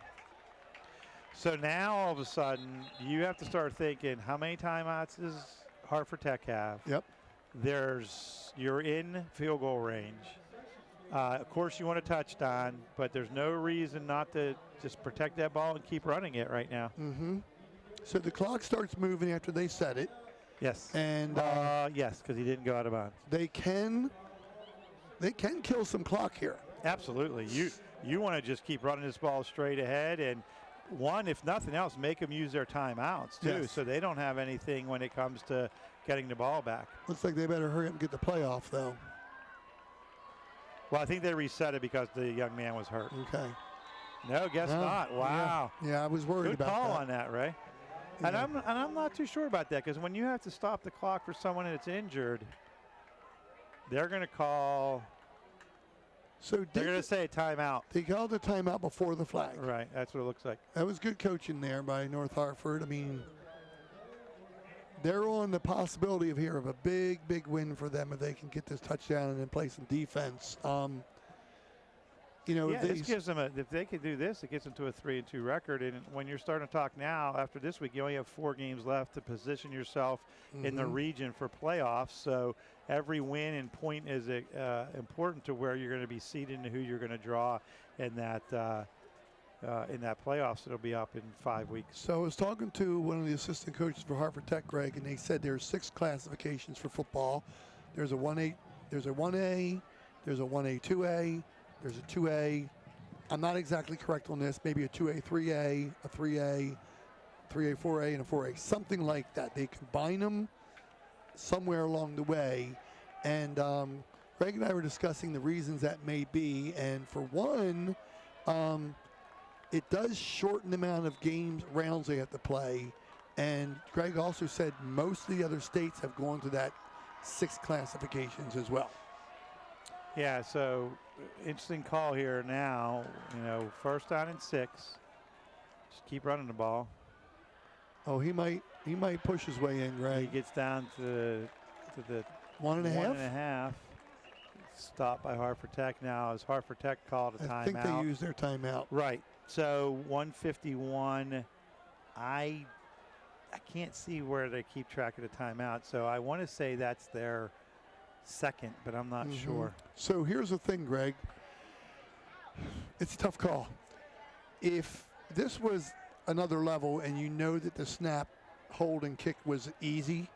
So now all of a sudden you have to start thinking, how many timeouts does Hartford Tech have? Yep. You're in field goal range. Of course, you want a touchdown, but there's no reason not to just protect that ball and keep running it right now. Mm-hmm. So the clock starts moving after they set it. Yes. And yes, because he didn't go out of bounds. They can kill some clock here. Absolutely. You want to just keep running this ball straight ahead and if nothing else, make them use their timeouts too, so they don't have anything when it comes to getting the ball back. Looks like they better hurry up and get the playoff though. Well, I think they reset it because the young man was hurt. Okay. No, guess not. Wow. Yeah, I was worried about that. Good call on that, Ray. Yeah. And I'm not too sure about that because when you have to stop the clock for someone that's injured, they're going to call. So they're going to say a timeout. They called a timeout before the flag. Right. That's what it looks like. That was good coaching there by North Hartford. I mean, they're on the possibility of a big win for them if they can get this touchdown and then play some defense. Yeah, this gives them if they could do this, it gets them to a 3-2 record. And when you're starting to talk now, after this week, you only have 4 games left to position yourself in the region for playoffs. So every win and point is important to where you're going to be seeded and who you're going to draw in that playoffs. It'll be up in 5 weeks. So I was talking to one of the assistant coaches for Harford Tech, Greg, and they said there's 6 classifications for football. There's a 1A, there's a 1A, there's a 1A, 2A. There's a 2A. I'm not exactly correct on this. Maybe a 2A, 3A, a 3A, 3A, 4A, and a 4A. Something like that. They combine them somewhere along the way. And Greg and I were discussing the reasons that may be. And for one, it does shorten the amount of rounds they have to play. And Greg also said most of the other states have gone to that 6 classifications as well. Yeah, so interesting call here now. First down and 6. Just keep running the ball. Oh, he might push his way in, Greg. He gets down to the 1.5. Stopped by Harford Tech now as Harford Tech called a timeout. I think they used their timeout. Right. So 1:51. I can't see where they keep track of the timeout. So I want to say that's their second, but I'm not sure. So here's the thing, Greg. It's a tough call. If this was another level and you know that the snap, hold, and kick was easy,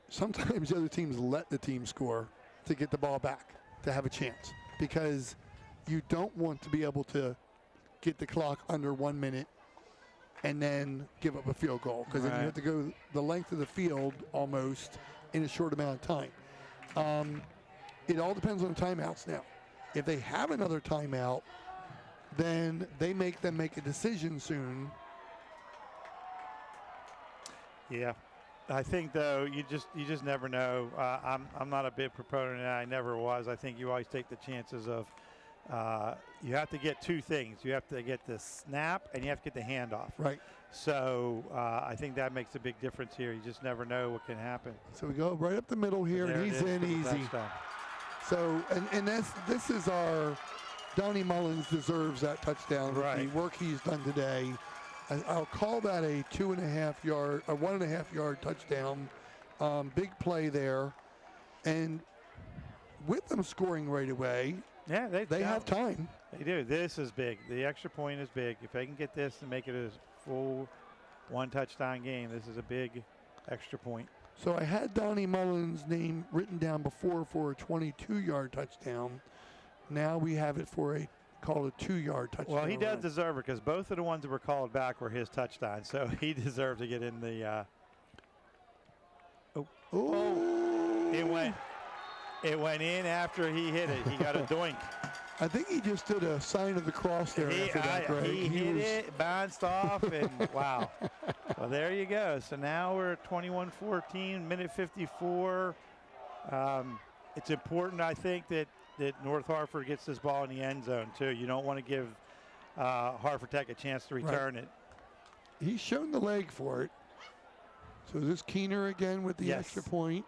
sometimes the other teams let the team score to get the ball back, to have a chance, because you don't want to be able to get the clock under 1 minute and then give up a field goal, because then you have to go the length of the field almost in a short amount of time. It all depends on the timeouts now. If they have another timeout, then they make them make a decision soon. Yeah, I think though you just never know. I'm not a big proponent, and I never was. I think you always take the chances of. You have to get 2 things. You have to get the snap and you have to get the handoff. Right. So I think that makes a big difference here. You just never know what can happen. So we go right up the middle here, and he's in easy. Touchdown. So, and this is our Donnie Mullins deserves that touchdown. Right. The work he's done today. I'll call that a 1.5 yard touchdown. Big play there, and with them scoring right away. Yeah, they have time. They do. This is big. The extra point is big. If they can get this and make it a full 1 touchdown game, this is a big extra point. So I had Donnie Mullins' name written down before for a 22-yard touchdown. Now we have it called a 2-yard touchdown. Well, he does deserve it because both of the ones that were called back were his touchdowns. So he deserved to get in the. It went in after he hit it. He got a doink. I think he just did a sign of the cross there after that, Greg. He hit it, bounced off, and wow. Well, there you go. So now we're at 21-14, minute 54. It's important, I think, that North Harford gets this ball in the end zone, too. You don't want to give Harford Tech a chance to return it. He's shown the leg for it. So is this Keener again with the extra point?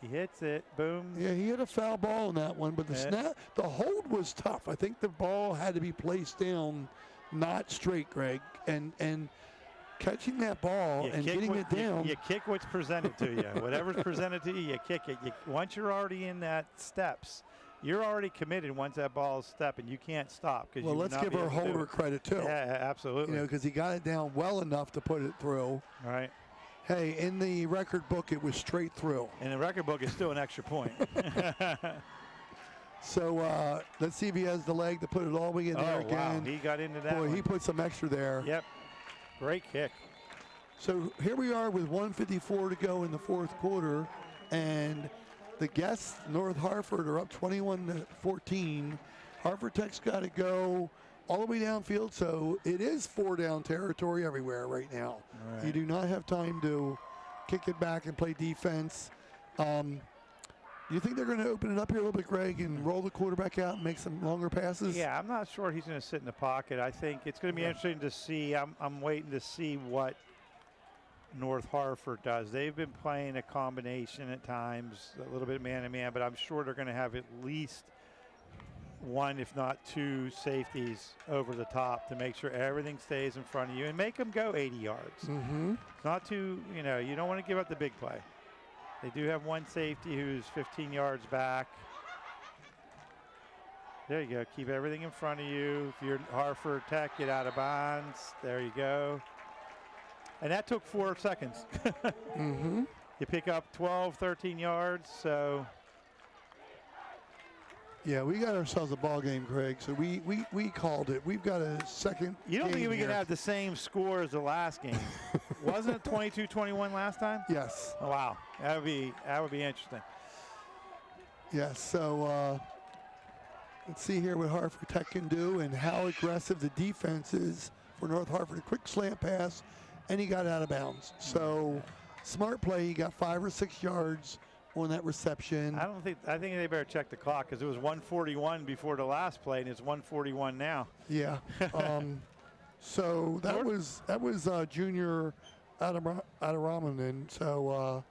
He hits it, boom. Yeah, he hit a foul ball on that one, but the hold was tough. I think the ball had to be placed down, not straight, Greg, and catching that ball and getting it down. You kick what's presented to you. Whatever's presented to you, you kick it. Once you're already in that steps, you're already committed once that ball is stepping. You can't stop. Well, let's give our holder credit, too. Yeah, absolutely. Because he got it down well enough to put it through. All right. Hey, in the record book, it was straight through. In the record book, it's still an extra point. So let's see if he has the leg to put it all the way in there again. Wow. He got into that. Boy, he put some extra there. Yep. Great kick. So here we are with 1:54 to go in the 4th quarter, and the guests, North Harford, are up 21-14. Harford Tech's got to go all the way downfield, so it is 4-down territory everywhere right now. Right. You do not have time to kick it back and play defense. Do you think they're going to open it up here a little bit, Greg, and roll the quarterback out and make some longer passes? Yeah, I'm not sure he's going to sit in the pocket. I think it's going to be interesting to see. I'm waiting to see what North Harford does. They've been playing a combination at times, a little bit man-to-man, but I'm sure they're going to have at least one, if not two, safeties over the top to make sure everything stays in front of you and make them go 80 yards. It's not too, you don't want to give up the big play. They do have one safety who's 15 yards back. There you go. Keep everything in front of you. If you're Harford Tech, get out of bounds. There you go. And that took 4 seconds. You pick up 12, 13 yards, so. Yeah, we got ourselves a ball game, Craig, so we called it. We've got a second You don't game think we here. can have the same score as the last game? Wasn't it 22-21 last time? Yes. Oh, wow. That would be interesting. Yes, so let's see here what Harford Tech can do and how aggressive the defense is for North Harford. A quick slant pass, and he got out of bounds. So smart play. He got 5 or 6 yards on that reception. I think they better check the clock because it was 1:41 before the last play, and it's 1:41 now. Yeah. So that was Junior Adaraman. So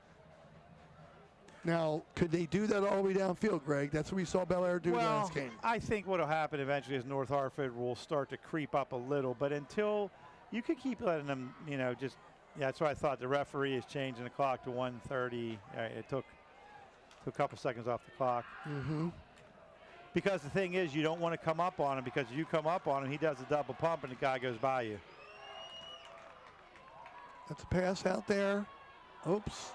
now, could they do that all the way downfield, Greg? That's what we saw Bel Air do last game. I think what will happen eventually is North Harford will start to creep up a little, but until you could keep letting them, just that's why I thought the referee is changing the clock to 1:30. It took a couple seconds off the clock. Because the thing is, you don't want to come up on him, because if you come up on him, he does a double pump and the guy goes by you. That's a pass out there. Oops.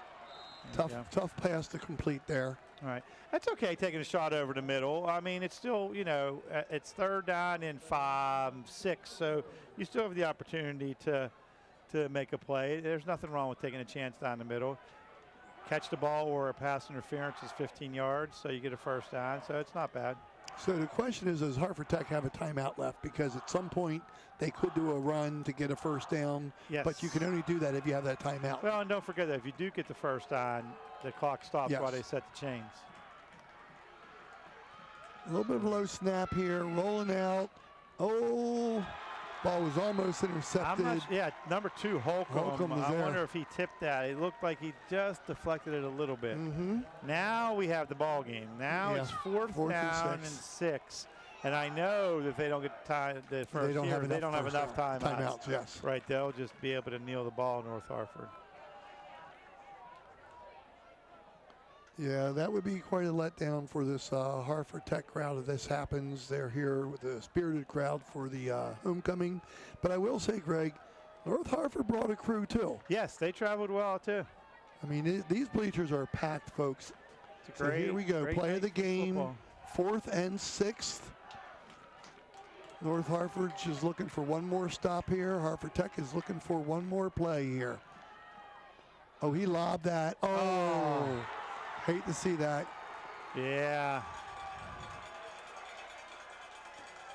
Tough pass to complete there. All right. That's okay, taking a shot over the middle. I mean, it's still, it's 3rd down and 5, 6, so you still have the opportunity to make a play. There's nothing wrong with taking a chance down the middle. Catch the ball or a pass interference is 15 yards, so you get a 1st down, so it's not bad. So the question is, does Harford Tech have a timeout left? Because at some point they could do a run to get a 1st down, but you can only do that if you have that timeout. Well, and don't forget that if you do get the 1st down, the clock stops while they set the chains. A little bit of a low snap here, rolling out. Oh, ball was almost intercepted. Number 2, Holcomb. was I there. wonder if he tipped that. It looked like he just deflected it a little bit. Now we have the ball game. Now it's 4th down and 6. And I know that they don't get time the first they don't year, have they don't have enough timeouts. Yes. Right, they'll just be able to kneel the ball, North Harford. Yeah, that would be quite a letdown for this Harford Tech crowd if this happens. They're here with a spirited crowd for the homecoming. But I will say, Greg, North Harford brought a crew too. Yes, they traveled well too. I mean, these bleachers are packed, folks. It's great, so here we go, play of the game, football. 4th and 6th. North Harford is looking for one more stop here. Harford Tech is looking for one more play here. Oh, he lobbed that. Oh. Hate to see that. Yeah.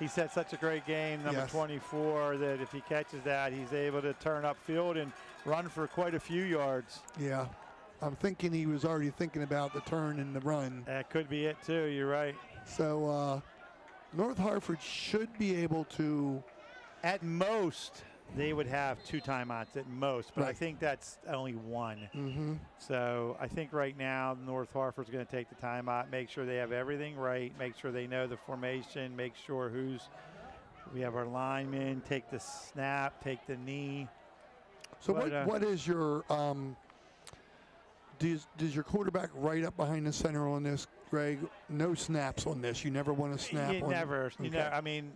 He set such a great game, number 24, that if he catches that, he's able to turn upfield and run for quite a few yards. Yeah. I'm thinking he was already thinking about the turn and the run. That could be it, too. You're right. So North Harford should be able to. At most, they would have 2 timeouts at most, but I think that's only 1. So I think right now North Harford's going to take the timeout, make sure they have everything right, make sure they know the formation, make sure we have our linemen, take the snap, take the knee. So what is your does your quarterback right up behind the center on this, Greg? No snaps on this. You never want to snap on. Never. Okay. I mean,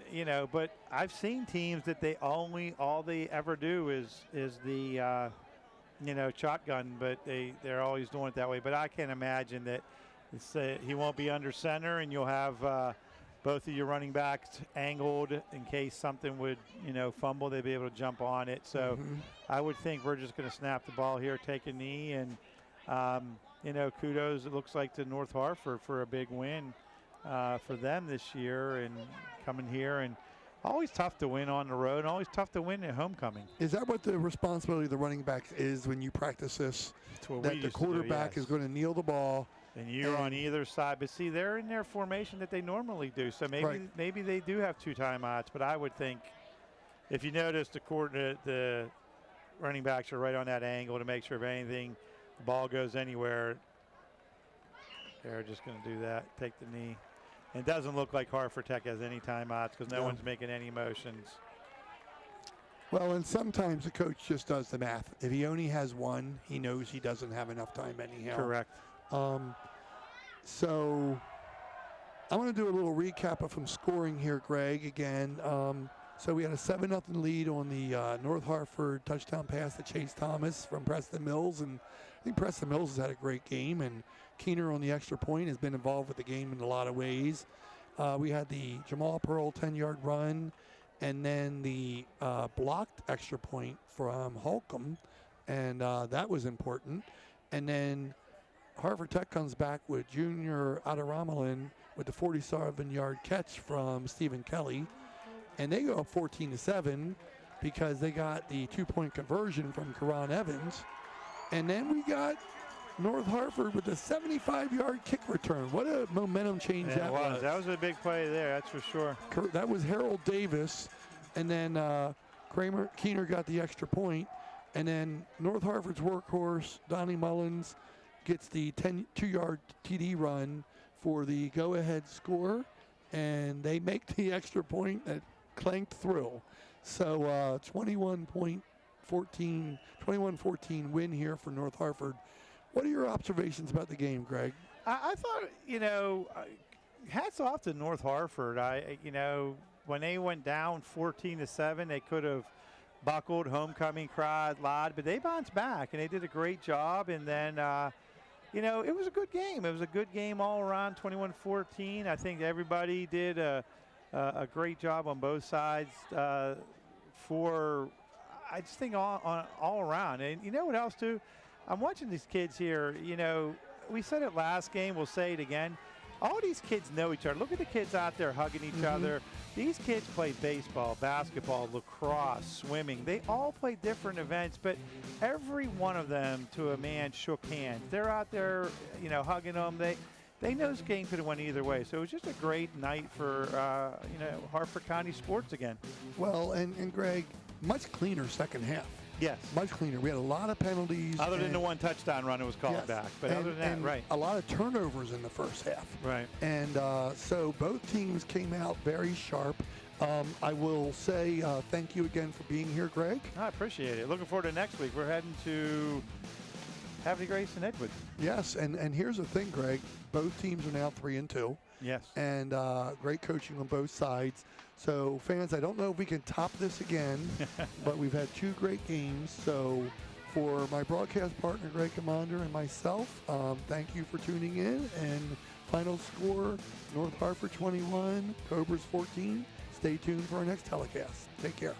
but I've seen teams that all they ever do is the shotgun, but they're always doing it that way. But I can't imagine that he won't be under center, and you'll have both of your running backs angled in case something would fumble. They'd be able to jump on it. So I would think we're just going to snap the ball here, take a knee, and kudos, it looks like, to North Harford for a big win for them this year and coming here. And always tough to win on the road, and always tough to win at homecoming. Is that what the responsibility of the running backs is when you practice this? That the quarterback is going to kneel the ball. And you're on either side. But see, they're in their formation that they normally do. So maybe they do have 2 timeouts. But I would think, if you notice, the running backs are right on that angle to make sure if anything, the ball goes anywhere, they're just going to do that, take the knee. And it doesn't look like Harford Tech has any timeouts because no one's making any motions. Well, and sometimes the coach just does the math. If he only has one, he knows he doesn't have enough time anyhow. Correct. So I'm going to do a little recap of some scoring here, Greg, again. So we had a 7-0 lead on the North Hartford touchdown pass to Chase Thomas from Preston Mills. And I think Preston Mills has had a great game. And Keener on the extra point has been involved with the game in a lot of ways. We had the Jamal Pearl 10-yard run. And then the blocked extra point from Holcomb, and that was important. And then Harford Tech comes back with Junior Adaramalin with the 47-yard catch from Stephen Kelly. And they go up 14-7 because they got the 2-point conversion from Karan Evans. And then we got North Hartford with a 75-yard kick return. What a momentum change that was. That was a big play there, that's for sure. That was Harold Davis. And then Keener got the extra point. And then North Hartford's workhorse, Donnie Mullins, gets the 2-yard TD run for the go-ahead score. And they make the extra point that clanked through. So 21-14 win here for North Hartford. What are your observations about the game, Greg? I thought, hats off to North Hartford. When they went down 14-7, they could have buckled. Homecoming cried loud, but they bounced back and they did a great job. And then, it was a good game. It was a good game all around. 21-14. I think everybody did a great job on both sides. I just think all around. And you know what else too? I'm watching these kids here. We said it last game. We'll say it again. All these kids know each other. Look at the kids out there hugging each other. These kids play baseball, basketball, lacrosse, swimming. They all play different events, but every one of them, to a man, shook hands. They're out there, hugging them. They know this game could have went either way. So it was just a great night for, Harford County sports again. Well, and Greg, much cleaner second half. Yes. Much cleaner. We had a lot of penalties. Other than the one touchdown run, it was called back. But other than that, right. A lot of turnovers in the first half. Right. And so both teams came out very sharp. I will say thank you again for being here, Greg. I appreciate it. Looking forward to next week. We're heading to Havre de Grace and Edgewood. Yes, and here's the thing, Greg. Both teams are now 3-2. Yes. And great coaching on both sides. So, fans, I don't know if we can top this again, but we've had 2 great games. So, for my broadcast partner, Greg Commander, and myself, thank you for tuning in. And final score, North Hartford 21, Cobras 14. Stay tuned for our next telecast. Take care.